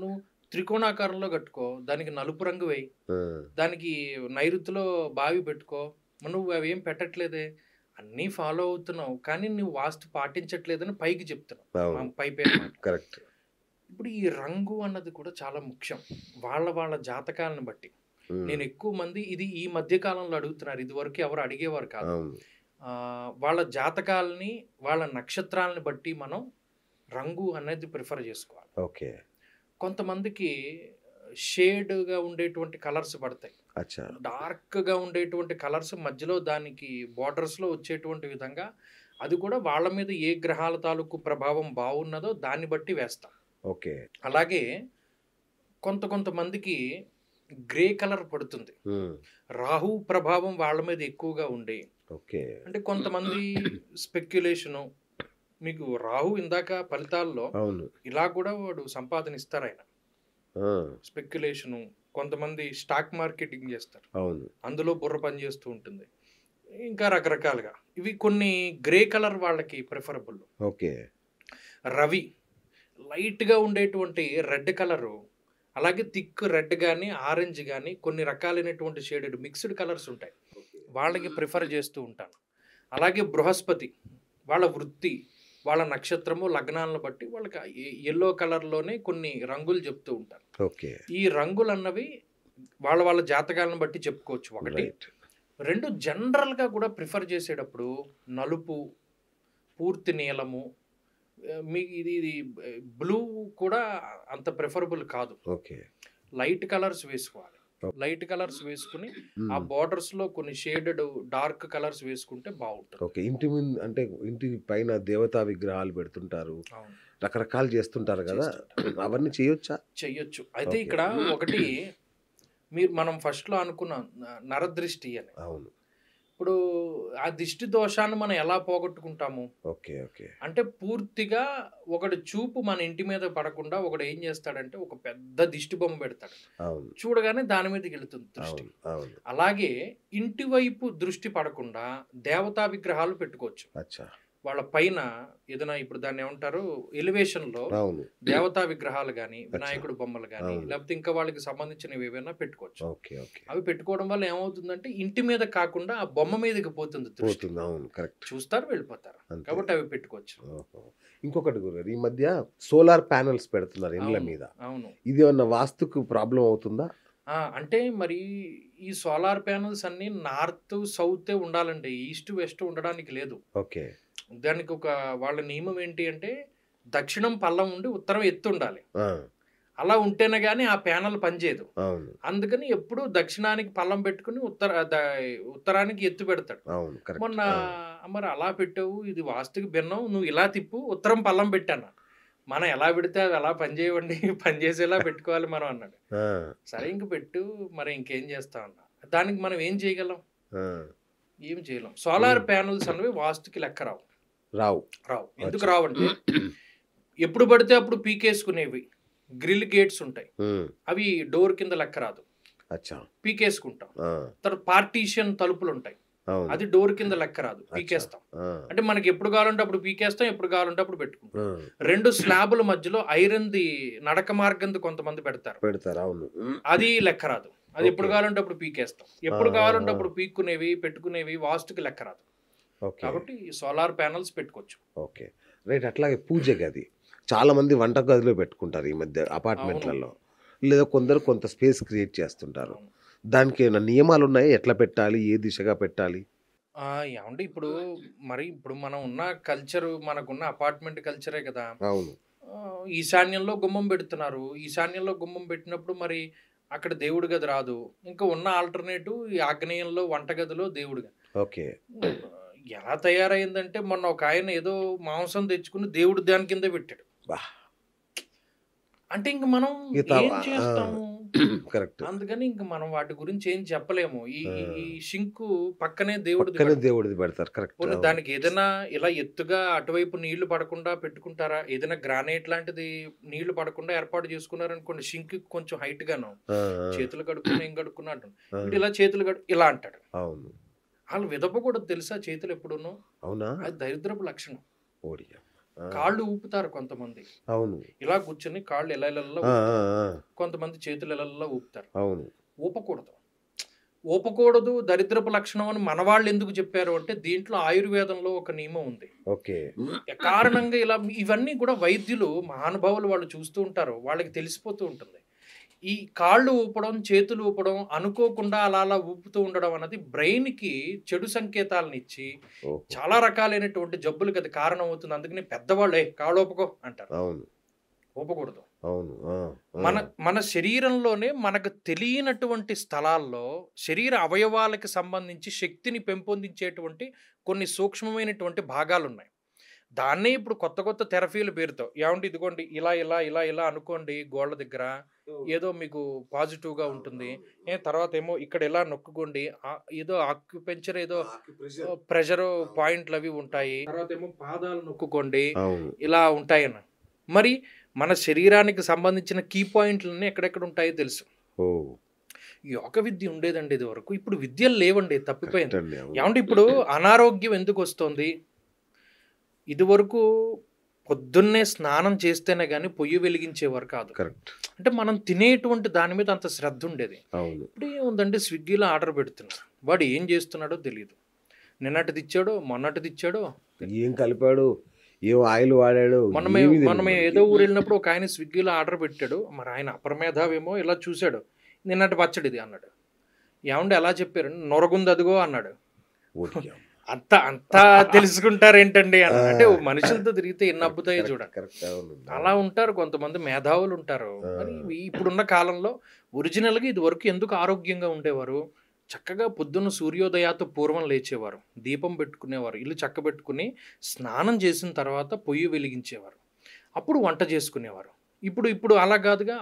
నువ్వు త్రికోణాకారంలో కట్టుకో, దానికి నలుపు రంగు వేయి, దానికి నైరుతిలో బావి పెట్టుకో. నువ్వు అవేం పెట్టట్లేదే, అన్నీ ఫాలో అవుతున్నావు కానీ నువ్వు వాస్తు పాటించట్లేదని పైకి చెప్తున్నావు, పై పేరు. కరెక్ట్. ఇప్పుడు ఈ రంగు అన్నది కూడా చాలా ముఖ్యం, వాళ్ళ జాతకాలను బట్టి. నేను ఎక్కువ మంది ఇది ఈ మధ్య కాలంలో అడుగుతున్నారు, ఇది వరకు ఎవరు అడిగేవారు కాదు. వాళ్ళ జాతకాలని, వాళ్ళ నక్షత్రాలని బట్టి మనం రంగు అనేది ప్రిఫర్ చేసుకోవాలి. ఓకే. కొంతమందికి షేడ్గా ఉండేటువంటి కలర్స్ పడతాయి, డార్క్గా ఉండేటువంటి కలర్స్ మధ్యలో దానికి బార్డర్స్లో వచ్చేటువంటి విధంగా, అది కూడా వాళ్ళ మీద ఏ గ్రహాల తాలూకు ప్రభావం బాగున్నదో దాన్ని బట్టి వేస్తాం. ఓకే. అలాగే కొంతమందికి గ్రే కలర్ పడుతుంది, రాహు ప్రభావం వాళ్ళ మీద ఎక్కువగా ఉండి. ఓకే. అంటే కొంతమంది స్పెక్యులేషను, మీకు రాహు ఇందాక ఫలితాల్లో ఇలా కూడా వాడు సంపాదన ఇస్తారు ఆయన. స్పెక్యులేషను, కొంతమంది స్టాక్ మార్కెటింగ్ చేస్తారు, అందులో బుర్ర పని చేస్తూ ఉంటుంది, ఇంకా రకరకాలుగా. ఇవి కొన్ని గ్రే కలర్ వాళ్ళకి ప్రిఫరబుల్. ఓకే. రవి లైట్గా ఉండేటువంటి రెడ్ కలరు, అలాగే థిక్ రెడ్ కానీ ఆరెంజ్ కానీ కొన్ని రకాలైనటువంటి షేడెడ్ మిక్స్డ్ కలర్స్ ఉంటాయి, వాళ్ళకి ప్రిఫర్ చేస్తూ ఉంటాను. అలాగే బృహస్పతి వాళ్ళ వృత్తి, వాళ్ళ నక్షత్రము, లగ్నాలను బట్టి వాళ్ళకి ఎల్లో కలర్లోనే కొన్ని రంగులు చెప్తూ ఉంటారు. ఓకే. ఈ రంగులు అన్నవి వాళ్ళ జాతకాలను బట్టి చెప్పుకోవచ్చు. ఒకటి. రెండు, జనరల్గా కూడా ప్రిఫర్ చేసేటప్పుడు నలుపు, పూర్తి నీలము, మీకు ఇది బ్లూ కూడా అంత ప్రిఫరబుల్ కాదు. ఓకే. లైట్ కలర్స్ వేసుకోవాలి. లైట్ కలర్స్ వేసుకుని ఆ బార్డర్స్ లో కొన్ని షేడెడ్ డార్క్ కలర్స్ వేసుకుంటే బాగుంటుంది. ఓకే. ఇంటి ముందు అంటే ఇంటి పైన దేవతా విగ్రహాలు పెడుతుంటారు, రకరకాలు చేస్తుంటారు కదా, అవన్నీ చేయొచ్చా? చెయ్యొచ్చు. అయితే ఇక్కడ ఒకటి మనం ఫస్ట్ లో అనుకున్నాం నరదృష్టి అని. అవును. ఇప్పుడు ఆ దిష్టి దోషాన్ని మనం ఎలా పోగొట్టుకుంటాము? ఓకే. ఓకే. అంటే పూర్తిగా ఒకటి చూపు మన ఇంటి మీద పడకుండా ఒకడు ఏం చేస్తాడంటే ఒక పెద్ద దిష్టి బొమ్మ పెడతాడు, చూడగానే దాని మీదకి వెళుతుంది దృష్టి. అలాగే ఇంటి వైపు దృష్టి పడకుండా దేవతా విగ్రహాలు పెట్టుకోవచ్చు. వాళ్ళ పైన ఏదైనా ఇప్పుడు దాన్ని ఏమంటారు ఎలివేషన్లో అవును. దేవతా విగ్రహాలు కానీ అచ్చా. వినాయకుడు బొమ్మలు కానీ అవును. లేకపోతే ఇంకా వాళ్ళకి సంబంధించినవి ఏవైనా పెట్టుకోవచ్చు. ఓకే. ఓకే. అవి పెట్టుకోవడం వల్ల ఏమవుతుందంటే ఇంటి మీద కాకుండా ఆ బొమ్మ మీదకి పోతుంది దృష్టి. పోతుంది. అవును. కరెక్ట్. చూస్తారు వెళ్ళిపోతారు. అంతే. కాబట్టి అవి పెట్టుకోవచ్చు. ఓహో! ఇంకొకటి గురుగారు, ఈ మధ్య సోలార్ ప్యానెల్స్ పెడుతున్నారు ఇండ్ల అవును. మీద. అవును. ఇది ఏమన్నా వాస్తుకు ప్రాబ్లం అవుతుందా? అంటే మరి ఈ సోలార్ ప్యానెల్స్ అన్నీ నార్త్, సౌతే ఉండాలండి. ఈస్ట్, వెస్ట్ ఉండడానికి లేదు. ఓకే. దానికి ఒక వాళ్ళ నియమం ఏంటి అంటే దక్షిణం పల్లం ఉండి ఉత్తరం ఎత్తు ఉండాలి. ఆ! అలా ఉంటేనే గాని ఆ ప్యానెల్ పనిచేయదు. అవును. అందుకని ఎప్పుడూ దక్షిణానికి పల్లం పెట్టుకొని ఉత్తరానికి ఎత్తు పెడతాడు. అవును. కరెక్ట్. మొన్న ఆ! మరి అలా పెట్టావు, ఇది వాస్తుకి భిన్నం, నువ్వు ఇలా తిప్పు, ఉత్తరం పల్లం పెట్టాను. మనం ఎలా పెడితే అవి ఎలా పనిచేయవండి, పనిచేసేలా పెట్టుకోవాలి మనం అన్నాడు. ఆ! సరే ఇంక పెట్టు, మరి ఇంకేం చేస్తాం అన్నా. దానికి మనం ఏం చేయగలం? ఆ! ఏం చేయలేం. సోలార్ హ్మ్. ప్యానెల్స్ అనేవి వాస్తుకి లెక్క రావు. రావు. ఎందుకు అచ్చా! రావంటే ఎప్పుడు పడితే అప్పుడు పీకేసుకునేవి గ్రిల్ గేట్స్ ఉంటాయి. హ్మ్. అవి డోర్ కింద లెక్క రాదు. అచ్చా! పీకేసుకుంటాం. ఆ! తర్వాత పార్టీషన్ తలుపులు ఉంటాయి. అవును. అది డోర్ కింద లెక్క రాదు. అచ్చా! పీకేస్తాం. ఆ! అంటే మనకి ఎప్పుడు కావాలంటే అప్పుడు పీకేస్తాం, ఎప్పుడు కావాలంటే అప్పుడు పెట్టుకుంటాం. ఆ! 2 స్లాబుల మధ్యలో ఐరన్‌ది నడక మార్గంది కొంతమంది పెడతారు. పెడతారు. అవును. అది లెక్క రాదు. అది ఎప్పుడు ఓకే. కావాలంటే అప్పుడు పీకేస్తాం. ఆ! ఎప్పుడు ఆ! కావాలంటే ఆ! అప్పుడు పీక్కునేవి, పెట్టుకునేవి వాస్తుకి లెక్క రాదు. ఓకే. కాబట్టి సోలార్ ప్యానెల్స్ పెట్టుకోవచ్చు. ఓకే. రైట్. అట్లాగే పూజ గది. చాలామంది వంట గదిలో పెట్టుకుంటారు ఈ మధ్య అవును. అపార్ట్మెంట్‌లలో. లేదా కొందరు కొంత స్పేస్ క్రియేట్ చేస్తుంటారు. అవును. దానికేమైనా నియమాలున్నాయా? ఎట్లా పెట్టాలి? ఏ దిశగా పెట్టాలి? ఏవండీ ఇప్పుడు మనం ఉన్న కల్చరు మనకున్న అపార్ట్మెంట్ కల్చరే కదా! అవును. ఈశాన్యంలో గుమ్మం పెడుతున్నారు. ఈశాన్యంలో గుమ్మం పెట్టినప్పుడు మరి అక్కడ దేవుడి గది రాదు. ఇంకా ఉన్న ఆల్టర్‌నేటివ్ ఈ ఆగ్నేయంలో వంటగదిలో దేవుడి గది. ఓకే. ఎలా తయారైందంటే మొన్న ఒకాయన ఏదో మాంసం తెచ్చుకొని దేవుడు దాని కిందే పెట్టాడు. అబ్బా! అంటే ఇంక మనం ఇక త ఏం ఆ! చేస్తాము? కరెక్ట్. అందుకని ఇంక మనం వాటి గురించి ఏం చెప్పలేము. ఈ ఆ! ఈ ఈ షింకు పక్కనే దేవుడిది పక్కనే పెడతాం. దేవుడిది పెడతారు. కరెక్ట్. పోనీ అవును. దానికి ఏదైనా ఇలా ఎత్తుగా అటువైపు నీళ్లు పడకుండా పెట్టుకుంటారా? ఏదైనా గ్రానైట్ లాంటిది నీళ్లు పడకుండా ఏర్పాటు చేసుకున్నారనుకోండి, షింక్‌కి కొంచెం హైట్‌గాను. ఆ! ఆ! చేతులు కడుక్కున్నా, ఏం కడుక్కున్నా అంటాడు. ఆ! వీడు ఇలా చేతులు ఇలా అంటాడు. అవును. ఆళ్ళు విదపకూడదు తెలుసా చేతులు ఎప్పుడూను. అవునా? అది దరిద్రపు లక్షణం. ఓడియా! ఆ! కాళ్ళు ఊపుతారు కొంతమంది. అవును. ఇలా కూర్చొని కాళ్ళు ఇలా ఆ! ఊపుతారు. ఆ! ఆ! కొంతమంది చేతులు ఇలా ఊపుతారు. అవును. ఊపకూడదు. ఊపకూడదు దరిద్రపు లక్షణం అని మనవాళ్ళు ఎందుకు చెప్పారు అంటే దీంట్లో ఆయుర్వేదంలో ఒక నియమం ఉంది. ఓకే. కారణంగా ఇలా ఇవన్నీ కూడా వైద్యులు మహానుభావులు వాళ్ళు చూస్తూ ఉంటారు. వాళ్ళకి తెలిసిపోతూ ఉంటుంది. ఈ కాళ్ళు ఊపడం, చేతులు ఊపడం అనుకోకుండా అలా ఊపుతూ ఉండడం అన్నది బ్రెయిన్‌కి చెడు సంకేతాలనిచ్చి ఓహో! చాలా రకాలైనటువంటి జబ్బులకి అది కారణం అవుతుంది. అందుకని పెద్దవాళ్ళు కాళ్ళు ఊపకో అంటారు. అవును. ఊపకూడదు. అవును. ఆ! ఆ! మన శరీరంలోనే మనకు తెలియనటువంటి స్థలాల్లో శరీర అవయవాలకి సంబంధించి శక్తిని పెంపొందించేటువంటి కొన్ని సూక్ష్మమైనటువంటి భాగాలున్నాయి. దాన్నే ఇప్పుడు కొత్త థెరపీల పేరుతో ఏవండీ ఇదిగోండి ఇలా అనుకోండి గోళ్ళ దగ్గర ఏదో మీకు పాజిటివ్‌గా ఉంటుంది. తర్వాత ఏమో ఇక్కడ ఇలా నొక్కుకోండి. ఏదో ఆక్యుపెంక్చర్ ఏదో ప్రెషర్ పాయింట్‌లవి ఉంటాయి. తర్వాతేమో పాదాలు నొక్కుకోండి. అవును. ఇలా ఉంటాయన్న. మరి మన శరీరానికి సంబంధించిన కీ పాయింట్‌లన్నీ ఎక్కడెక్కడ ఉంటాయో తెలుసు. ఓహ్! యోగ విద్య ఉండేదండి ఇదివరకు. ఇప్పుడు విద్యలు లేవండి. తప్పిపోయింది. కరెక్ట్ అండి. అవును. ఏవండీ ఇప్పుడు అనారోగ్యం ఎందుకొస్తోంది? ఇదివరకు పొద్దున్నే స్నానం చేస్తేనే గాని పొయ్యి వెలిగించేవారు కాదు. కరెక్ట్. అంటే మనం తినేటువంటి దాని మీద అంత శ్రద్ధ ఉండేది. అవును. ఇప్పుడు ఏముందండి స్విగ్గీలో ఆర్డర్ పెడుతున్నారు. వాడు ఏం చేస్తున్నాడో తెలీదు. నిన్నటిది ఇచ్చాడో, మొన్నటిది ఇచ్చాడో. ఏం కలిపాడు? ఏం ఆయిల్ వాడాడు? మనం ఏమీ తెలీదు మనం మనకి. ఏదో ఊరు వెళ్ళినప్పుడు ఒక ఆయన స్విగ్గీలో ఆర్డర్ పెట్టాడు. మరి ఆయన అపరమేధావేమో ఇలా చూశాడు. నిన్నటి పచ్చడిది అన్నాడు. ఏమండి ఎలా చెప్పారు? నొరగుంది అదిగో అన్నాడు. ఓడియా! అంతా తెలుసుకుంటారేంటండి అన్న. ఆ! అంటే మనుషులతో తిరిగితే ఎన్ని అబ్బుతాయో చూడండి. కరెక్ట్. అవును. అలా ఉంటారు కొంతమంది మేధావులు ఉంటారు. ఆ! మరి ఇప్పుడున్న కాలంలో ఒరిజినల్‌గా ఇదివరకు ఎందుకు ఆరోగ్యంగా ఉండేవారు? చక్కగా పొద్దున్న సూర్యోదయాతో పూర్వం లేచేవారు. దీపం పెట్టుకునేవారు. ఇల్లు చక్కబెట్టుకుని స్నానం చేసిన తర్వాత పొయ్యి వెలిగించేవారు. అప్పుడు వంట చేసుకునేవారు. ఇప్పుడు అలా కాదుగా.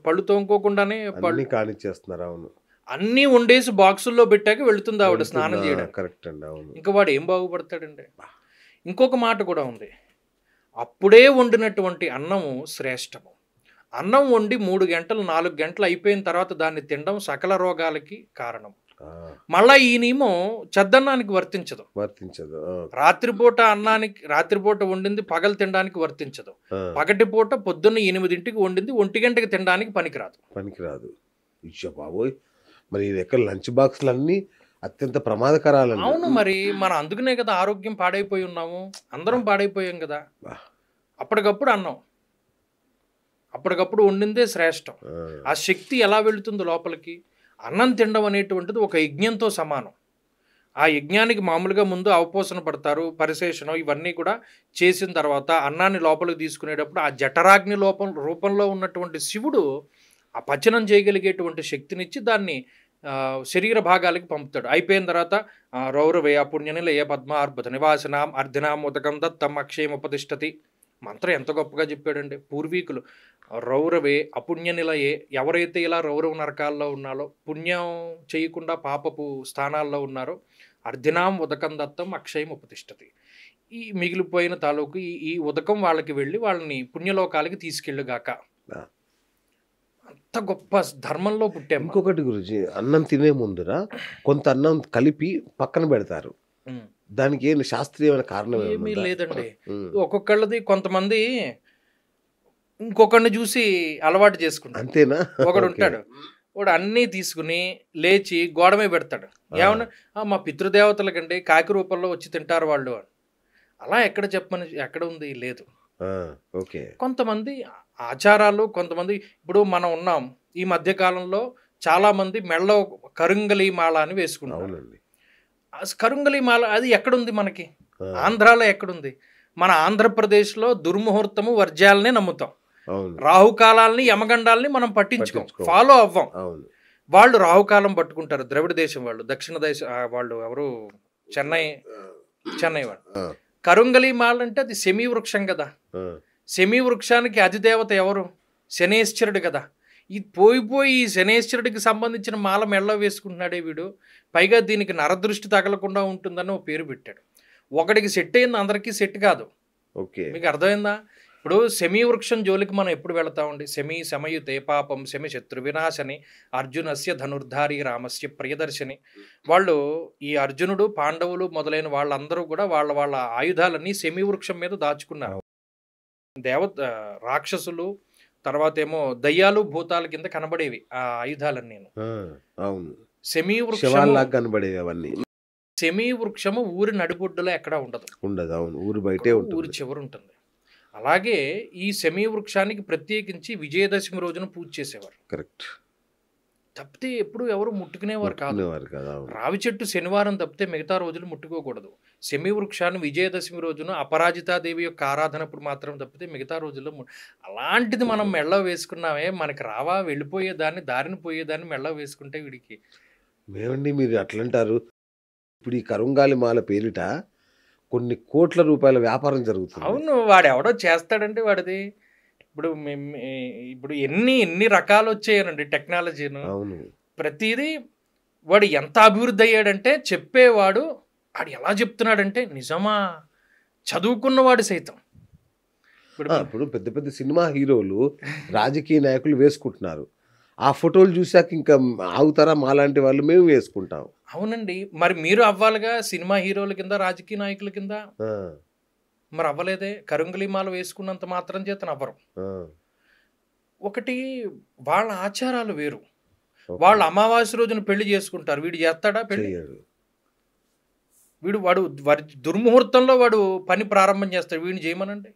పళ్ళు తోముకోకుండానే అన్నీ కానిచ్చేస్తున్నారు. అవును. అన్నీ వండేసి బాక్సుల్లో పెట్టాక వెళ్తుంది ఆవిడ స్నానం వెళ్తున్నా. చేయడానికి. కరెక్ట్ అండి. అవును. ఇంకా వాడు ఏం బాగుపడతాడండి? ఇంకొక మాట కూడా ఉంది. అప్పుడే వండినటువంటి అన్నము శ్రేష్టము. అన్నం వండి 3 గంటలు, 4 గంటలు అయిపోయిన తర్వాత దాన్ని తినడం సకల రోగాలకి కారణం. మళ్ళా ఈ నియమం చెద్దన్నానికి వర్తించదు. రాత్రిపూట వండింది పగలు తినడానికి వర్తించదు. పగటిపూట పొద్దున్న 8ంటికి వండింది 1 గంటకి తినడానికి పనికిరాదు. బాబోయ్, మరి ఎక్కడ లంచ్ బాక్స్లు అన్నీ అత్యంత ప్రమాదకరాలు. అవును, మరి మనం అందుకనే కదా ఆరోగ్యం పాడైపోయి ఉన్నాము, అందరం పాడైపోయాం కదా. అప్పటికప్పుడు అన్నం, అప్పటికప్పుడు వండిందే శ్రేష్టం. ఆ శక్తి ఎలా వెళుతుందో లోపలికి, అన్నం తినడం అనేటువంటిది ఒక యజ్ఞంతో సమానం. ఆ యజ్ఞానికి మామూలుగా ముందు అవపోసన పడతారు, పరిశేషణం ఇవన్నీ కూడా చేసిన తర్వాత అన్నాన్ని లోపలికి తీసుకునేటప్పుడు ఆ జఠరాగ్ని రూపంలో ఉన్నటువంటి శివుడు ఆ పచనం చేయగలిగేటువంటి శక్తినిచ్చి దాన్ని శరీర భాగాలకి పంపుతాడు. అయిపోయిన తర్వాత రౌరవే అపుణ్యనిలయ పద్మార్బుద నివాసనాం అర్ధనాం ఉదకం దత్తం అక్షయముపతిష్టతి మంత్రం ఎంత గొప్పగా చెప్పాడండి. పూర్వీకులు రౌరవే అపుణ్యనిలయే, ఎవరైతే ఇలా రౌరవ నరకాల్లో ఉన్నారో, పుణ్యం చేయకుండా పాపపు స్థానాల్లో ఉన్నారో, అర్ధనాం ఉదకం దత్తం అక్షయం ఉపతిష్టతి, ఈ మిగిలిపోయిన తాలూకు ఈ ఉదకం వాళ్ళకి వెళ్ళి వాళ్ళని పుణ్యలోకాలకి తీసుకెళ్ళుగాక. అంత గొప్ప ధర్మంలో పుట్టాము. ఇంకొకటి గురించి, అన్నం తినే ముందురా కొంత అన్నం కలిపి పక్కన పెడతారు. దానికి ఏం శాస్త్రీయమైన కారణం ఏమీ లేదండి. ఒక్కొక్కళ్ళది, కొంతమంది ఇంకొకరిని చూసి అలవాటు చేసుకుంటారు. అంతేనా? ఒకడు ఉంటాడు, వాడు అన్నీ తీసుకుని లేచి గోడమే పెడతాడు. ఏమన్నా మా పితృదేవతల కంటే కాకి రూపంలో వచ్చి తింటారు వాళ్ళు అని. అలా ఎక్కడ ఉంది? లేదు. కొంతమంది ఆచారాలు, కొంతమంది ఇప్పుడు మనం ఉన్నాం ఈ మధ్యకాలంలో చాలామంది మెళ్ళో కరుంగలి మాల అని వేసుకుంటారు. కరుంగలి మాల అది ఎక్కడుంది? మనకి ఆంధ్రాలో ఎక్కడుంది? మన ఆంధ్రప్రదేశ్లో దుర్ముహూర్తము వర్జ్యాలనే నమ్ముతాం, రాహుకాలాలని యమగండాలని మనం పట్టించుకోం, ఫాలో అవ్వం. వాళ్ళు రాహుకాలం పట్టుకుంటారు, ద్రవిడ దేశం వాళ్ళు, దక్షిణ దేశం వాళ్ళు, ఎవరు చెన్నై వాళ్ళు. కరుంగలి మాల అంటే అది శమీ వృక్షం కదా. శమీ వృక్షానికి అధిదేవత ఎవరు? శనేశ్వరుడు కదా. ఇది పోయి ఈ శనేశ్వరుడికి సంబంధించిన మాల మెళ్ళ వేసుకుంటున్నాడే వీడు. పైగా దీనికి నరదృష్టి తగలకుండా ఉంటుందని ఓ పేరు పెట్టాడు. ఒకడికి సెట్ అయింది, అందరికీ సెట్ కాదు. మీకు అర్థమైందా? ఇప్పుడు శమీ వృక్షం జోలికి మనం ఎప్పుడు వెళతామండి? శమయుతే పాపం శమి శత్రు వినాశని అర్జునస్య ధనుర్ధారి రామస్య ప్రియదర్శని. వాళ్ళు, ఈ అర్జునుడు, పాండవులు మొదలైన వాళ్ళందరూ కూడా వాళ్ళ ఆయుధాలన్నీ శమీ వృక్షం మీద దాచుకున్నారు. రాక్షసులు, తర్వాత ఏమో దయ్యాలు, భూతాల కింద కనబడేవి ఆ ఆయుధాలన్నీ. శమీ వృక్షము ఊరి నడిబొడ్డులో ఎక్కడ ఉండదు, ఊరి బయటే ఊరి చివరి ఉంటుంది. అలాగే ఈ శమీ వృక్షానికి ప్రత్యేకించి విజయదశమి రోజున పూజ చేసేవారు. కరెక్ట్. తప్పితే ఎప్పుడు ఎవరు ముట్టుకునేవారు కాదు. రావి చెట్టు శనివారం తప్పితే మిగతా రోజులు ముట్టుకోకూడదు. శమీ వృక్షాన్ని విజయదశమి రోజున అపరాజితాదేవి యొక్క ఆరాధనప్పుడు మాత్రం తప్పితే మిగతా రోజుల్లో అలాంటిది మనం మెళ్ళ వేసుకున్నామే, మనకి రావా? వెళ్ళిపోయేదాన్ని, దారిని పోయేదాన్ని మెళ్ళ వేసుకుంటే వీడికి మేమండి. మీరు అట్లంటారు. ఇప్పుడు ఈ కరుంగాలి మాల పేరిట కొన్ని కోట్ల రూపాయల వ్యాపారం జరుగుతుంది. అవును, వాడు ఎవడో చేస్తాడంటే వాడిది. ఇప్పుడు ఎన్ని రకాలు వచ్చాయనండి టెక్నాలజీను. ప్రతిదీ వాడు ఎంత అభివృద్ధి అయ్యాడంటే చెప్పేవాడు వాడు ఎలా చెప్తున్నాడంటే నిజమా, చదువుకున్నవాడు సైతం. ఇప్పుడు పెద్ద పెద్ద సినిమా హీరోలు, రాజకీయ నాయకులు వేసుకుంటున్నారు. ఆ ఫోటోలు చూసాక ఇంకా ఆగుతారా? మాలాంటి వాళ్ళు మేము వేసుకుంటాం. అవునండి, మరి మీరు అవ్వాలిగా సినిమా హీరోల కింద, రాజకీయ నాయకుల కింద. మరి అవ్వలేదే. కరుంగలి మాల వేసుకున్నంత మాత్రం చేత అవ్వరు. ఒకటి, వాళ్ళ ఆచారాలు వేరు. వాళ్ళు అమావాస్య రోజున పెళ్లి చేసుకుంటారు, వీడు చేస్తాడా పెళ్లి? వాడు దుర్ముహూర్తంలో వాడు పని ప్రారంభం చేస్తాడు, వీడిని చేయమనండి.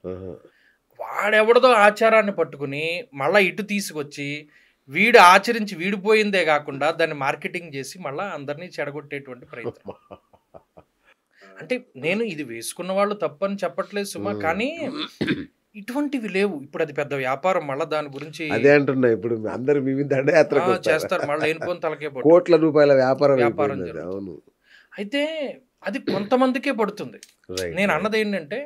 వాడెవడదో ఆచారాన్ని పట్టుకుని మళ్ళీ ఇటు తీసుకొచ్చి వీడు ఆచరించి వీడిపోయిందే కాకుండా దాన్ని మార్కెటింగ్ చేసి మళ్ళీ అందరినీ చెడగొట్టేటువంటి ప్రయత్నం. అంటే నేను ఇది వేసుకున్న వాళ్ళు తప్పని చెప్పట్లేదు సుమా, కానీ ఇటువంటివి లేవు. ఇప్పుడు అది పెద్ద వ్యాపారం. మళ్ళీ దాని గురించి అదే అంటున్నా. ఇప్పుడు అందరూ చేస్తారు, మళ్ళీ లేనిపోని తలకే కోట్ల రూపాయల వ్యాపారం. అవును, అయితే అది కొంతమందికే పడుతుంది. నేను అన్నది ఏంటంటే,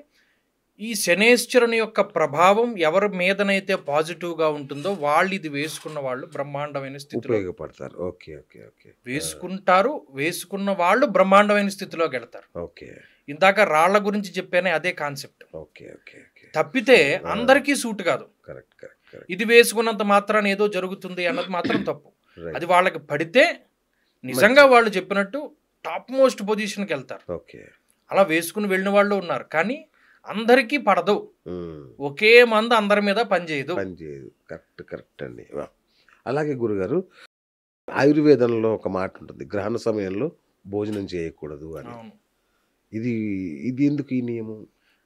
ఈ శనేశ్వరుని యొక్క ప్రభావం ఎవరి మీదనైతే పాజిటివ్గా ఉంటుందో వాళ్ళు ఇది వేసుకున్న వాళ్ళు బ్రహ్మాండమైన స్థితిలో ఉపయోగపడతారు. వేసుకున్న వాళ్ళు బ్రహ్మాండమైన స్థితిలోకి వెళ్తారు. ఇందాక రాళ్ల గురించి చెప్పానే, అదే కాన్సెప్ట్. తప్పితే అందరికీ సూట్ కాదు. ఇది వేసుకున్నంత మాత్రాన్ని ఏదో జరుగుతుంది అన్నది మాత్రం తప్పు. అది వాళ్ళకి పడితే నిజంగా వాళ్ళు చెప్పినట్టు టాప్ మోస్ట్ పొజిషన్కి వెళ్తారు. ఓకే. అలా వేసుకుని వెళ్ళిన వాళ్ళు ఉన్నారు. కానీ అందరికీ పడదు. ఒకే మందు అందరి మీద పనిచేయదు. కరెక్ట్ అండి. అలాగే గురుగారు, ఆయుర్వేదంలో ఒక మాట ఉంటుంది, గ్రహణ సమయంలో భోజనం చేయకూడదు అని. ఇది ఇది ఎందుకు ఈ నియమం?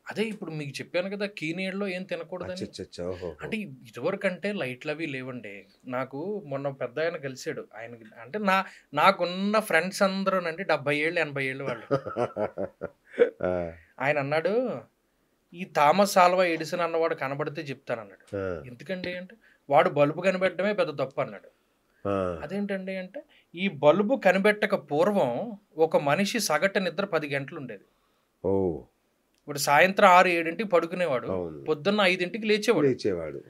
అదే ఇప్పుడు మీకు చెప్పాను కదా, కీనీళ్ళలో ఏం తినకూడదని. అంటే ఇదివరకు అంటే లైట్లు అవి లేవండి. నాకు మొన్న పెద్ద ఆయన కలిసాడు. ఆయన అంటే నాకున్న ఫ్రెండ్స్ అందరూనండి 70 ఏళ్ళు 80 ఏళ్ళు వాళ్ళు. ఆయన అన్నాడు, ఈ థామస్ ఆల్వా ఎడిసన్ అన్నవాడు కనబడితే చెప్తానన్నాడు. ఎందుకండి అంటే, వాడు బల్బు కనిపెట్టడమే పెద్ద తప్పు అన్నాడు. అదేంటండి అంటే, ఈ బల్బు కనిపెట్టక పూర్వం ఒక మనిషి సగటు నిద్ర 10 గంటలు ఉండేది. ఇప్పుడు సాయంత్రం 6-7ంటికి పడుకునేవాడు, పొద్దున్న 5ంటికి లేచేవాడు.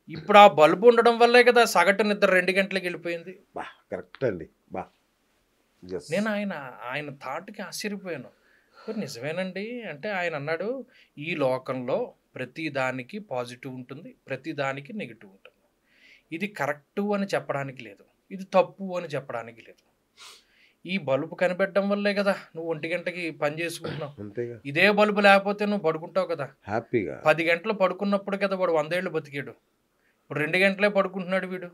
ఇప్పుడు ఆ బల్బు ఉండడం వల్లే కదా సగటు నిద్ర 2 గంటలకు వెళ్ళిపోయింది. కరెక్ట్ అండి. నేను ఆయన థాట్కి ఆశ్చర్యపోయాను. నిజమేనండి అంటే, ఆయన అన్నాడు, ఈ లోకంలో ప్రతి దానికి పాజిటివ్ ఉంటుంది, ప్రతి దానికి నెగిటివ్ ఉంటుంది. ఇది కరెక్టు అని చెప్పడానికి లేదు, ఇది తప్పు అని చెప్పడానికి లేదు. ఈ బల్బు కనిపెట్టడం వల్లే కదా నువ్వు 1 గంటకి పని చేసుకుంటున్నావు. ఇదే బల్బు లేకపోతే నువ్వు పడుకుంటావు కదా హ్యాపీగా. 10 గంటలు పడుకున్నప్పుడు కదా వాడు 100 ఏళ్ళు బతికాడు. ఇప్పుడు 2 గంటలే పడుకుంటున్నాడు వీడు.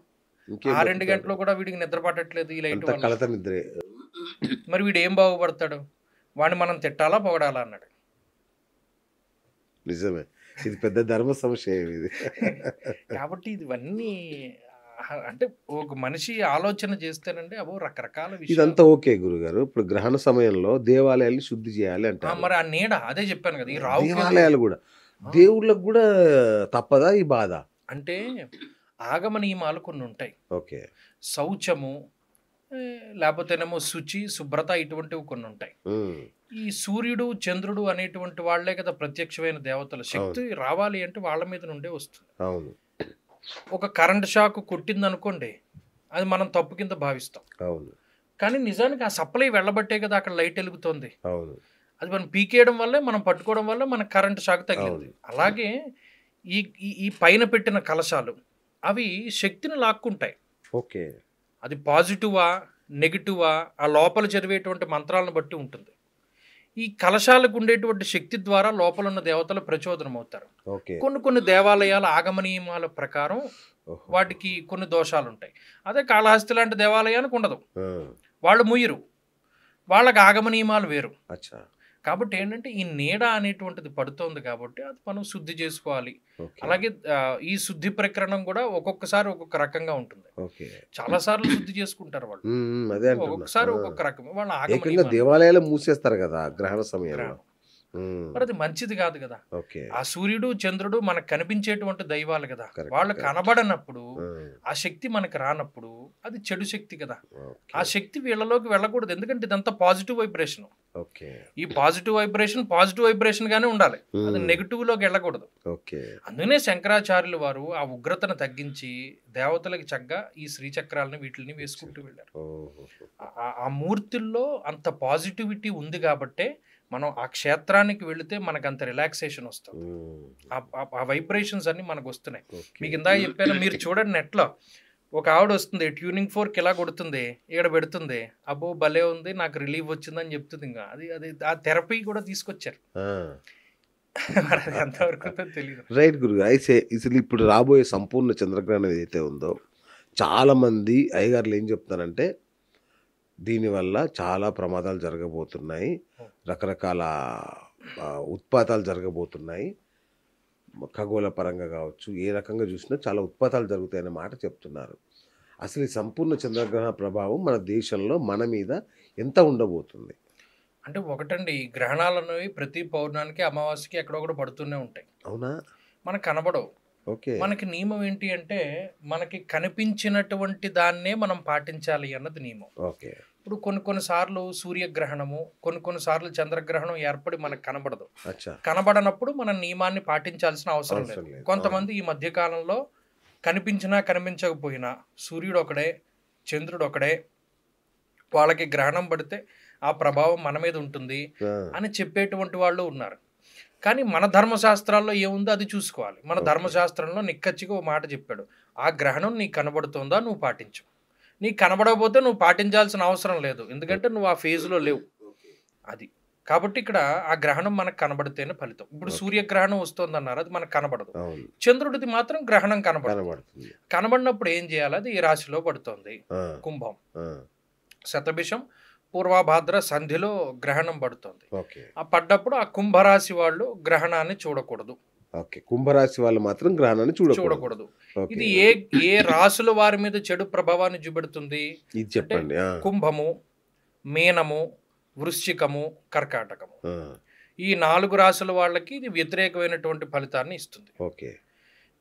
ఆ 2 గంటలు కూడా వీడికి నిద్ర పట్టట్లేదు ఈ లైట్ వల్ల. మరి వీడు ఏం బాగుపడతాడు? వాడిని మనం తిట్టాలా పొగడాలా అన్నాడు. నిజమే, ఇది పెద్ద ధర్మ సమస్య ఇది. కాబట్టి ఇవన్నీ అంటే ఒక మనిషి ఆలోచన చేస్తేనండి అవో రకరకాల విషయాలు. ఇదంతా ఓకే గురుగారు. ఇప్పుడు గ్రహణ సమయంలో దేవాలయాల్ని శుద్ధి చేయాలి అంటారు. మరి ఆ నీడ అదే చెప్పాను కదా, ఈ రావు దేవాలయాలు కూడా దేవుళ్ళకు కూడా తప్పదా ఈ బాధ? అంటే ఆగమ నియమాలు కొన్ని ఉంటాయి. ఓకే. శౌచము, లేకపోతేనేమో శుచి, శుభ్రత, ఇటువంటివి కొన్ని ఉంటాయి. ఈ సూర్యుడు చంద్రుడు అనేటువంటి వాళ్లే కదా ప్రత్యక్షమైన దేవతలు. శక్తి రావాలి అంటే వాళ్ళ మీద నుండే వస్తుంది. అవును. ఒక కరెంట్ షాక్ కొట్టింది అనుకోండి, అది మనం తప్పు కింద భావిస్తాం. అవును. కానీ నిజానికి ఆ సప్లై వెళ్ళబట్టే కదా అక్కడ లైట్ వెలుగుతుంది. అవును. అది మనం పీకేయడం వల్లే, మనం పట్టుకోవడం వల్ల మనకు కరెంట్ షాక్ తగిలింది. అలాగే ఈ ఈ పైన పెట్టిన కలశాలు అవి శక్తిని లాక్కుంటాయి. ఓకే. అది పాజిటివా నెగిటివా ఆ లోపల చదివేటువంటి మంత్రాలను బట్టి ఉంటుంది. ఈ కలశాలకు ఉండేటువంటి శక్తి ద్వారా లోపల ఉన్న దేవతలు ప్రచోదనం అవుతారు. కొన్ని దేవాలయాల ఆగమ నియమాల ప్రకారం వాటికి కొన్ని దోషాలు ఉంటాయి. అదే కాళహస్తి లాంటి దేవాలయానికి ఉండదు, వాళ్ళు ముయ్యరు, వాళ్ళకి ఆగమ నియమాలు వేరు. కాబట్టి ఏంటంటే ఈ నీడ అనేటువంటిది పడుతోంది కాబట్టి అది మనం శుద్ధి చేసుకోవాలి. అలాగే ఈ శుద్ధి ప్రకరణం కూడా ఒక్కొక్కసారి ఒక్కొక్క రకంగా ఉంటుంది. చాలా సార్లు శుద్ధి చేసుకుంటారు వాళ్ళు, ఒక్కొక్కసారి ఒక్కొక్క రకం. వాళ్ళు దేవాలయాలు మూసేస్తారు కదా గ్రహణ సమయంలో. మరి అది మంచిది కాదు కదా. ఆ సూర్యుడు చంద్రుడు మనకు కనిపించేటువంటి దైవాలు కదా, వాళ్ళు కనబడనప్పుడు ఆ శక్తి మనకు రానప్పుడు అది చెడు శక్తి కదా. ఆ శక్తి వీళ్ళలోకి వెళ్ళకూడదు, ఎందుకంటే ఇదంతా పాజిటివ్ వైబ్రేషన్. ఈ పాజిటివ్ వైబ్రేషన్ గానే ఉండాలి, అది నెగిటివ్ లోకి వెళ్ళకూడదు. అందుకనే శంకరాచార్యులు వారు ఆ ఉగ్రతను తగ్గించి దేవతలకి చక్కగా ఈ శ్రీచక్రాలని వీటిని వేసుకుంటూ వెళ్ళారు. ఆ మూర్తుల్లో అంత పాజిటివిటీ ఉంది కాబట్టే మనం ఆ క్షేత్రానికి వెళితే మనకు అంత రిలాక్సేషన్ వస్తుంది. ఆ వైబ్రేషన్స్ అన్ని మనకు వస్తున్నాయి. మీకు ఇందాక చెప్పాను, మీరు చూడండి నెట్లో ఒక ఆవిడ వస్తుంది, ట్యూనింగ్ ఫోర్క్ ఇలా కొడుతుంది, ఇక్కడ పెడుతుంది, అబ్బో భలే ఉంది నాకు రిలీఫ్ వచ్చిందని చెప్తుంది. ఇంకా అది ఆ థెరపీ కూడా తీసుకొచ్చారు. ఎంతవరకు తెలియదు. రైట్ గురు. అయితే అసలు ఇప్పుడు రాబోయే సంపూర్ణ చంద్రగ్రహణం ఏదైతే ఉందో చాలా మంది అయ్యగారులు ఏం చెప్తారంటే దీనివల్ల చాలా ప్రమాదాలు జరగబోతున్నాయి, రకరకాల ఉత్పాతాలు జరగబోతున్నాయి, ఖగోళ పరంగా కావచ్చు, ఏ రకంగా చూసినా చాలా ఉత్పాతాలు జరుగుతాయనే మాట చెప్తున్నారు. అసలు ఈ సంపూర్ణ చంద్రగ్రహణ ప్రభావం మన దేశంలో మన మీద ఎంత ఉండబోతుంది? అంటే ఒకటండి, గ్రహణాలు అనేవి ప్రతి పౌర్ణానికి అమావాస్యకి ఎక్కడొకటి పడుతూనే ఉంటాయి. అవునా? మనకు కనబడవు. మనకి నియమం ఏంటి అంటే మనకి కనిపించినటువంటి దాన్నే మనం పాటించాలి అన్నది నియమం. ఇప్పుడు కొన్ని సార్లు సూర్యగ్రహణము, కొన్ని సార్లు చంద్రగ్రహణం ఏర్పడి మనకు కనబడదు. కనబడనప్పుడు మన నియమాన్ని పాటించాల్సిన అవసరం లేదు. కొంతమంది ఈ మధ్య కాలంలో కనిపించినా కనిపించకపోయినా సూర్యుడు ఒకడే చంద్రుడు ఒకడే, వాళ్ళకి గ్రహణం పడితే ఆ ప్రభావం మన మీద ఉంటుంది అని చెప్పేటువంటి వాళ్ళు ఉన్నారు. కానీ మన ధర్మశాస్త్రాల్లో ఏముందో అది చూసుకోవాలి. మన ధర్మశాస్త్రంలో నిక్కచ్చిగా ఓ మాట చెప్పాడు, ఆ గ్రహణం నీకు కనబడుతుందా నువ్వు పాటించు, నీకు కనబడకపోతే నువ్వు పాటించాల్సిన అవసరం లేదు, ఎందుకంటే నువ్వు ఆ ఫేజ్లో లేవు. అది కాబట్టి ఇక్కడ ఆ గ్రహణం మనకు కనబడితేనే ఫలితం. ఇప్పుడు సూర్యగ్రహణం వస్తుంది అన్నారు, అది మనకు కనబడదు. చంద్రుడిది మాత్రం గ్రహణం కనబడుతుంది. కనబడినప్పుడు ఏం చేయాలి? అది ఈ రాశిలో పడుతుంది, కుంభం, శతభిషం, పూర్వభాద్ర సంధిలో గ్రహణం పడుతుంది. ఆ పడ్డప్పుడు ఆ కుంభరాశి వాళ్ళు గ్రహణాన్ని చూడకూడదు. కుంభరాశి వాళ్ళు మాత్రం గ్రహణాన్ని చూడకూడదు. ఇది ఏ రాశుల వారి మీద చెడు ప్రభావాన్ని చూపెడుతుంది? చెప్పండి. కుంభము, మీనము, వృశ్చికము, కర్కాటకము, ఈ 4 రాశుల వాళ్ళకి ఇది వ్యతిరేకమైనటువంటి ఫలితాన్ని ఇస్తుంది.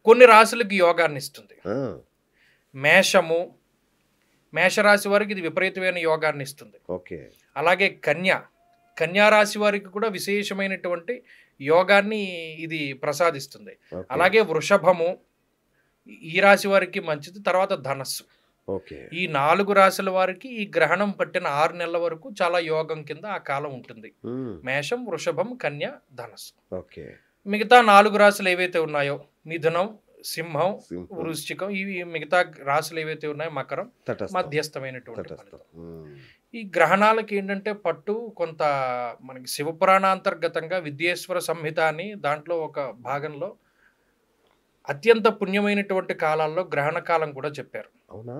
కొన్ని రాశులకి యోగాన్ని ఇస్తుంది. మేషము, మేషరాశి వారికి ఇది విపరీతమైన యోగాన్ని ఇస్తుంది. అలాగే కన్యా రాశి వారికి కూడా విశేషమైనటువంటి యోగాన్ని ఇది ప్రసాదిస్తుంది. అలాగే వృషభము ఈ రాశి వారికి మంచిది. తర్వాత ధనస్సు. ఈ 4 రాశుల వారికి ఈ గ్రహణం పట్టిన 6 నెలల వరకు చాలా యోగం కింద ఆ కాలం ఉంటుంది. మేషం, వృషభం, కన్య, ధనస్సు. మిగతా 4 రాశులు ఏవైతే ఉన్నాయో మిథునం, సింహం, వృశ్చికం, ఇవి మిగతా రాశులు ఏవైతే ఉన్నాయో మకరం, మధ్యస్థమైనటువంటి ఫలితం. ఈ గ్రహణాలకి ఏంటంటే పట్టు కొంత మనకి శివపురాణాంతర్గతంగా విద్యేశ్వర సంహిత అని దాంట్లో ఒక భాగంలో అత్యంత పుణ్యమైనటువంటి కాలాల్లో గ్రహణ కాలం కూడా చెప్పారు. అవునా?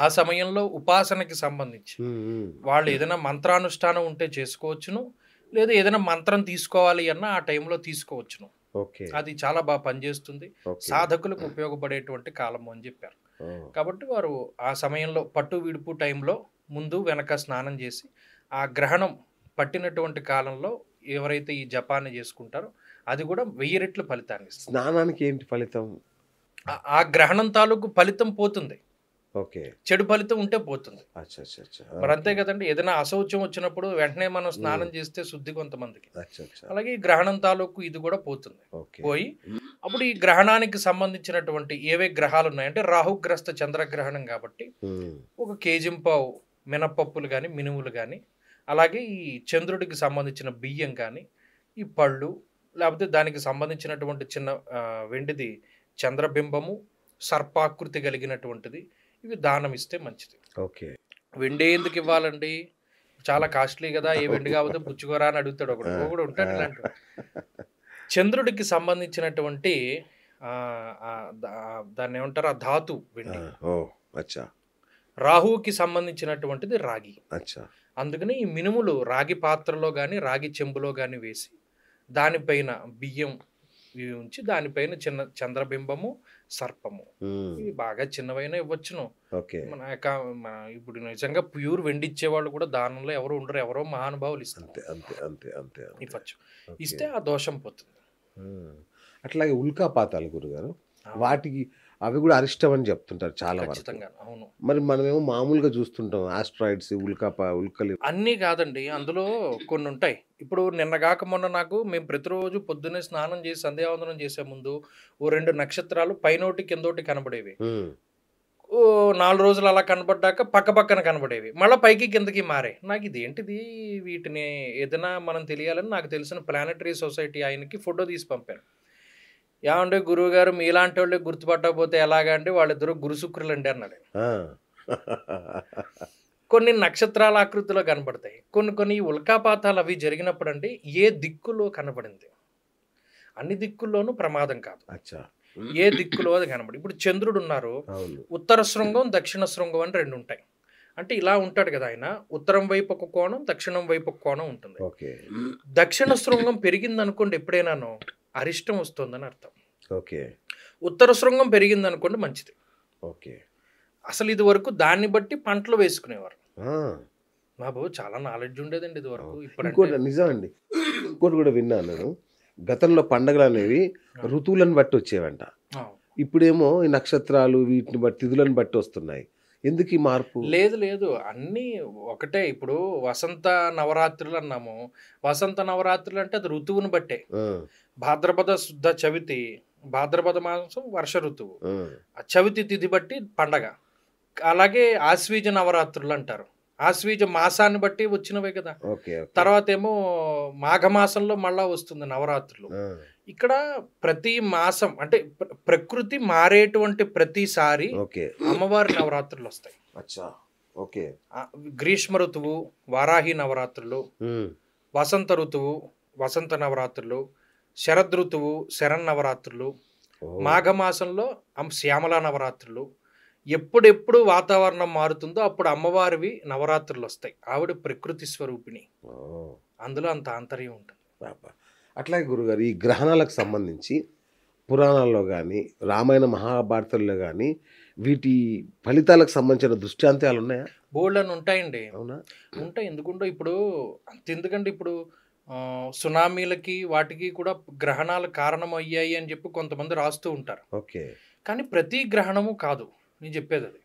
ఆ సమయంలో ఉపాసనకి సంబంధించి వాళ్ళు ఏదైనా మంత్రానుష్ఠానం ఉంటే చేసుకోవచ్చును, లేదా ఏదైనా మంత్రం తీసుకోవాలి అన్న ఆ టైంలో తీసుకోవచ్చును. అది చాలా బాగా పనిచేస్తుంది, సాధకులకు ఉపయోగపడేటువంటి కాలము అని చెప్పారు. కాబట్టి వారు ఆ సమయంలో పట్టు విడుపు టైంలో ముందు వెనక స్నానం చేసి ఆ గ్రహణం పట్టినటువంటి కాలంలో ఎవరైతే ఈ జపాన్ని చేసుకుంటారో అది కూడా 1000 రెట్లు ఫలితాన్ని ఇస్తుంది. స్నానానికి ఏంటి ఫలితం? ఆ గ్రహణం తాలూకు ఫలితం పోతుంది. చెడు ఫలితం ఉంటే పోతుంది. మరి అంతే కదండి, ఏదైనా అశౌచ్యం వచ్చినప్పుడు వెంటనే మనం స్నానం చేస్తే శుద్ధి కొంతమందికి. అలాగే ఈ గ్రహణం తాలూకు ఇది కూడా పోతుంది. పోయి అప్పుడు ఈ గ్రహణానికి సంబంధించినటువంటి ఏవే గ్రహాలు ఉన్నాయంటే రాహుగ్రస్త చంద్రగ్రహణం కాబట్టి ఒక కేజింపావు మినపప్పులు కానీ మినుములు కానీ, అలాగే ఈ చంద్రుడికి సంబంధించిన బియ్యం కానీ, ఈ పళ్ళు, లేకపోతే దానికి సంబంధించినటువంటి చిన్న వెండిది చంద్రబింబము, సర్పాకృతి కలిగినటువంటిది, ఇవి దానం ఇస్తే మంచిది. వెండి ఎందుకు ఇవ్వాలండి? చాలా కాస్ట్లీ కదా, ఏ వెండి కాకపోతే పుచ్చుకోరా అని అడుగుతాడు ఒకడు ఉంటాడు ఇలాంటి. చంద్రుడికి సంబంధించినటువంటి దాన్ని ఏమంటారు, ఆ ధాతు వెండి. రాహువుకి సంబంధించినటువంటిది రాగి. అందుకని ఈ మినుములు రాగి పాత్రలో కానీ రాగి చెంబులో కానీ వేసి దానిపైన బియ్యం ఉంచి దానిపైన చిన్న చంద్రబింబము, సర్పము, ఇవి బాగా చిన్నవైనా ఇవ్వచ్చును. మన ఇప్పుడు నిజంగా ప్యూర్ వెండి ఇచ్చేవాళ్ళు కూడా దానంలో ఎవరు ఉండరు, ఎవరో మహానుభావులు ఇస్తారు. ఇవ్వచ్చు, ఇస్తే ఆ దోషం పోతుంది. అట్లాగే ఉల్కాపాతాలు గురుగారు, వాటికి అవి కూడా అరిష్టం అని చెప్తుంటారు చాలా వరకు. అవును. మరి మనమేమో మామూలుగా చూస్తుంటాం ఆస్ట్రాయిడ్స్, ఉల్కలు అన్నీ కాదండి, అందులో కొన్ని ఉంటాయి. ఇప్పుడు నిన్నగాక మొన్న నాకు మేము ప్రతిరోజు పొద్దున్నే స్నానం చేసి సంధ్యావందనం చేసే ముందు ఓ 2 నక్షత్రాలు పైనోటి కిందోటి కనబడేవి. 4 రోజులు అలా కనబడ్డాక పక్కన కనబడేవి, మళ్ళీ పైకి కిందకి మారే. నాకు ఇదేంటిది, వీటిని ఏదైనా మనం తెలియాలని నాకు తెలిసిన ప్లానటరీ సొసైటీ ఆయనకి ఫోటో తీసి పంపాను. ఏమంటే గురువు గారు మీలాంటి వాళ్ళే గుర్తుపట్టకపోతే ఎలాగా అంటే వాళ్ళిద్దరు గురు శుక్రులు అండి అన్నాడు. కొన్ని నక్షత్రాల ఆకృతిలో కనబడతాయి, కొన్ని ఉల్కాపాతాలు అవి జరిగినప్పుడు అండి ఏ దిక్కులో కనబడింది, అన్ని దిక్కుల్లోనూ ప్రమాదం కాదు, ఏ దిక్కులో అది కనబడి. ఇప్పుడు చంద్రుడు ఉన్నారు, ఉత్తర శృంగం దక్షిణ శృంగం అని 2 ఉంటాయి. అంటే ఇలా ఉంటాడు కదా ఆయన, ఉత్తరం వైపు ఒక కోణం, దక్షిణం వైపు ఒక కోణం ఉంటుంది. దక్షిణ శృంగం పెరిగింది అనుకోండి ఎప్పుడైనాను అరిష్టం వస్తుందని అర్థం. ఉత్తర శృంగం పెరిగింది అనుకోండి మంచిది. అసలు ఇది వరకు దాన్ని బట్టి పంటలు వేసుకునేవారు. బాబు చాలా నాలెడ్జ్ ఉండేదండి ఇది వరకు. ఇప్పుడు నిజం అండి, ఇంకోటి కూడా విన్నాను నేను, గతంలో పండగలు అనేవి ఋతువులను బట్టి వచ్చేవంట. ఇప్పుడేమో ఈ నక్షత్రాలు వీటిని బట్టి తిథులను బట్టి వస్తున్నాయి. ఎందుకు ఈ మార్పు? లేదు, అన్నీ ఒకటే. ఇప్పుడు వసంత నవరాత్రులు అన్నాము, వసంత నవరాత్రులు అంటే అది ఋతువుని బట్టే. భాద్రపద శుద్ధ చవితి, భాద్రపద మాసం వర్ష ఋతువు, చవితి తిథి బట్టి పండగ. అలాగే ఆశ్వీజ నవరాత్రులు అంటారు, ఆశ్వీజ మాసాన్ని బట్టి వచ్చినవే కదా. తర్వాత ఏమో మాఘమాసంలో మళ్ళా వస్తుంది నవరాత్రులు. ఇక్కడ ప్రతి మాసం అంటే ప్రకృతి మారేటువంటి ప్రతిసారి అమ్మవారి నవరాత్రులు వస్తాయి. అచ్చా, ఓకే. గ్రీష్మ ఋతువు వారాహి నవరాత్రులు, వసంత ఋతువు వసంత నవరాత్రులు, శరద్ ఋతువు శరన్నవరాత్రులు, మాఘమాసంలో శ్యామల నవరాత్రులు. ఎప్పుడెప్పుడు వాతావరణం మారుతుందో అప్పుడు అమ్మవారివి నవరాత్రులు వస్తాయి. ఆవిడ ప్రకృతి స్వరూపిణి, అందులో అంత ఆంతర్యం ఉంటుంది. అట్లాగే గురుగారు, ఈ గ్రహణాలకు సంబంధించి పురాణాల్లో కానీ రామాయణ మహాభారతంలో కానీ వీటి ఫలితాలకు సంబంధించిన దృష్టాంతాలు ఉన్నాయా? బోల్డ్ అని ఉంటాయండి. అవునా? ఉంటాయి, ఎందుకుంటో ఇప్పుడు ఎందుకంటే ఇప్పుడు సునామీలకి వాటికి కూడా గ్రహణాలు కారణం అయ్యాయి అని చెప్పి కొంతమంది రాస్తూ ఉంటారు. ఓకే. కానీ ప్రతి గ్రహణము కాదు నేను చెప్పేది అది.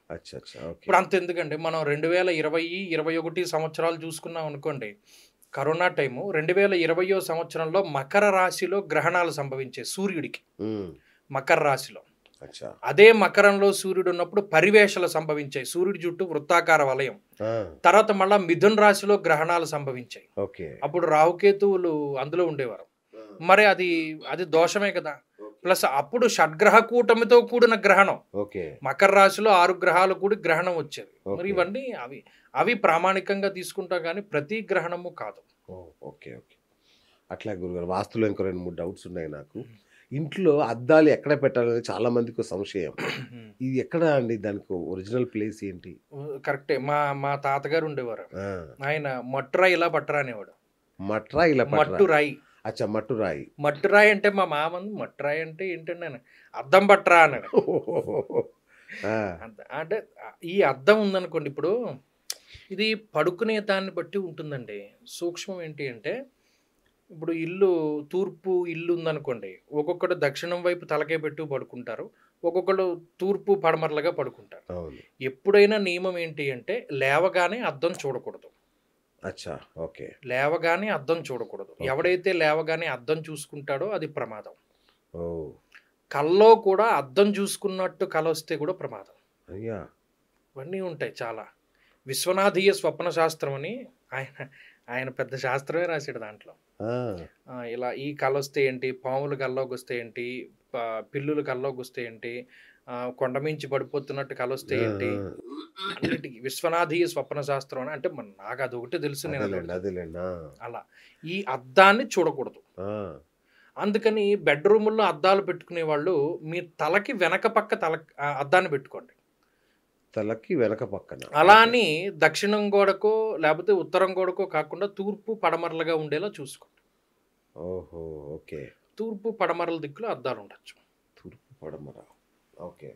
ఇప్పుడు అంత ఎందుకంటే మనం 2020-21 సంవత్సరాలు చూసుకున్నాం అనుకోండి, కరోనా టైము 2020 సంవత్సరంలో మకర రాశిలో గ్రహణాలు సంభవించాయి సూర్యుడికి. మకర రాశిలో అదే మకరంలో సూర్యుడు ఉన్నప్పుడు పరివేషలు సంభవించాయి, సూర్యుడి చుట్టూ వృత్తాకార వలయం. తర్వాత మళ్ళా మిథున్ రాశిలో గ్రహణాలు సంభవించాయి. అప్పుడు రాహుకేతువులు అందులో ఉండేవారు. మరి అది దోషమే కదా. ప్లస్ అప్పుడు షడ్గ్రహ కూటమితో కూడిన గ్రహణం, మకర రాశిలో 6 గ్రహాలు కూడి గ్రహణం వచ్చేది. మరి ఇవన్నీ అవి ప్రామాణికంగా తీసుకుంటాం కానీ ప్రతి గ్రహణము కాదు. Okay okay. అట్లా గురుగారు, వాస్తులో ఇంకో 2-3 డౌట్స్ ఉన్నాయి నాకు. ఇంట్లో అద్దాలు ఎక్కడ పెట్టాలనేది చాలా మందికి సంశయం. ఇది ఎక్కడ అండి, దానికి ఒరిజినల్ ప్లేస్ ఏంటి? కరెక్టే. మా తాతగారు ఉండేవారు, ఆయన మట్టురాయి ఇలా పట్టరా అనేవాడు. మట్టురాయి ఇలా మట్టురాయి. అచ్చా, మట్టురాయి. మట్టురాయి అంటే మా మామ మట్టురాయి అంటే ఏంటండి అని, అద్దం పట్టరా అన్నాడు. అంటే ఈ అద్దం ఉందనుకోండి, ఇప్పుడు ఇది పడుకునే దాన్ని బట్టి ఉంటుందండి. సూక్ష్మం ఏంటి అంటే, ఇప్పుడు తూర్పు ఇల్లు ఉందనుకోండి, ఒక్కొక్కడు దక్షిణం వైపు తలకే పెట్టు పడుకుంటారు, ఒక్కొక్కడు తూర్పు పడమరలుగా పడుకుంటారు. ఎప్పుడైనా నియమం ఏంటి అంటే లేవగానే అద్దం చూడకూడదు. అచ్చా, ఓకే. లేవగానే అద్దం చూడకూడదు. ఎవడైతే లేవగానే అద్దం చూసుకుంటాడో అది ప్రమాదం. కల్లో కూడా అద్దం చూసుకున్నట్టు కల వస్తే కూడా ప్రమాదం. ఇవన్నీ ఉంటాయి చాలా. విశ్వనాథీయ స్వప్న శాస్త్రం అని ఆయన పెద్ద శాస్త్రమే రాశాడు. దాంట్లో ఇలా ఈ కళ వస్తే ఏంటి, పాములు కల్లోకి వస్తే ఏంటి, పిల్లులు కల్లోకి వస్తే ఏంటి, కొండమించి పడిపోతున్నట్టు కళ వస్తే ఏంటి, అన్నిటికీ విశ్వనాథీయ స్వప్న శాస్త్రం అని. అంటే నాకు అది ఒకటి తెలుసు, నేను అలా ఈ అద్దాన్ని చూడకూడదు. అందుకని బెడ్రూముల్లో అద్దాలు పెట్టుకునే వాళ్ళు మీ తలకి వెనక పక్క అద్దాన్ని పెట్టుకోండి, తలకి వెనక పక్కన. అలా అని దక్షిణం గోడకో లేకపోతే ఉత్తరం గోడకో కాకుండా తూర్పు పడమరలుగా ఉండేలా చూసుకోండి. ఓహో, ఓకే. తూర్పు పడమరల దిక్కులో అద్దాలు ఉండొచ్చు. తూర్పు పడమర, ఓకే.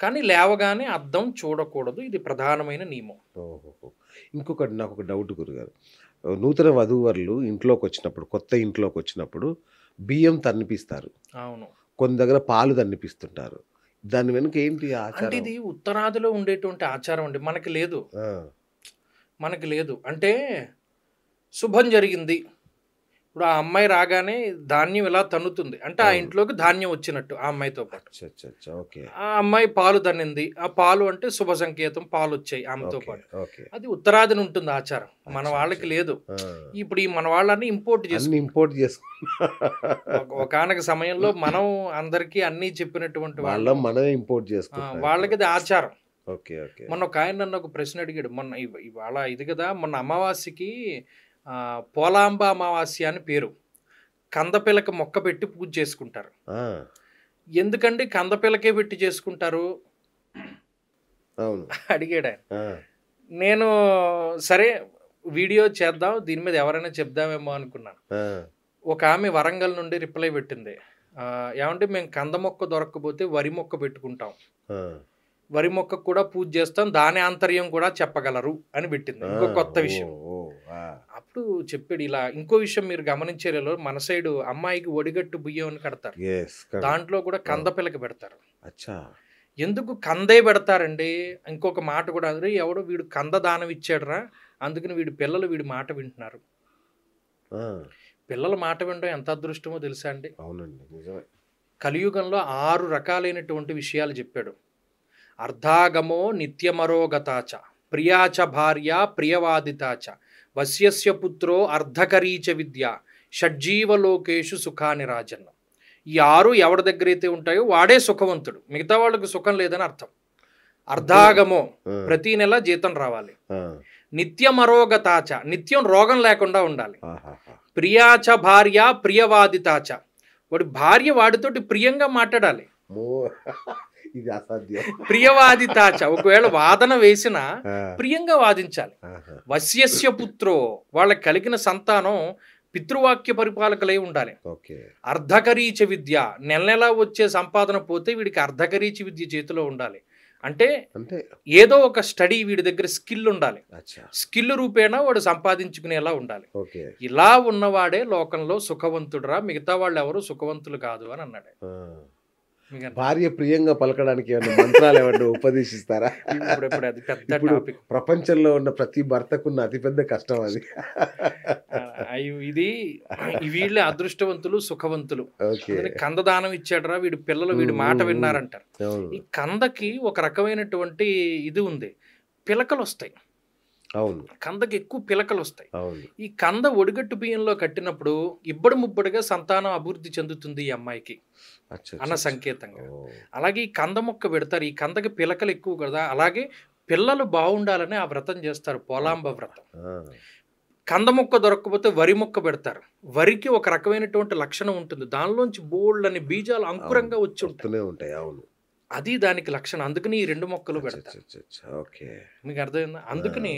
కానీ లేవగానే అద్దం చూడకూడదు, ఇది ప్రధానమైన నియమం. ఓహో. ఇంకొకటి నాకు ఒక డౌట్ గురుగారు, నూతన వధూవరులు ఇంట్లోకి వచ్చినప్పుడు, కొత్త ఇంట్లోకి వచ్చినప్పుడు బియ్యం తన్నిపిస్తారు. అవును. కొన్ని దగ్గర పాలు తన్నిపిస్తుంటారు. దాని వెనుక ఏంటి ఆచారం? అంటే ఇది ఉత్తరాదిలో ఉండేటువంటి ఆచారం అండి, మనకి లేదు. అంటే శుభం జరిగింది, ఇప్పుడు ఆ అమ్మాయి రాగానే ధాన్యం ఇలా తన్నుతుంది అంటే ఆ ఇంట్లోకి ధాన్యం వచ్చినట్టు ఆ అమ్మాయితో పాటు. ఆ అమ్మాయి పాలు తన్నింది, ఆ పాలు అంటే శుభ సంకేతం, పాలు వచ్చాయి ఆమెతో పాటు. అది ఉత్తరాదిని ఉంటుంది ఆచారం, మన వాళ్ళకి లేదు. ఇప్పుడు ఈ మన వాళ్ళని ఇంపోర్ట్ ఒకానొక సమయంలో మనం అందరికీ అన్ని చెప్పినటువంటి మనమే ఇంపోర్ట్ చేసుకుంటాం, వాళ్ళకి అది ఆచారం. మొన్న ఒక ఆయన నన్ను ఒక ప్రశ్న అడిగాడు, మొన్న ఇవాళ ఇది కదా, మొన్న అమావాస్యకి పోలాంబ అమావాస్య అని పేరు, కందపిలక మొక్క పెట్టి పూజ చేసుకుంటారు. ఎందుకండి కందపిలకే పెట్టి చేసుకుంటారు అడిగాడు ఆయన. నేను సరే వీడియో చేద్దాం, దీని మీద ఎవరైనా చెప్దామేమో అనుకున్నాను. ఒక ఆమె వరంగల్ నుండి రిప్లై పెట్టింది, ఏమంటే మేము కంద మొక్క దొరకకపోతే వరి మొక్క పెట్టుకుంటాం, వరి మొక్కకు కూడా పూజ చేస్తాం, దాని ఆంతర్యం కూడా చెప్పగలరు అని పెట్టింది. ఇంకో కొత్త విషయం. అప్పుడు చెప్పాడు ఇలా, ఇంకో విషయం మీరు గమనించేలో మన సైడు అమ్మాయికి ఒడిగట్టు బియ్యం అని కడతారు, దాంట్లో కూడా కంద పిల్లకి పెడతారు. ఎందుకు కందే పెడతారండి? ఇంకొక మాట కూడా, అదే ఎవడో వీడు కంద దానం ఇచ్చాడురా, అందుకని పిల్లలు వీడి మాట వింటున్నారు. పిల్లల మాట వినడం ఎంత అదృష్టమో తెలుసా అండి? అవునండి, నిజమే. కలియుగంలో 6 రకాలైనటువంటి విషయాలు చెప్పాడు. అర్ధాగమో నిత్యమరోగతాచ, ప్రియాచ భార్య ప్రియవాదితాచ, వశ్యస్య పుత్రో అర్ధకరీచ విద్య, షడ్జీవలోకేషు సుఖాని రాజన్న. ఈ 6 ఎవరి దగ్గర అయితే ఉంటాయో వాడే సుఖవంతుడు, మిగతా వాళ్ళకి సుఖం లేదని అర్థం. అర్ధాగమో, ప్రతి నెల జీతం రావాలి. నిత్యమరోగతాచ, నిత్యం రోగం లేకుండా ఉండాలి. ప్రియాచ భార్య ప్రియవాదితాచ, వాడి భార్య వాడితోటి ప్రియంగా మాట్లాడాలి. ఇది అసాధ్యం. ప్రియవాదితాచ, ఒకవేళ వాదన వేసినా ప్రియంగా వాదించాలి. వశ్యస్య పుత్రో, వాళ్ళకి కలిగిన సంతానం పితృవాక్య పరిపాలకులై ఉండాలి. అర్ధకరీచ విద్య, నెల నెలా వచ్చే సంపాదన పోతే వీడికి అర్ధకరీచ విద్య చేతిలో ఉండాలి. అంటే ఏదో ఒక స్టడీ వీడి దగ్గర స్కిల్ ఉండాలి. స్కిల్ రూపేణా వాడు సంపాదించుకునేలా ఉండాలి. ఇలా ఉన్నవాడే లోకంలో సుఖవంతుడురా, మిగతా వాళ్ళు ఎవరు సుఖవంతులు కాదు అని అన్నాడు. భార్య ప్రియంగా పలకడానికి ఏమన్నా మంత్రాలు ఏమన్నా ఉపదేశిస్తారా? అది పెద్ద టాపిక్. ప్రపంచంలో ఉన్న ప్రతి భర్తకున్న అతిపెద్ద కష్టం అది. ఇది వీళ్ళే అదృష్టవంతులు, సుఖవంతులు. కందదానం ఇచ్చాడరా వీడి పిల్లలు, వీడి మాట విన్నారంటారు. ఈ కందకి ఒక రకమైనటువంటి ఇది ఉంది, పిలకలు వస్తాయి. కందకి ఎక్కువ పిలకలు వస్తాయి. ఈ కంద ఒడిగట్టు బియ్యంలో కట్టినప్పుడు ఇబ్బడి ముబ్బడిగా సంతానం అభివృద్ధి చెందుతుంది ఈ అమ్మాయికి అన్న సంకేతంగా. అలాగే ఈ కంద మొక్క పెడతారు, ఈ కందకి పిలకలు ఎక్కువ కదా, అలాగే పిల్లలు బాగుండాలని ఆ వ్రతం చేస్తారు, పోలాంబ వ్రతం. కంద మొక్క దొరకకపోతే వరి మొక్క పెడతారు. వరికి ఒక రకమైనటువంటి లక్షణం ఉంటుంది, దానిలోంచి బోల్డ్ అని బీజాలు అంకురంగా వచ్చి ఉంటాయి. అది దానికి లక్షణం. అందుకని ఈ రెండు మొక్కలు పెడతారు. మీకు అర్థమైందా? అందుకని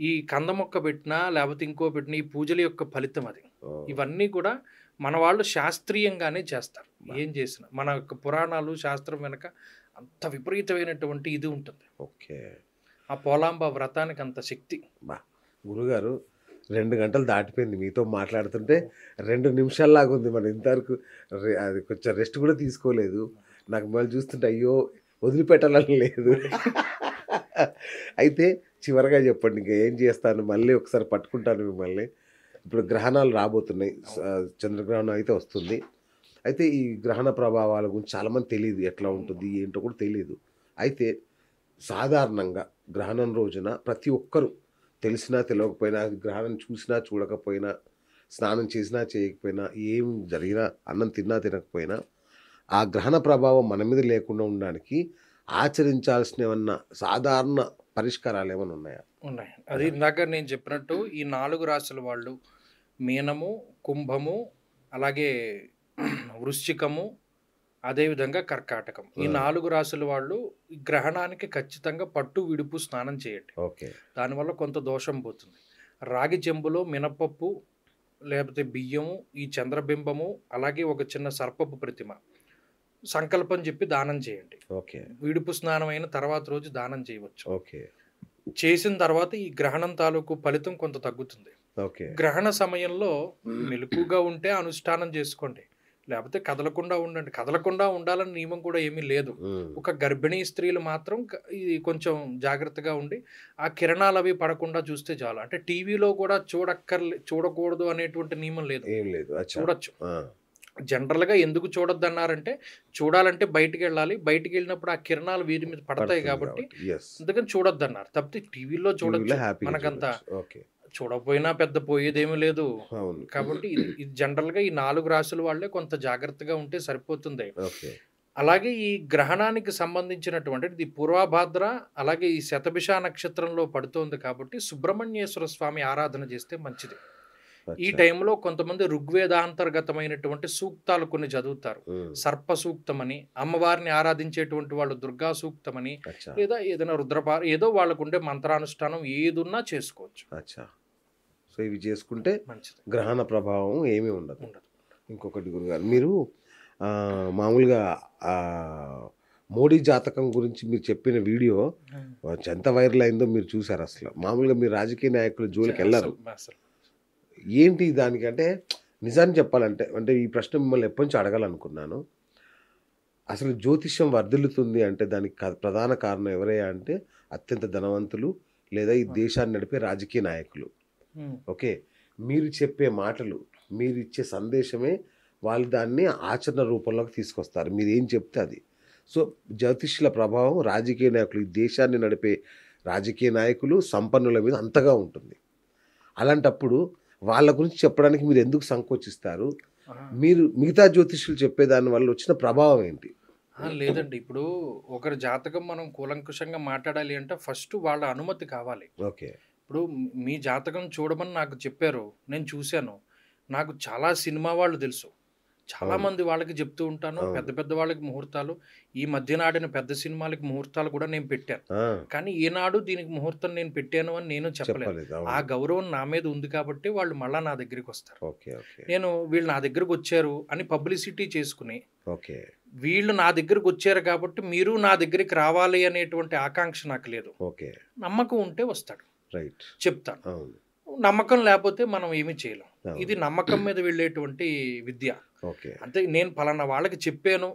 ఈ కంద మొక్క పెట్టినా లేకపోతే ఇంకో పెట్టినా ఈ పూజల యొక్క ఫలితం అది. ఇవన్నీ కూడా మన వాళ్ళు శాస్త్రీయంగానే చేస్తారు. ఏం చేసినా మన యొక్క పురాణాలు, శాస్త్రం వెనక అంత విపరీతమైనటువంటి ఇది ఉంటుంది. ఆ పోలాంబ వ్రతానికి అంత శక్తి. గురుగారు 2 గంటలు దాటిపోయింది మీతో మాట్లాడుతుంటే, 2 నిమిషాల్లాగా ఉంది. మనం ఇంతవరకు అది కొంచెం రెస్ట్ కూడా తీసుకోలేదు. నాకు మళ్ళీ చూస్తుంటే అయ్యో వదిలిపెట్టాలని లేదు. అయితే చివరిగా చెప్పండి, ఇంకా ఏం చేస్తాను, మళ్ళీ ఒకసారి పట్టుకుంటాను మిమ్మల్ని. ఇప్పుడు గ్రహణాలు రాబోతున్నాయి, చంద్రగ్రహణం అయితే వస్తుంది. అయితే ఈ గ్రహణ ప్రభావాల గురించి చాలామంది తెలియదు, ఎట్లా ఉంటుంది ఏంటో కూడా తెలియదు. అయితే సాధారణంగా గ్రహణం రోజున ప్రతి ఒక్కరూ తెలిసినా తెలియకపోయినా, గ్రహణం చూసినా చూడకపోయినా, స్నానం చేసినా చేయకపోయినా, ఏం జరిగినా, అన్నం తిన్నా తినకపోయినా, ఆ గ్రహణ ప్రభావం మన మీద లేకుండా ఉండడానికి ఆచరించాల్సిన ఏమన్నా సాధారణ పరిష్కారాలు ఏమైనా ఉన్నాయా? ఉన్నాయి. అది ఇందాక నేను చెప్పినట్టు ఈ 4 రాశుల వాళ్ళు, మీనము, కుంభము, అలాగే వృశ్చికము, అదేవిధంగా కర్కాటకం, ఈ 4 రాశుల వాళ్ళు ఈ గ్రహణానికి ఖచ్చితంగా పట్టు విడుపు స్నానం చేయండి. దానివల్ల కొంత దోషం పోతుంది. రాగి చెంబులో మినపప్పు లేకపోతే బియ్యము, ఈ చంద్రబింబము, అలాగే ఒక చిన్న సర్పపు ప్రతిమ సంకల్పం చెప్పి దానం చేయండి. విడుపు స్నానం అయిన తర్వాత రోజు దానం చేయవచ్చు. చేసిన తర్వాత ఈ గ్రహణం తాలూకు ఫలితం కొంత తగ్గుతుంది. గ్రహణ సమయంలో మెలకుగా ఉంటే అనుష్ఠానం చేసుకోండి, లేకపోతే కదలకుండా ఉండండి. కదలకుండా ఉండాలని నియమం కూడా ఏమీ లేదు. ఒక గర్భిణీ స్త్రీలు మాత్రం ఇది కొంచెం జాగ్రత్తగా ఉండి ఆ కిరణాలు అవి పడకుండా చూస్తే చాలు. అంటే టీవీలో కూడా చూడకూడదు అనేటువంటి నియమం లేదు, చూడొచ్చు. జనరల్గా ఎందుకు చూడొద్దు అన్నారంటే, చూడాలంటే బయటికి వెళ్ళాలి, బయటికి వెళ్ళినప్పుడు ఆ కిరణాలు వీరి మీద పడతాయి కాబట్టి అందుకని చూడొద్దు అన్నారు. తప్పితే టీవీలో చూడొచ్చు, మనకంతా చూడకపోయినా పెద్ద పోయేదేమీ లేదు. కాబట్టి ఇది జనరల్గా ఈ 4 రాశుల వాళ్ళే కొంత జాగ్రత్తగా ఉంటే సరిపోతుంది. అలాగే ఈ గ్రహణానికి సంబంధించినటువంటి ఇది పూర్వభాద్ర, అలాగే ఈ శతభిష నక్షత్రంలో పడుతోంది కాబట్టి సుబ్రహ్మణ్యేశ్వర స్వామి ఆరాధన చేస్తే మంచిది. ఈ టైంలో కొంతమంది ఋగ్వేదాంతర్గతమైనటువంటి సూక్తాలు కొన్ని చదువుతారు. సర్ప సూక్తం అని, అమ్మవారిని ఆరాధించేటువంటి వాళ్ళు దుర్గా సూక్తం అని, లేదా ఏదైనా రుద్రపార, ఏదో వాళ్ళకు ఉండే మంత్రానుష్ఠానం ఏదున్నా చేసుకోవచ్చు. సో ఇవి చేసుకుంటే మంచిది, గ్రహణ ప్రభావం ఏమీ ఉండదు. ఇంకొకటి గురుగారు, మీరు మామూలుగా మోడీ జాతకం గురించి మీరు చెప్పిన వీడియో ఎంత వైరల్ అయిందో మీరు చూసారు. అసలు మామూలుగా మీరు రాజకీయ నాయకుల జోలికి వెళ్ళారు. ఏంటి దానికంటే నిజాన్ని చెప్పాలంటే, అంటే ఈ ప్రశ్న మిమ్మల్ని ఎప్పటి నుంచి అడగాలనుకున్నాను. అసలు జ్యోతిష్యం వర్ధిల్లుతుంది అంటే దానికి ప్రధాన కారణం ఎవరయ్యా అంటే అత్యంత ధనవంతులు లేదా ఈ దేశాన్ని నడిపే రాజకీయ నాయకులు. ఓకే, మీరు చెప్పే మాటలు, మీరు ఇచ్చే సందేశమే వాళ్ళు దాన్ని ఆచరణ రూపంలోకి తీసుకొస్తారు. మీరు ఏం చెప్తే అది. సో జ్యోతిష్యుల ప్రభావం రాజకీయ నాయకులు, ఈ దేశాన్ని నడిపే రాజకీయ నాయకులు, సంపన్నుల మీద అంతగా ఉంటుంది. అలాంటప్పుడు వాళ్ళ గురించి చెప్పడానికి మీరు ఎందుకు సంకోచిస్తారు? మీరు మిగతా జ్యోతిష్యులు చెప్పేదాని వల్ల వచ్చిన ప్రభావం ఏంటి? లేదండి. ఇప్పుడు ఒకరి జాతకం మనం కూలంకుషంగా మాట్లాడాలి అంటే ఫస్ట్ వాళ్ళ అనుమతి కావాలి. ఓకే. ఇప్పుడు మీ జాతకం చూడమని నాకు చెప్పారు. నేను చూసాను. నాకు చాలా సినిమా వాళ్ళు తెలుసు. అవును. చాలామంది వాళ్ళకి చెప్తూ ఉంటాను. అవును. పెద్ద పెద్ద వాళ్ళకి ముహూర్తాలు, ఈ మధ్యన ఆడిన పెద్ద సినిమాలకి ముహూర్తాలు కూడా నేను పెట్టాను. ఆ! కానీ ఈనాడు దీనికి ముహూర్తం నేను పెట్టాను అని నేను చెప్పలేదు. చెప్పలేదు. ఆ అవును. గౌరవం నా మీద ఉంది కాబట్టి వాళ్ళు మళ్ళా నా దగ్గరికొస్తారు. ఓకే. ఓకే. నేను వీళ్ళు నా దగ్గరకొచ్చారు అని పబ్లిసిటీ చేసుకొని, ఓకే. వీళ్ళు నా దగ్గరకొచ్చారు కాబట్టి మీరు నా దగ్గరికి రావాలి అనేటువంటి ఆకాంక్ష నాకు లేదు. ఓకే. నమ్మకం ఉంటే వస్తాడు. రైట్. చెప్తాను. అవును. నమ్మకం లేపోతే మనం ఏమీ చేయలేం. అవును. ఇది నమ్మకం మీద వెళ్ళేటువంటి విద్య. ఓకే. అంతే నేను పలానా వాళ్ళకి చెప్పాను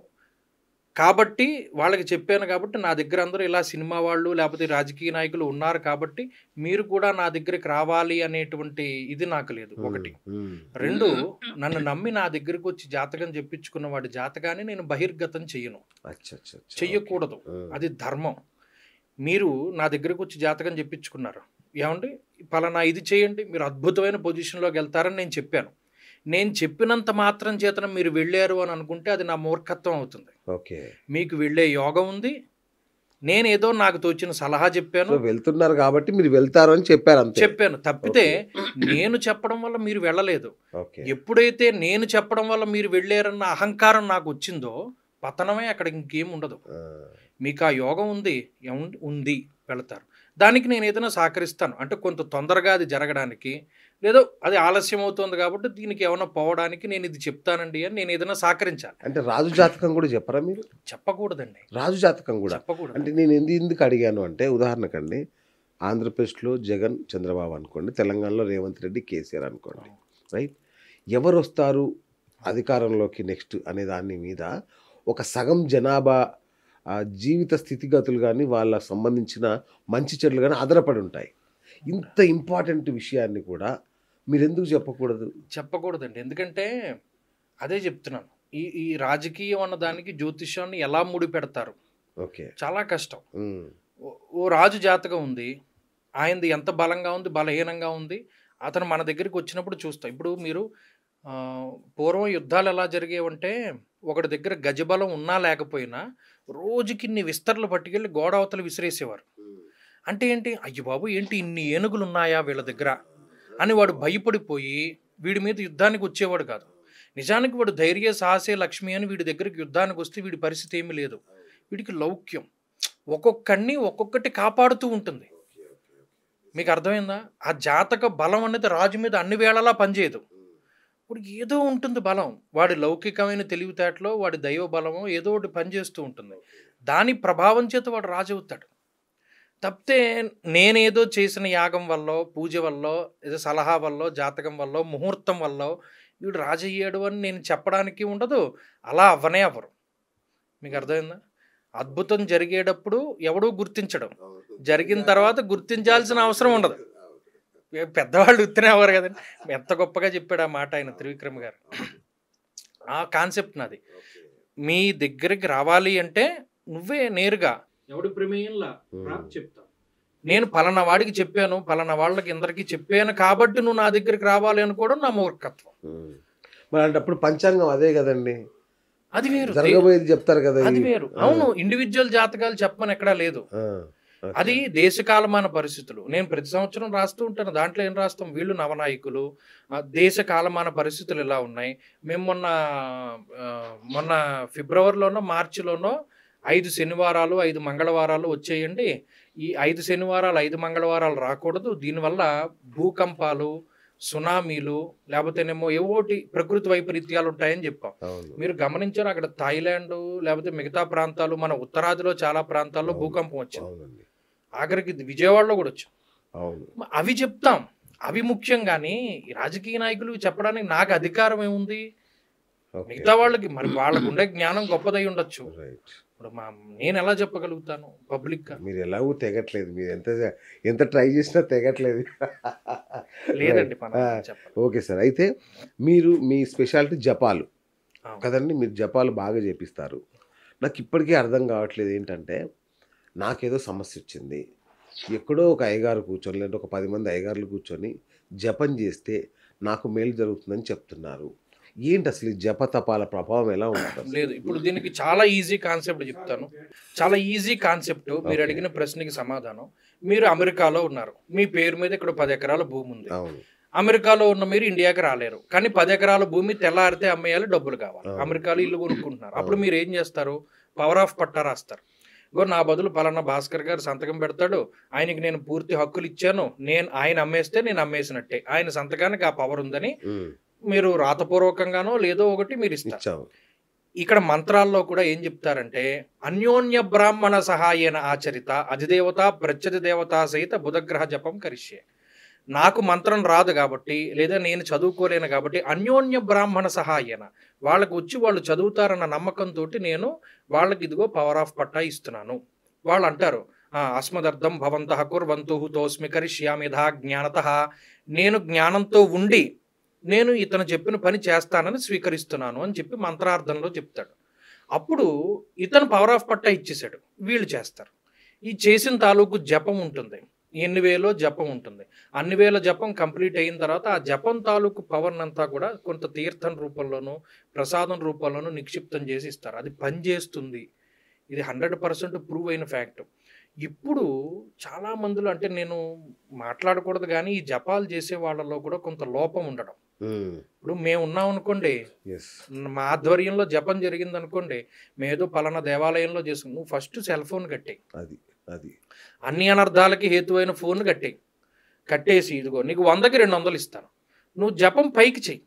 కాబట్టి, వాళ్ళకి చెప్పాను కాబట్టి నా దగ్గర అందరూ ఇలా సినిమా వాళ్ళు లేపోతే రాజకీయ నాయకులు ఉన్నారు కాబట్టి మీరు కూడా నా దగ్గరికి రావాలి అనేటువంటి ఇది నాకు లేదు. ఒకటి. హ్మ్. 2 నన్ను నమ్మి నా దగ్గరకొచ్చి జాతకం చెప్పించుకున్న వాడి జాతకాన్ని నేను బహిర్గతం చెయ్యను. అచ్చచ్చచ్చ! ఓకే. చెయ్యకూడదు. అది ధర్మం. మీరు నా దగ్గరకొచ్చి జాతకం చెప్పించుకున్నారు. ఏవండీ పలానా ఇది చేయండి. మీరు అద్భుతమైన పొజిషన్‌లోకెళ్తారని నేను చెప్పాను. నేను చెప్పినంత మాత్రం చేతన మీరు వెళ్లారు అని అనుకుంటే అది నా మూర్ఖత్వం అవుతుంది. ఓకే. మీకు వెళ్ళే యోగం ఉంది. నేనేదో నాకు తోచిన సలహా చెప్పాను. సో, వెళ్తున్నారు కాబట్టి మీరు వెళ్తారు అని చెప్పారంతే. చెప్పాను. తప్పితే నేను చెప్పడం వల్ల మీరు వెళ్ళలేదు. ఓకే. ఎప్పుడైతే నేను చెప్పడం వల్ల మీరు వెళ్ళారన్న అహంకారం నాకొచ్చిందో పతనమే అక్కడ ఇంకేం ఉండదు. ఆ! మీకు ఆ యోగం ఉంది. ఉంది. వెళతారు. దానికి నేను ఏదైనా సహకరిస్తాను. అంటే కొంత తొందరగా అది జరగడానికి, లేదో అది ఆలస్యం అవుతుంది కాబట్టి దీనికి ఏమన్నా పోవడానికి నేను ఇది చెప్తానండి అని నేను ఏదైనా సహకరించాలి. అంటే రాజు జాతకం కూడా చెప్పరా మీరు? చెప్పకూడదండి. రాజు జాతకం కూడా. చెప్పకూడదు. అంటే నేను ఎందుకు అడిగాను అంటే ఉదాహరణకండి ఆంధ్రప్రదేశ్‌లో జగన్, చంద్రబాబు అనుకోండి. తెలంగాణలో రేవంత్ రెడ్డి, కేసీఆర్ అనుకోండి. రైట్? ఎవరొస్తారు అధికారంలోకి నెక్స్ట్ అనే దాని మీద ఒక సగం జనాభా జీవిత స్థితిగతులు గాని, వాళ్ళకి సంబంధించిన మంచి చెడులు గాని ఆధారపడి ఉంటాయి. ఇంత ఇంపార్టెంట్ విషయాన్ని కూడా మీరెందుకు చెప్పకూడదు? చెప్పకూడదండి. ఎందుకంటే అదే చెప్తున్నాను. ఈ ఈ రాజకీయం అన్న దానికి జ్యోతిష్యాన్ని ఎలా ముడిపెడతారు? ఓకే. చాలా కష్టం. హ్మ్. ఓ రాజు జాతకం ఉంది. ఆయనది ఎంత బలంగా ఉంది, బలహీనంగా ఉంది. అతను మన దగ్గరికి వచ్చినప్పుడు చూస్తాం. ఇప్పుడు మీరు పూర్వం యుద్ధాలు ఎలా జరిగేవంటే ఒకడి దగ్గర గజబలం ఉన్నా లేకపోయినా రోజుకిన్ని విస్తరలు పట్టుకెళ్ళి గోడ అవతల విసిరేసేవారు. అంటే ఏంటి? అయ్య బాబు ఏంటి ఇన్ని ఏనుగులు ఉన్నాయా వీళ్ళ దగ్గర అని వాడు భయపడిపోయి వీడి మీద యుద్ధానికి వచ్చేవాడు కాదు. నిజానికి వాడు ధైర్య సాహసే లక్ష్మి అని వీడి దగ్గరికి యుద్ధానికి వస్తే వీడి పరిస్థితి ఏమీ లేదు. వీడికి లౌక్యం ఒక్కొక్కడిని ఒక్కొక్కటి కాపాడుతూ ఉంటుంది. మీకు అర్థమైందా? ఆ జాతక బలం అనేది రాజు మీద అన్ని వేళలా పనిచేయదు. ఇప్పుడు ఏదో ఉంటుంది బలం. వాడి లౌకికమైన తెలివితేటలో వాడి దైవ బలమో ఏదో ఒకటి పనిచేస్తూ ఉంటుంది. దాని ప్రభావం చేత వాడు రాజు అవుతాడు. తప్పితే నేనేదో చేసిన యాగం వల్లో, పూజ వల్లో, ఏదో సలహా వల్లో, జాతకం వల్లో, ముహూర్తం వల్లో వీడు రాజు అయ్యాడు అని నేను చెప్పడానికి ఉండదు. అలా అవ్వనే అవ్వరు. మీకు అర్థమైందా? అద్భుతం జరిగేటప్పుడు ఎవడూ గుర్తించడం. జరిగిన తర్వాత గుర్తించాల్సిన అవసరం ఉండదు. పెద్దవాళ్ళు ఉత్తనే అవ్వరు కదండి. ఎంత గొప్పగా చెప్పాడు ఆ మాట ఆయన త్రివిక్రమ్ గారు. ఆ కాన్సెప్ట్ నాది. మీ దగ్గరికి రావాలి అంటే నువ్వే నేరుగా ఎవడి ప్రమేయంలా చెప్తా. నేను పలానా వాడికి చెప్పాను, పలానా వాళ్ళకి ఇందరికి చెప్పాను కాబట్టి నువ్వు నా దగ్గరికి రావాలి అనుకోవడం నా మూర్ఖత్వం. మరి అంటే పంచాంగం అదే కదండి. అది వేరు. జరగబోయేది చెప్తారు కదా. అది వేరు. అవును, ఇండివిజువల్ జాతకాలు చెప్పమని ఎక్కడా లేదు. అది దేశకాలమాన పరిస్థితులు. నేను ప్రతి సంవత్సరం రాస్తూ ఉంటాను. దాంట్లో ఏం రాస్తాం? వీళ్ళు నవనాయకులు, దేశ కాలమాన పరిస్థితులు ఇలా ఉన్నాయి. మేము మొన్న ఫిబ్రవరిలోనో మార్చిలోనో 5 శనివారాలు 5 మంగళవారాలు వచ్చేయండి. ఈ 5 శనివారాలు 5 మంగళవారాలు రాకూడదు. దీనివల్ల భూకంపాలు, సునామీలు లేకపోతేనేమో ఏవోటి ప్రకృతి వైపరీత్యాలు ఉంటాయని చెప్పాం. మీరు గమనించారు అక్కడ థాయిలాండ్ లేకపోతే మిగతా ప్రాంతాలు, మన ఉత్తరాదిలో చాలా ప్రాంతాల్లో భూకంపం వచ్చింది. ఆఖరికి విజయవాడలో కూడా వచ్చాం. అవి చెప్తాం. అవి ముఖ్యం. కానీ రాజకీయ నాయకులు చెప్పడానికి నాకు అధికారం ఏముంది? మిగతా వాళ్ళకి మరి వాళ్ళకు ఉండే జ్ఞానం గొప్పదై ఉండొచ్చు. ఇప్పుడు నేను ఎలా చెప్పగలుగుతాను పబ్లిక్ గా? మీరు ఎలాగూ తెగట్లేదు. మీరు ఎంత ట్రై చేసినా తెగట్లేదు. లేదండి. Okay sir. అయితే మీరు మీ స్పెషాలిటీ జపాలు కదండి. మీరు జపాలు బాగా చేపిస్తారు. నాకు ఇప్పటికీ అర్థం కావట్లేదు ఏంటంటే, నాకేదో సమస్య వచ్చింది, ఎక్కడో ఒక అయ్యగారు కూర్చొని లేదంటే ఒక 10 మంది అయ్యగారులు కూర్చొని జపం చేస్తే నాకు మేలు జరుగుతుందని చెప్తున్నారు. ఏంటి అసలు ఈ జపతపాల ప్రభావం ఎలా ఉంటుంది? లేదు, ఇప్పుడు దీనికి చాలా ఈజీ కాన్సెప్ట్ చెప్తాను. చాలా ఈజీ కాన్సెప్ట్. మీరు ఓకే. అడిగిన ప్రశ్నకి సమాధానం. మీరు అమెరికాలో ఉన్నారు. మీ పేరు మీద ఇక్కడ 10 ఎకరాల భూమి ఉంది. అవును. అమెరికాలో ఉన్న మీరు ఇండియాకి రాలేరు. కానీ 10 ఎకరాల భూమి తెల్లారితే అమ్మేయాలి, డబ్బులు కావాలి. అవును. అమెరికాలో ఇల్లు కొనుక్కుంటున్నారు. అప్పుడు అవును. మీరు ఏం చేస్తారు? పవర్ ఆఫ్ పట్టా రాస్తారు. ఇగో నా బదులు పలానా భాస్కర్ గారు సంతకం పెడతాడు, ఆయనకి నేను పూర్తి హక్కులు ఇచ్చాను, ఆయన అమ్మేస్తే నేను అమ్మేసినట్టే, ఆయన సంతకానికి ఆ పవర్ ఉందని ఉమ్. మీరు రాతపూర్వకంగానో లేదో ఒకటి మీరు ఇస్తారు. ఇచ్చావు. ఇక్కడ మంత్రాల్లో కూడా ఏం చెప్తారంటే, అన్యోన్య బ్రాహ్మణ సహాయేన ఆచరిత అధిదేవత ప్రత్యధి దేవతా సహిత బుధగ్రహ జపం కరిష్యే. నాకు మంత్రం రాదు కాబట్టి, లేదా నేను చదువుకోలేను కాబట్టి, అన్యోన్య బ్రాహ్మణ సహాయేన వాళ్ళకు వచ్చి వాళ్ళు చదువుతారన్న నమ్మకంతో నేను వాళ్ళకి ఇదిగో పవర్ ఆఫ్ పట్టా ఇస్తున్నాను. వాళ్ళు అంటారు, అస్మదర్థం భవంతః కుర్వంతు తోస్మి కరిష్యామి యథా జ్ఞానతః. నేను జ్ఞానంతో ఉండి నేను ఇతను చెప్పిన పని చేస్తానని స్వీకరిస్తున్నాను అని చెప్పి మంత్రార్థంలో చెప్తాడు. అప్పుడు ఇతను పవర్ ఆఫ్ పట్టా ఇచ్చేసాడు, వీళ్ళు చేస్తారు. ఈ చేసిన తాలూకు జపం ఉంటుంది, ఎన్ని వేలో జపం ఉంటుంది. అన్ని వేల జపం కంప్లీట్ అయిన తర్వాత ఆ జపం తాలూకు పవర్ అంతా కూడా కొంత తీర్థం రూపంలోనూ ప్రసాదం రూపంలోనూ నిక్షిప్తం చేసి ఇస్తారు. అది పనిచేస్తుంది. ఇది 100% ప్రూవ్ అయిన ఫ్యాక్ట్. ఇప్పుడు చాలా మందిలో, అంటే నేను మాట్లాడకూడదు కానీ, ఈ జపాలు చేసే వాళ్ళలో కూడా కొంత లోపం ఉండడం. ఇప్పుడు మేము ఉన్నాం అనుకోండి, మా ఆధ్వర్యంలో జపం జరిగింది అనుకోండి, మేదో పలానా దేవాలయంలో చేసుకుని, నువ్వు ఫస్ట్ సెల్ ఫోన్ కట్టేయి. అది అన్ని అనర్థాలకి హేతువైన ఫోన్ కట్టేసి ఇదిగో నీకు 100కి 200 ఇస్తాను, నువ్వు జపం పైకి చెయ్యి.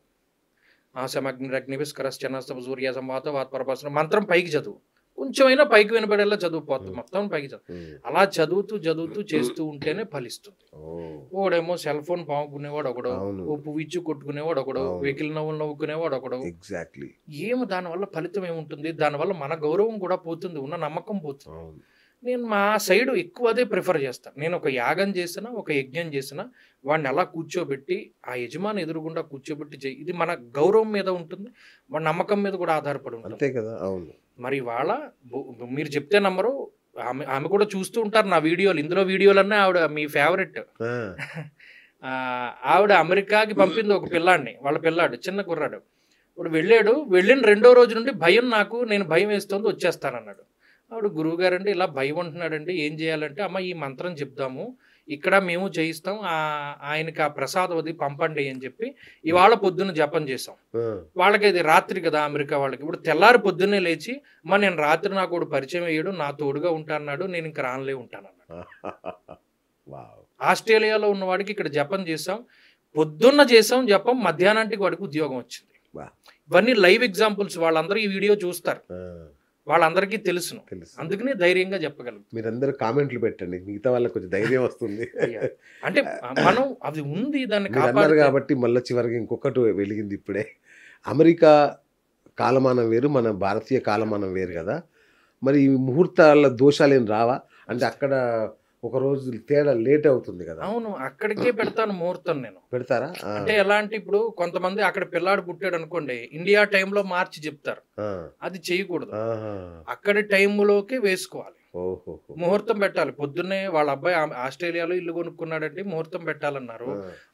సమగ్నిరగ్నివిస్కరశ్చనస్తవ సూర్య సంవాత వాత్పరపసన మంత్రం పైకి చదువు, కొంచెమైనా పైకి వినబడేలా చదువుపోతుంది, మొత్తం పైకి చదువు. అలా చదువుతూ చేస్తూ ఉంటేనే ఫలిస్తుంది. ఒకడేమో సెల్ ఫోన్ పాముకునేవాడు ఒకడు, ఓ పువ్వు ఇచ్చి కొట్టుకునేవాడు ఒకడు, వెకిలి నవ్వులు నవ్వుకునేవాడు ఒకడు. ఎగ్జాక్ట్లీ. దానివల్ల ఫలితం ఏముంటుంది? దానివల్ల మన గౌరవం కూడా పోతుంది, ఉన్న నమ్మకం పోతుంది. నేను మా సైడు ఎక్కువ అదే ప్రిఫర్ చేస్తాను. నేను ఒక యాగం చేసినా, ఒక యజ్ఞం చేసినా, వాడిని అలా కూర్చోబెట్టి ఆ యజమాని ఎదురుగుండా కూర్చోబెట్టి చేయి. ఇది మన గౌరవం మీద ఉంటుంది, మన నమ్మకం మీద కూడా ఆధారపడి ఉంటుంది. అంతే కదా. అవును. మరి వాళ్ళ మీరు చెప్తే నమ్మరు, ఆమె కూడా చూస్తూ ఉంటారు నా వీడియోలు. ఇందులో వీడియోలన్నీ ఆవిడ మీ ఫేవరెట్. ఆవిడ అమెరికాకి పంపింది ఒక పిల్లాడిని, వాళ్ళ పిల్లాడు చిన్న కుర్రాడు. ఇప్పుడు వెళ్ళిన 2వ రోజు నుండి నేను భయం వేస్తుంది, వచ్చేస్తానన్నాడు. ఆవిడ గురువుగారండి ఇలా భయం అంటున్నాడండి, ఏం చేయాలంటే, అమ్మ ఈ మంత్రం చెప్దాము, ఇక్కడ మేము చేయిస్తాం, ఆయనకి ఆ ప్రసాదం అది పంపండి అని చెప్పి ఇవాళ పొద్దున్న జపం చేసాం. వాళ్ళకి అది రాత్రి కదా అమెరికా వాళ్ళకి. ఇప్పుడు తెల్లారి పొద్దున్నే లేచి, నేను రాత్రి నాకు ఒకడు పరిచయం అయ్యాడు, నా తోడుగా ఉంటాన్నాడు, నేను ఇంక రానులే ఉంటానన్నాడు. ఆస్ట్రేలియాలో ఉన్నవాడికి ఇక్కడ జపం చేసాం, పొద్దున్న చేసాం జపం, మధ్యాహ్నానికి వాడికి ఉద్యోగం వచ్చింది. ఇవన్నీ లైవ్ ఎగ్జాంపుల్స్, వాళ్ళందరూ ఈ వీడియో చూస్తారు, వాళ్ళందరికీ తెలుసును, అందుకనే ధైర్యంగా చెప్పగలం. మీరందరూ కామెంట్లు పెట్టండి, మిగతా వాళ్ళకి కొంచెం ధైర్యం వస్తుంది. అంటే మనం అది ఉంది, దాన్ని కాపాడారు కాబట్టి. మళ్ళీ చివరికి ఇంకొకటి వెలిగింది ఇప్పుడే. అమెరికా కాలమానం వేరు, మన భారతీయ కాలమానం వేరు కదా. మరి ఈ ముహూర్తాల దోషాలు ఏం రావా? అంటే అక్కడ ఒక రోజు తేడా లేట్ అవుతుంది కదా. అవును, అక్కడికే పెడతాను ముహూర్తం నేను. పెడతారా? అంటే ఎలా అంటే, ఇప్పుడు కొంతమంది అక్కడ పిల్లాడు పుట్టాడు అనుకోండి, ఇండియా టైంలో మార్చి చెప్తారు, అది చేయకూడదు, అక్కడి టైంలోకి వేసుకోవాలి. ముహూర్తం పెట్టాలి. పొద్దున్నే వాళ్ళ అబ్బాయి ఆస్ట్రేలియాలో ఇల్లు కొనుక్కున్నాడంటే ముహూర్తం పెట్టాలన్నారు.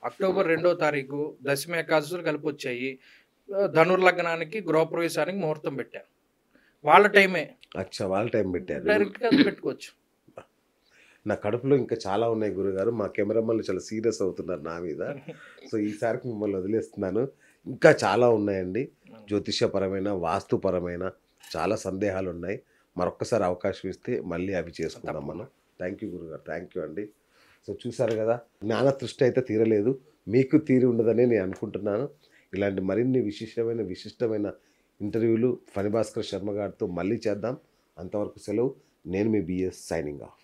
అక్టోబర్ 2వ తారీఖు దశమి ఏకాదశులు కలిపి వచ్చాయి. ధనుర్లగ్నానికి గృహప్రవేశానికి ముహూర్తం పెట్టాను, వాళ్ళ టైమే. వాళ్ళ టైం పెట్టారు, డైరెక్ట్గా అది పెట్టుకోవచ్చు. నా కడుపులో ఇంకా చాలా ఉన్నాయి గురుగారు. మా కెమెరామన్లు చాలా సీరియస్ అవుతున్నారు నా మీద. సో ఈసారికి మిమ్మల్ని వదిలేస్తున్నాను. ఇంకా చాలా ఉన్నాయండి, జ్యోతిష్యపరమైన, వాస్తుపరమైన చాలా సందేహాలు ఉన్నాయి. మరొక్కసారి అవకాశం ఇస్తే మళ్ళీ అవి చేసుకుందాం మనం. థ్యాంక్ యూ గురుగారు, థ్యాంక్ యూ అండి. సో చూసారు కదా, జ్ఞాన తృష్టి అయితే తీరలేదు, మీకు తీరి ఉండదని నేను అనుకుంటున్నాను. ఇలాంటి మరిన్ని విశిష్టమైన ఇంటర్వ్యూలు ఫణిభాస్కర్ శర్మ గారితో మళ్ళీ చేద్దాం. అంతవరకు సెలవు. నేను మీ బిఎస్ సైనింగ్ ఆఫ్.